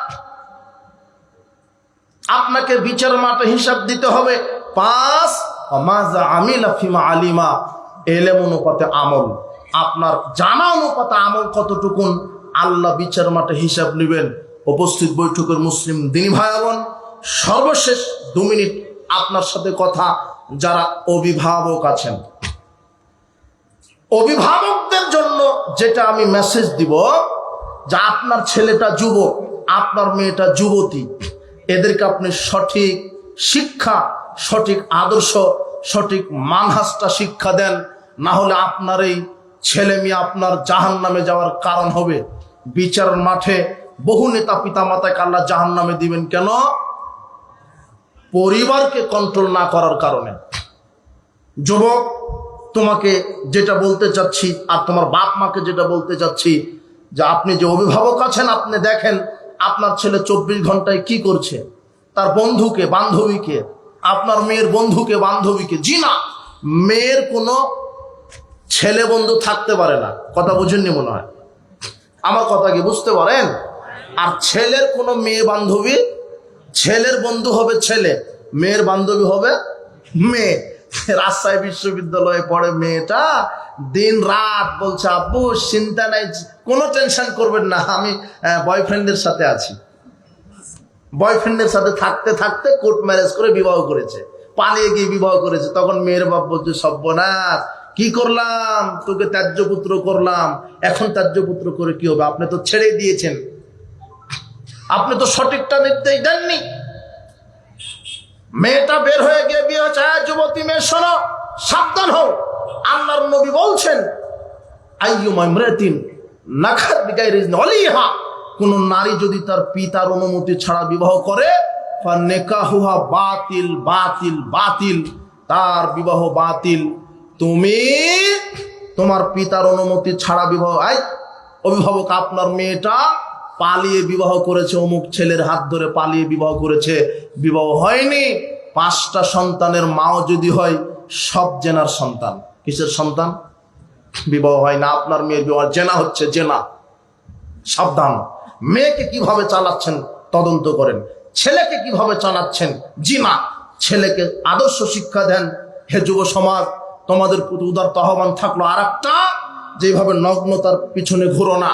আপনাকে বিচার মাঠে হিসাব দিতে হবে। 5, মাজা আমিলা ফিমা আলিমা, এলেম অনুপাতে আমল, আপনার জানা অনুপাতে আমল কতটুকুন, আল্লাহ বিচার মাঠে হিসাব নেবেন। উপস্থিত বৈঠকের মুসলিম দিনী ভাই বোন, সর্বশেষ 2 মিনিট আপনার সাথে কথা। যারা অভিভাবক আছেন, অভিভাবকদের জন্য যেটা আমি মেসেজ দিব, যে আপনার ছেলেটা যুবক, আপনার মেয়েটা যুবতী, এদেরকে আপনি সঠিক শিক্ষা, সঠিক আদর্শ, সঠিক মানহাজটা শিক্ষা দেন। না হলে আপনার এই ছেলে মেয়ে আপনার জাহান্নামে যাওয়ার কারণ হবে। বিচার মাঠে বহু নেতা পিতা মাতাকে আল্লাহ জাহান্নামে দিবেন। কেন? পরিবারকে কন্ট্রোল না করার কারণে। যুবক, তোমাকে যেটা বলতে চাচ্ছি, আর তোমার বাপ মাকে যেটা বলতে চাচ্ছি, যে আপনি যে অভিভাবক আছেন, আপনি দেখেন আপনার ছেলে 24 ঘন্টায় কি করছে, তার বন্ধুকে, বান্ধবীকে, আপনার মেয়ের বন্ধুকে, বান্ধবীকে। জি না, মেয়ের কোনো ছেলে বন্ধু থাকতে পারে না। কথা বুঝেননি মনে হয়, আমার কথা কি বুঝতে পারেন? আর ছেলের কোনো মেয়ে বান্ধবী, ছেলের বন্ধু হবে ছেলে, মেয়ের বান্ধবী হবে মেয়ে। রাজশাহী বিশ্ববিদ্যালয়ে পড়ে মেয়েটা, দিন রাত বলছে আব্বু চিন্তা নাই, কোনো টেনশন করবেন না, আমি বয়ফ্রেন্ডের সাথে আছি। বয়ফ্রেন্ডের সাথে থাকতে থাকতে কোর্ট ম্যারেজ করে বিবাহ করেছে, পালিয়ে গিয়ে বিবাহ করেছে। তখন মেয়ের বাপ বলছে সর্বনাশ, কি করলাম, তোকে ত্যায্য পুত্র করলাম, এখন ত্যায্য পুত্র করে কি হবে, আপনি তো ছেড়ে দিয়েছেন, আপনি তো সঠিকটা নির্দেশ দেননি। মেয়েটা বের হয়ে গিয়ে বিয়ে হচ্ছে। যুবতী মেয়ে শোনো, সাবধান হও, আল্লাহর নবী বলছেন আইয়ুমা ইমরাতিন নাখাত বিগাইরি ওয়ালিহা, কোন নারী যদি তার পিতার অনুমতি ছাড়া বিবাহ করে ফানিকাহুহা বাতিল বাতিল বাতিল, তার বিবাহ বাতিল। তুমি তোমার পিতার অনুমতি ছাড়া বিবাহ, অভিভাবক আপনার মেয়েটা পালিয়ে বিবাহ করেছে, অমুক ছেলের হাত ধরে পালিয়ে বিবাহ করেছে, বিবাহ হয়নি, 5টা সন্তানের মাও যদি হয়, সব জেনার সন্তান। কিসের সন্তান? বিবাহ হয় না, আপনার মেয়ের বিবাহ জেনা হচ্ছে, জেনা। সাবধান। মেয়েকে কিভাবে চালাচ্ছেন তদন্ত করেন, ছেলেকে কিভাবে চালাচ্ছেন জিনা, ছেলেকে আদর্শ শিক্ষা দেন। হে যুব সমাজ, তোমাদের প্রতি উদারত আহ্বান থাকলো। আর একটা, যেভাবে নগ্নতার পিছনে ঘুরো না,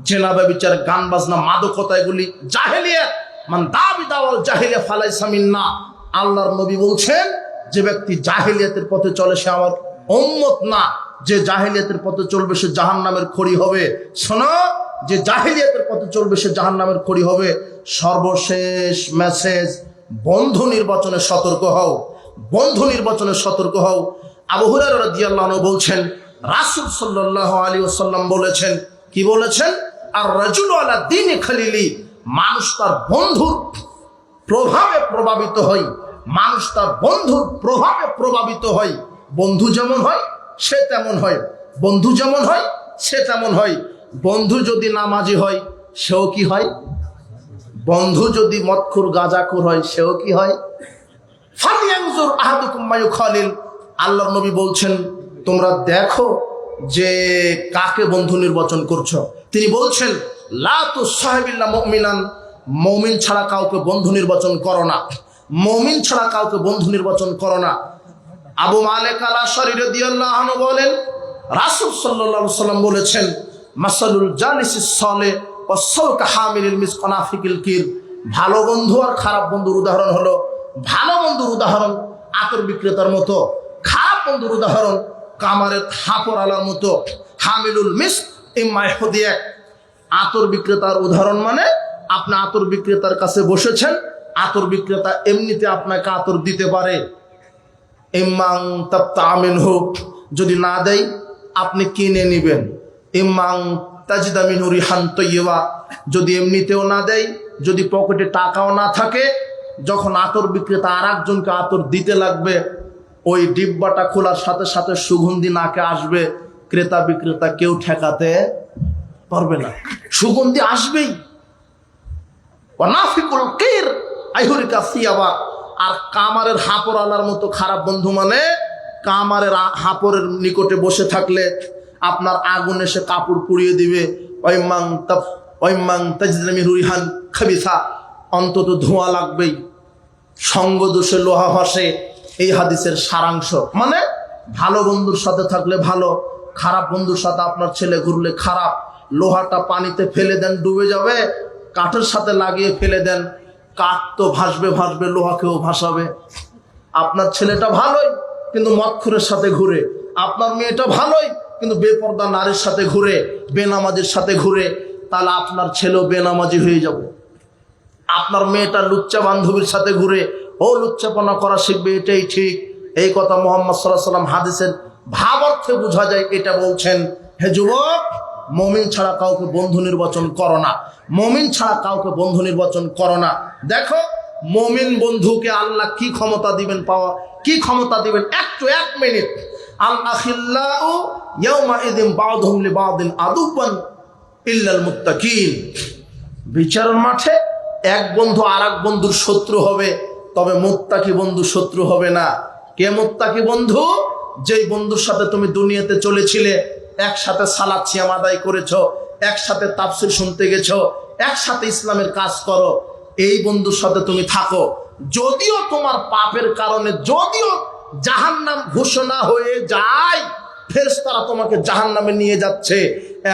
জেনা ব্যভিচার, গান বাজনা, মাদকতা, এগুলি জাহেলিয়াত, মান দাবি দাওয়াল জাহেলিয়া ফালাইসা মিন্না। আল্লাহর নবী বলছেন, যে ব্যক্তি জাহেলিয়াতের পথে চলে সে আমার উম্মত না, যে জাহেলিয়াতের পথে চলবে সে জাহান্নামের খড়ি হবে। শোনো, যে জাহেলিয়াতের পথে চলবে সে জাহান্নামের খড়ি হবে। সর্বশেষ মেসেজ, বন্ধু নির্বাচনে সতর্ক হও, বন্ধু নির্বাচনে সতর্ক হও। আবু হুরায়রা রাদিয়াল্লাহু আনহু বলছেন, রাসূল সাল্লাল্লাহু আলাইহি ওয়াসাল্লাম বলেছেন, কি বলেছেন? আর রাজুলু আলা দীনি খালিলি, মানুষ তার বন্ধুর প্রভাবে প্রভাবিত হয়, মানুষ তার বন্ধুর প্রভাবে প্রভাবিত হয়। বন্ধু যেমন হয় সে তেমন হয়, বন্ধু যেমন হয় সে তেমন হয়। বন্ধু যদি নামাজি হয় সেও কি হয়? বন্ধু যদি মদখোর গাঁজাখোর হয় সেও কি হয়? ফালিয়ানজুর আহাদুকুম মা ইউখালিল। আল্লাহর নবী বলছেন, তোমরা দেখো যে কাকে বন্ধু নির্বাচন করছো। তিনি বলছেন, লা তুসাহিবিল্লা মুমিনান, মুমিন ছাড়া কাউকে বন্ধু নির্বাচন করো না, মুমিন ছাড়া কাউকে বন্ধু নির্বাচন করো না। আবু মালিক আল আশআরী রাদিয়াল্লাহু আনহু বলেন, রাসূল সাল্লাল্লাহু আলাইহি ওয়াসাল্লাম বলেছেন, মাসালুল জালিসিস সালেহ ওয়া সাওকা হামিলিল মিসক নাফিকিল কির। ভালো বন্ধু আর খারাপ বন্ধুর উদাহরণ হলো, ভালো বন্ধুর উদাহরণ আতর বিক্রেতার মতো, খারাপ বন্ধুর উদাহরণ কামারের হাপড়ালার মতো। হামিলুল মিসক ইম্মা ইহুদিয়া, আতর বিক্রেতার উদাহরণ মানে আপনি আতর বিক্রেতার কাছে বসেছেন, আতর বিক্রেতা এমনিতে আপনাকে আতর দিতে পারে। ইম্মাং তাবতা মিনহু, যদি না দেয় আপনি কিনে নেবেন। ইম্মাং তাজিদা মিনহু রিহান তাইয়্যিবা, যদি এমনিতেও না দেয়, যদি পকেটে টাকাও না থাকে, যখন আতর বিক্রেতা আর একজনকে আতর দিতে লাগবে, ওই ডিব্বাটা খোলার সাথে সাথে সুগন্ধি নাকে আসবে, ক্রেতা বিক্রেতা কেউ ঠেকাতে পারবে না, সুগন্ধি আসবেই। ওয়ানাফিকুল কির আইহুরিকা সিয়াবা, আর কামারের হাঁপড়ালার মতো খারাপ বন্ধু মানে কামারের হাঁপড়ের নিকটে বসে থাকলে আপনার আগুন এসে কাপড় পুড়িয়ে দিবে। ওয়াইম্মাং তাজিদা মিনহু রিহান খাবিসা, অন্তত ধোঁয়া লাগবেই। সঙ্গ দোষে লোহা ভাসে, এই হাদিসের সারাংশ। মানে ভালো বন্ধুর সাথে থাকলে ভালো, খারাপ বন্ধুর সাথে আপনার ছেলে ঘুরলে খারাপ। লোহাটা পানিতে ফেলে দেন, ডুবে যাবে, কাঠের সাথে লাগিয়ে ফেলে দেন, কাঠ তো ভাসবে ভাসবে, লোহাকেও ভাসাবে। আপনার ছেলেটা ভালোই কিন্তু মদখোরের সাথে ঘুরে, আপনার মেয়েটা ভালোই কিন্তু বেপর্দা নারীর সাথে ঘুরে, বেনামাজির সাথে ঘুরে, তাহলে আপনার ছেলেও বেনামাজি হয়ে যাবে। আপনার মেয়েটা লুচ্চা বান্ধবীর সাথে ঘুরে, ও লুচ্চাপনা করা শিখবে, এটাই ঠিক। এই কথা মুহাম্মদ সাল্লাল্লাহু আলাইহি ওয়াসাল্লাম হাদিসের ভাবার্থে বোঝা যায়। এটা বলছেন, হে যুবক, মুমিন ছাড়া কাউকে বন্ধু নির্বাচন করো না, মুমিন ছাড়া কাউকে বন্ধু নির্বাচন করো না। দেখো মুমিন বন্ধুকে আল্লাহ কি ক্ষমতা দিবেন, পাওয়া কি ক্ষমতা দিবেন, একটু 1 মিনিট। আল আখিল্লাউ ইয়াউমা ইযিন বা'দুহুম লিবা'দিন আদুওয়ান ইল্লাল মুত্তাকিন। বিচারের মাঠে এক বন্ধু আর এক বন্ধুর শত্রু হবে, তবে মুত্তাকি বন্ধু শত্রু হবে না। কে মুত্তাকি বন্ধু? যেই বন্ধুর সাথে তুমি দুনিয়াতে চলেছিলে, একসাথে সালাত সিয়াম আদায় করেছো, একসাথে তাফসীর শুনতে গেছো, একসাথে ইসলামের কাজ করো, এই বন্ধুর সাথে তুমি থাকো। যদিও তোমার পাপের কারণে যদিও জাহান্নাম ঘোষণা হয়ে যায়, ফেরেশতারা তোমাকে জাহান্নামে নিয়ে যাচ্ছে,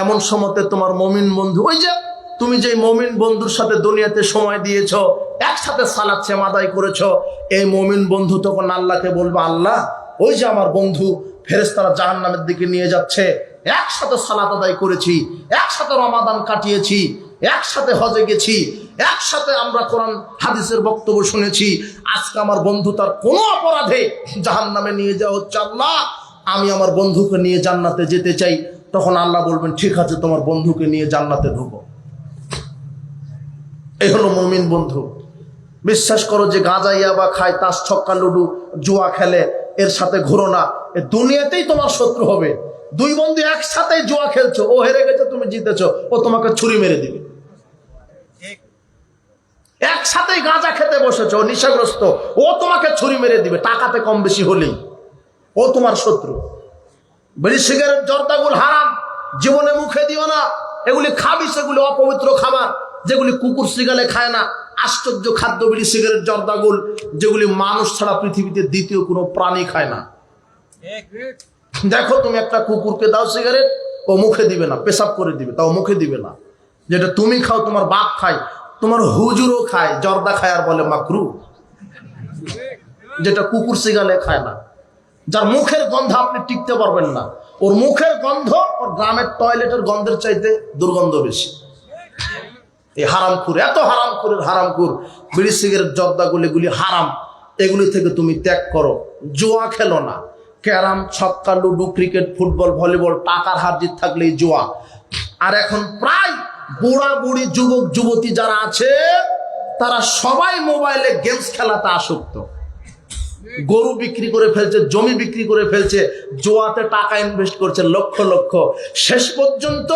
এমন সময়তে তোমার মুমিন বন্ধু, ওই যে তুমি যে মুমিন বন্ধুর সাথে দুনিয়াতে সময় দিয়েছো, একসাথে সালাত সেম আদায় করেছো, এই মুমিন বন্ধু তখন আল্লাহকে বলবে, আল্লাহ ওই যে আমার বন্ধু ফেরেশতারা জাহান্নামের দিকে নিয়ে যাচ্ছে, একসাথে সালাত আদায় করেছি, একসাথে রমাদান কাটিয়েছি, একসাথে হজে গেছি, একসাথে আমরা কোরআন হাদিসের বক্তব্য শুনেছি, আজকে আমার বন্ধু তার কোনো অপরাধে জাহান্নামে নিয়ে যাওয়া হচ্ছে, আল্লাহ আমি আমার বন্ধুকে নিয়ে জান্নাতে যেতে চাই। তখন আল্লাহ বলবেন, ঠিক আছে তোমার বন্ধুকে নিয়ে জান্নাতে ঢুকো। এই হলো মুমিন বন্ধু। বিশ্বাস করো যে গাঁজা ইয়াবা খায়, তাস ছক্কা লুডু জুয়া খেলে, এর সাথে ঘুরো না, এ দুনিয়াতেই তোমার শত্রু হবে। দুই বন্ধু একসাথে জুয়া খেলছো, ও হেরে গেছে তুমি জিতেছো, ও তোমাকে ছুরি মেরে দিবে। একসাথেই গাঁজা খেতে বসেছো, নেশাগ্রস্ত, ও তোমাকে ছুরি মেরে দিবে, টাকাতে কম বেশি হলেই, ও তোমার শত্রু। বিড়ি সিগারেট জর্দাগুল হারাম, জীবনে মুখে দিও না, এগুলি খাবি, সেগুলি অপবিত্র খাবার, যেগুলি কুকুর শিগালে খায় না। আশ্চর্য খাদ্য বিড়ি সিগারেট জর্দাগুল, যেগুলি মানুষ ছাড়া পৃথিবীতে দ্বিতীয় কোনো প্রাণী খায় না। দেখো তুমি একটা কুকুরকে দাও সিগারেট, ও মুখে দিবে না, পেশাব করে দিবে, তাও মুখে দিবে না। যেটা তুমি খাও, তোমার বাপ খায়, তোমার হুজুরও খায়, জর্দা খায় আর বলে মাকরু, যেটা কুকুর শিগালে খায় না। যার মুখের গন্ধ আপনি টিকতে পারবেন না, ওর মুখের গন্ধ ওর গ্রামের টয়লেটের গন্ধের চাইতে দুর্গন্ধ বেশি। এই হারামখুর, এত হারামখুরের হারামখুর, বিড়ি সিগারেট জর্দাগুলি, এগুলি হারাম, এগুলি থেকে তুমি ত্যাগ করো। জুয়া খেলো না, ক্যারাম ছক্কা লুডু ক্রিকেট ফুটবল ভলিবল, টাকার হার জিত থাকলেই জুয়া। আর এখন প্রায় বুড়া বুড়ি যুবক যুবতী যারা আছে, তারা সবাই মোবাইলে গেমস খেলাতে আসক্ত। গরু বিক্রি করে ফেলছে, জমি বিক্রি করে ফেলছে, জুয়াতে টাকা ইনভেস্ট করছে লক্ষ লক্ষ, শেষ পর্যন্ত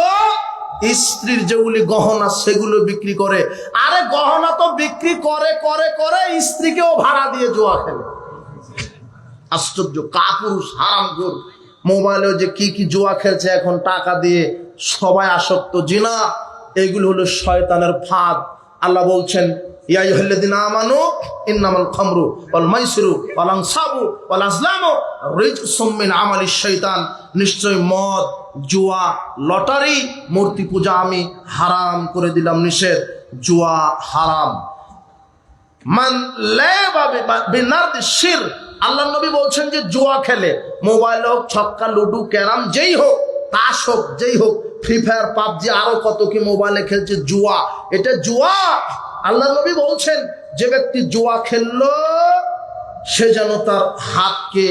স্ত্রীর যেগুলি গহনা সেগুলো বিক্রি করে। আরে গহনা তো বিক্রি করে করে করে স্ত্রীকেও ভাড়া দিয়ে জুয়া খেলে। আশ্চর্য, কাপুরুষ হারামখোর। মোবাইলেও যে কি কি জুয়া খেলছে এখন টাকা দিয়ে, সবাই আসক্ত। জিনা, এগুলো হলো শয়তানের ফাঁদ। আল্লাহ বলছেন, ইয়া আইয়ুহাল্লাযীনা আমানু ইন্নামাল খামরু ওয়াল মাইসিরু ওয়াল আনসাবু ওয়াল আজলামু রিজসুম মিন আমালিশ শাইতান। নিশ্চয় মদ, জুয়া, লটারি, মূর্তি পূজা আমি হারাম করে দিলাম, নিষেধ। জুয়া হারাম। মান লাবা বিনারদি শির, আল্লাহ নবী বলছেন যে জুয়া খেলে, মোবাইল হোক, ছক্কা লুডু ক্যারাম যেই হোক, তাস হোক, যেই হোক, ফ্রি ফায়ার পাবজি, আরো কত কি মোবাইলে খেলছে, জুয়া, এটা জুয়া। আল্লাহ নবী বলছেন যে ব্যক্তি জুয়া খেললো, সে যেন তার হাতকে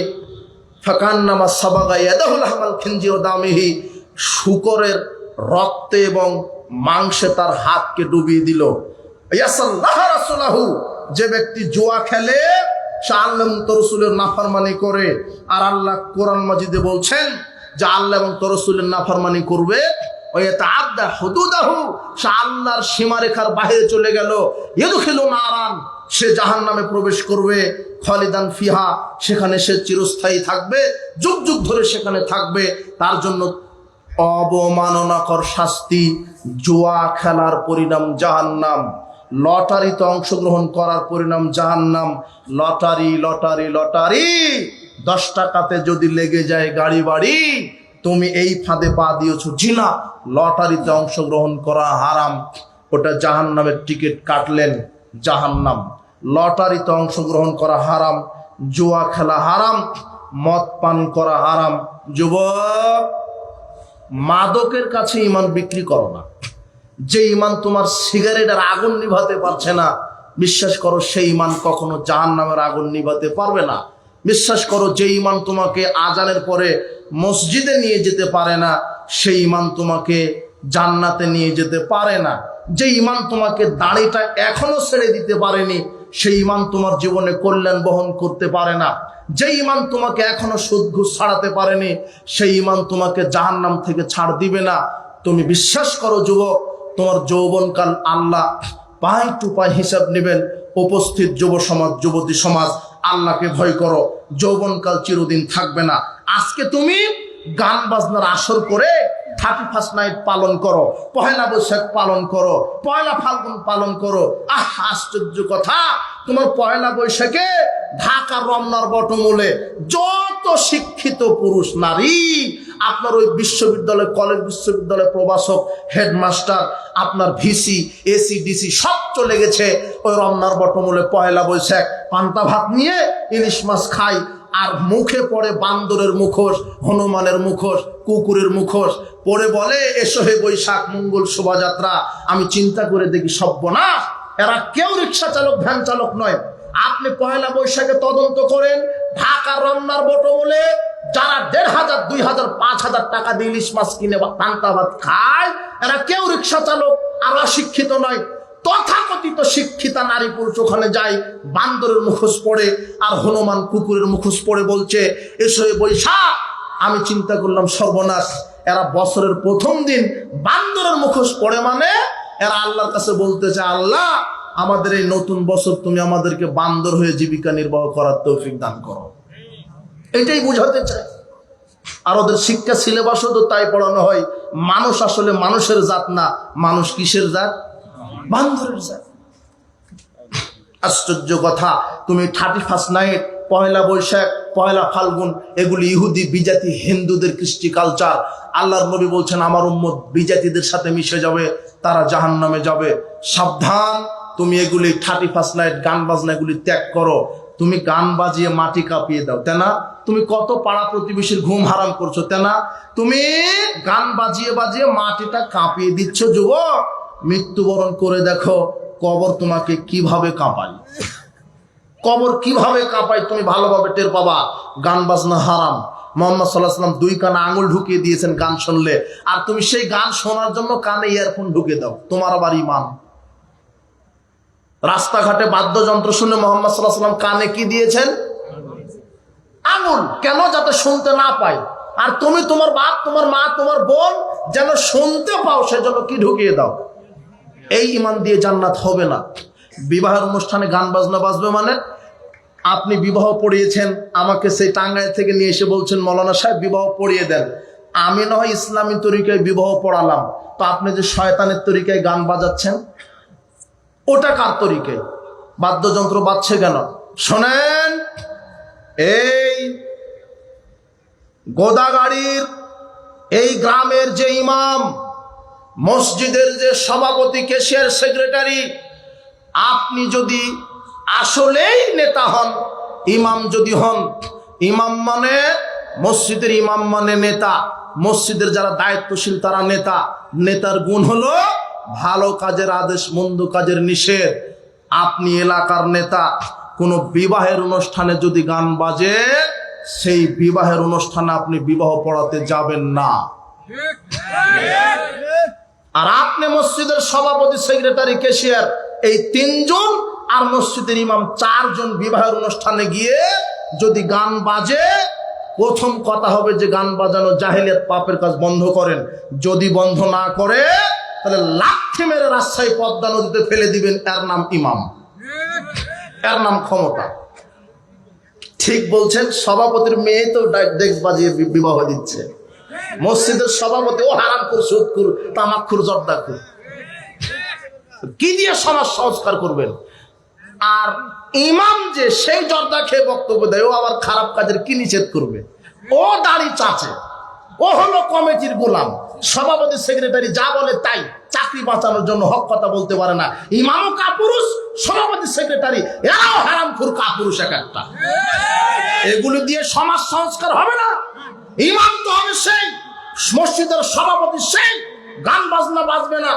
ফাকান্নামা সাবাগা ইয়াদাহুল হামাল খিনজি ও দামিহি, শূকরের রক্তে এবং মাংসে তার হাতকে ডুবিয়ে দিল। ইয়াসাল্লাহ রাসূলুহু, যে ব্যক্তি জুয়া খেলে সে আল্লাহ এবং তার রাসূলের নাফরমানি করে। আর আল্লাহ কোরআন মাজিদে বলছেন যে আল্লাহ এবং তার রাসূলের নাফরমানি করবে, ওয়াতাআদ্দা হুদুদাহু, সে আল্লাহর সীমারেখার বাইরে চলে গেল। ইয়াদখিলু নারান, সে জাহান্নামে প্রবেশ করবে। খালিদান ফিহা, সেখানে সে চিরস্থায়ী থাকবে, যুগ যুগ ধরে সেখানে থাকবে। তার জন্য অবমাননাকর শাস্তি। জুয়া খেলার পরিণাম জাহান্নাম, লটারিতে অংশগ্রহণ করার পরিণাম জাহান্নাম। লটারি লটারি লটারি, 10 টাকাতে যদি লেগে যায় গাড়ি বাড়ি, তুমি এই ফাঁদে পা দিয়েছো। জিনা, লটারিতে অংশগ্রহণ করা হারাম, ওটা জাহান্নামের টিকিট কাটলেন, জাহান্নাম। লটারিতে অংশগ্রহণ করা হারাম, জুয়া খেলা হারাম, মদ পান করা হারাম। যুবক, মাদকের কাছে ইমান বিক্রি করো না। যে ইমান তোমার সিগারেটের আগুন নিভাতে পারছে না, বিশ্বাস করো সেই ইমান কখনো জাহান্নামের আগুন নিভাতে পারবে না। বিশ্বাস করো, যে ইমান তোমাকে আজানের পরে মসজিদে নিয়ে যেতে পারে না, সেই ইমান তোমাকে জান্নাতে নিয়ে যেতে পারে না। যে ইমান তোমাকে দাড়িটা এখনো ছেড়ে দিতে পারেনি, সেই ইমান তোমার জীবনে কল্যাণ বহন করতে পারে না। যে ইমান তোমাকে এখনো সুদ ঘুষ ছাড়াতে পারেনি, সেই ইমান তোমাকে জাহান্নাম থেকে ছাড় দিবে না। তুমি বিশ্বাস করো যুবক, তোমার যৌবনকাল আল্লাহ পাই টু পাই হিসাব নেবেন। উপস্থিত যুব সমাজ, যুবতী সমাজ, আল্লাহকে ভয় করো। যৌবনকাল চিরদিন থাকবে না। আজকে তুমি গান বাজনার আসর করে 31st নাইট পালন করো, পহেলা বৈশাখ পালন করো, পয়লা ফাল্গুন পালন করো। আশ্চর্য কথা, তোমার পয়লা বৈশাখে ঢাকার রমনার বটমূলে যত শিক্ষিত পুরুষ নারী, আপনার ওই বিশ্ববিদ্যালয়, কলেজ, বিশ্ববিদ্যালয় প্রভাষক, হেডমাস্টার, আপনার ভিসি, এসি, ডিসি সব চলে গেছে ওই রমনার বটমূলে পয়লা বৈশাখ পান্তা ভাত নিয়ে ইলিশ মাছ খায়। আর মুখে পড়ে বান্দরের মুখোশ, হনুমানের মুখোশ, কুকুরের মুখোশ পরে বলে এসো হে বৈশাখ মঙ্গল শোভাযাত্রা। আমি চিন্তা করে দেখি সর্বনাশ, এরা কেউ রিক্সা চালক, ভ্যান চালক নয়। আপনি পয়লা বৈশাখে তদন্ত করেন, ঢাকার রমনার বটমূলে যারা 1,500, 2,000, 5,000 টাকা দিয়ে ইলিশ মাছ কিনে পান্তা ভাত খায়, এরা কেউ রিক্সা চালক আর অশিক্ষিত নয়। তথাকথিত শিক্ষিতা নারী পুরুষ ওখানে যায়, বান্দরের মুখোশ পড়ে আর হনুমান কুকুরের মুখোশ পড়ে বলছে এসো এ বৈশাখ। আমি চিন্তা করলাম সর্বনাশ, এরা বছরের প্রথম দিন বান্দরের মুখোশ পড়ে, মানে এরা আল্লাহর কাছে বলতেছে আল্লাহ আমাদের এই নতুন বছর তুমি আমাদেরকে বান্দর হয়ে জীবিকা নির্বাহ করার তৌফিক দান করো। এটাই বুঝাতে চায়। আর ওদের শিক্ষা সিলেবাসও তো তাই পড়ানো হয়, মানুষ আসলে মানুষের জাত না, মানুষ কিসের জাত? বান্দরের জাত। আশ্চর্য কথা, তুমি 31st নাইট, পয়লা বৈশাখ, পয়লা ফাল্গুন, এগুলি ইহুদি বিজাতি হিন্দুদের কৃষ্টি কালচার। আল্লাহর নবী বলছেন আমার উম্মত বিজাতিদের সাথে মিশে যাবে, তারা জাহান্নামে যাবে। সাবধান, তুমি এগুলি 31st নাইট গান বাজনা এগুলি ত্যাগ করো। তুমি গান বাজিয়ে মাটি কাঁপিয়ে দাও, তাই না? তুমি কত পাড়া প্রতিবেশীর ঘুম হারাম করছো, তাই না? তুমি গান বাজিয়ে বাজিয়ে মাটিটা কাঁপিয়ে দিচ্ছ। যুবক, মৃত্যুবরণ করে দেখো কবর তোমাকে কিভাবে কাঁপায়, কবর কিভাবে কাঁপায় তুমি ভালোভাবে টের পাবা। গান বাজনা হারাম। মুহাম্মদ সাল্লাল্লাহু আলাইহি ওয়াসাল্লাম 2 কানে আঙুল ঢুকিয়ে দিয়েছেন গান শুনলে, আর তুমি সেই গান শোনার জন্য কানে ইয়ারফোন ঢুকে দাও, তোমার আবার ঈমান। রাস্তাঘাটে বাদ্যযন্ত্র শুনে মুহাম্মদ সাল্লাল্লাহু আলাইহি ওয়াসাল্লাম কানে কি দিয়েছেন? আঙুল। কেন? যাতে শুনতে না পায়। আর তুমি তোমার বাপ, তোমার মা, তোমার বোন যেন শুনতে পাও, সেজন্য কি ঢুকিয়ে দাও। এই ঈমান দিয়ে জান্নাত হবে না। বিবাহের অনুষ্ঠানে গান বাজনা বাজবে মানে? আপনি বিবাহ পড়িয়েছেন, আমাকে সেই টাঙ্গাইল থেকে নিয়ে এসে বলছেন মৌলানা সাহেব বিবাহ পড়িয়ে দেন। আমি না হয় ইসলামী তরিকায় বিবাহ পড়ালাম, তো আপনি যে শয়তানের তরিকায় গান বাজাচ্ছেন, ওটা কার তরিকায়? বাদ্যযন্ত্র বাজছে কেন? শোনেন, এই গোদাগাড়ির এই গ্রামের যে ইমাম, মসজিদের যে সভাপতি, ক্যাশিয়ার, সেক্রেটারি, আপনি যদি আসলেই নেতা হন, ইমাম যদি হন, ইমাম মানে মসজিদের ইমাম মানে নেতা, মসজিদের যারা দায়িত্বশীল তারা নেতা। নেতার গুণ হলো ভালো কাজের আদেশ, মন্দ কাজের নিষেধ। আপনি এলাকার নেতা, কোনো বিবাহের অনুষ্ঠানে যদি গান বাজে, সেই বিবাহের অনুষ্ঠানে আপনি বিবাহ পড়াতে যাবেন না। আর আপনি মসজিদের সভাপতি, সেক্রেটারি, ক্যাশিয়ার, এই 3 জন আর মসজিদের ইমাম 4 জন বিবাহের অনুষ্ঠানে গিয়ে যদি গান বাজে, প্রথম কথা হবে যে গান বাজানো জাহেলিয়াত, পাপের কাজ বন্ধ করেন। যদি বন্ধ না করে তাহলে লাঠি মেরে রাজশাহী পদ্মা নদীতে ফেলে দিবেন। এর নাম ইমাম, এর নাম ক্ষমতা। ঠিক বলছেন। সভাপতির মেয়ে তো ডেস্ক বাজিয়ে বিবাহ দিচ্ছে। মসজিদের সভাপতি ও হারামখোর, সুদখোর, তামাকখোর, জর্দাখোর, কি দিয়ে সমাজ সংস্কার করবেন? আর ইমাম যে সেই জর্দা খেয়ে বক্তব্য দেয়, ও আবার খারাপ কাজের কি নিষেধ করবে? ও দাড়ি চাচে, ও হলো কমিটির গোলাম। সভাপতি, সেক্রেটারি যা বলে তাই, চাকরি বাঁচানোর জন্য হক কথা বলতে পারে না। ইমামও কাপুরুষ, সভাপতি, সেক্রেটারি এরাও হারামখোর, কাপুরুষ এক একটা। এগুলো দিয়ে সমাজ সংস্কার হবে না। ইমাম তো হবে সেই, মসজিদের সভাপতি সেই। গান বাজনা বাজবে না,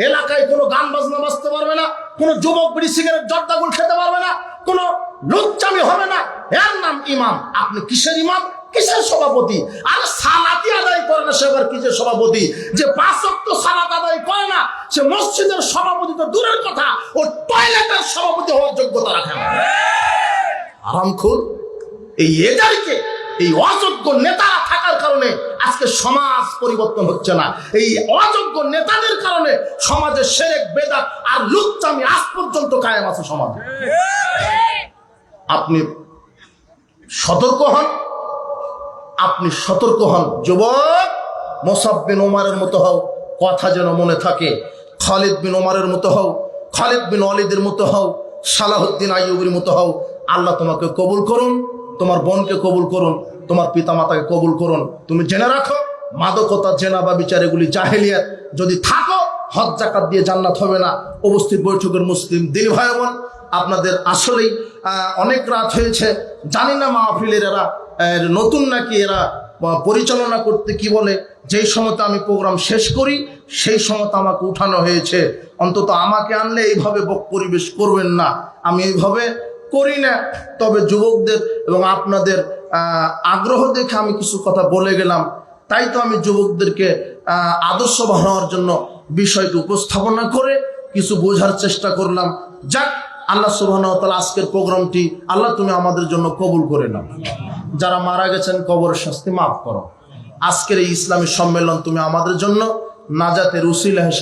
এলাকায় কোনো গান বাজনা বাজতে পারবে না, কোনো যুবক বিড়ি সিগারেট জর্দাগুল খেতে পারবে না, কোনো লুচ্চামি হবে না। এর নাম ইমাম। আপনি কিসের ইমাম, কিসের সভাপতি? আর সালাতি আদায় করে না, সে আবার কিসের সভাপতি? যে 5 ওয়াক্ত সালাত আদায় করে না, সে মসজিদের সভাপতি তো দূরের কথা, ও টয়লেটের সভাপতি হওয়ার যোগ্যতা রাখে না। হারামখোর। এই এজারিকে, এই অযোগ্য নেতারা থাকার কারণে আজকে সমাজ পরিবর্তন হচ্ছে না। এই অযোগ্য নেতাদের কারণে সমাজে শিরক, বেদাত আর লুচ্চামি আজ পর্যন্ত কায়েম আছে সমাজে। আপনি সতর্ক হন, আপনি সতর্ক হন যুবক। মুসাব বিন ওমরের মতো হও, কথা যেন মনে থাকে। খালিদ বিন ওমরের মতো হও, খালিদ বিন ওয়ালিদের মতো হও, সালাহুদ্দিন আইয়ুবের মতো হও। আল্লাহ তোমাকে কবুল করুন, তোমার বোনকে কবুল করুন, তোমার পিতা মাতাকে কবুল করুন। তুমি জেনে রাখো, মাদকতা, জেনা বা বিচার এগুলি জাহেলিয়াত। যদি থাকো, হজ জাকাত দিয়ে জান্নাত হবে না। উপস্থিত বৈঠকের মুসলিম দিল ভাই বোন, আপনাদের আসলেই অনেক রাত হয়েছে। জানি না মাহফিলের এরা নতুন নাকি এরা পরিচালনা করতে কি বলে, যেই সময়তে আমি প্রোগ্রাম শেষ করি সেই সময়তে আমাকে উঠানো হয়েছে। অন্তত আমাকে আনলে এইভাবে পরিবেশ করবেন না, আমি এইভাবে করি না। তবে যুবকদের এবং আপনাদের আগ্রহ দেখে আমি কিছু কথা বলে গেলাম, তাই তো আমি যুবকদেরকে আদর্শ বানানোর জন্য বিষয়টি উপস্থাপনা করে কিছু বোঝার চেষ্টা করলাম। যাক, আল্লাহ সুবহানাহু ওয়া তাআলা আজকের প্রোগ্রামটি আল্লাহ তুমি আমাদের জন্য কবুল করে নাও। যারা মারা গেছেন কবরের শাস্তি মাফ করো। আজকের এই ইসলামী সম্মেলন তুমি আমাদের জন্য নাজাতের উসিলা হিসেবে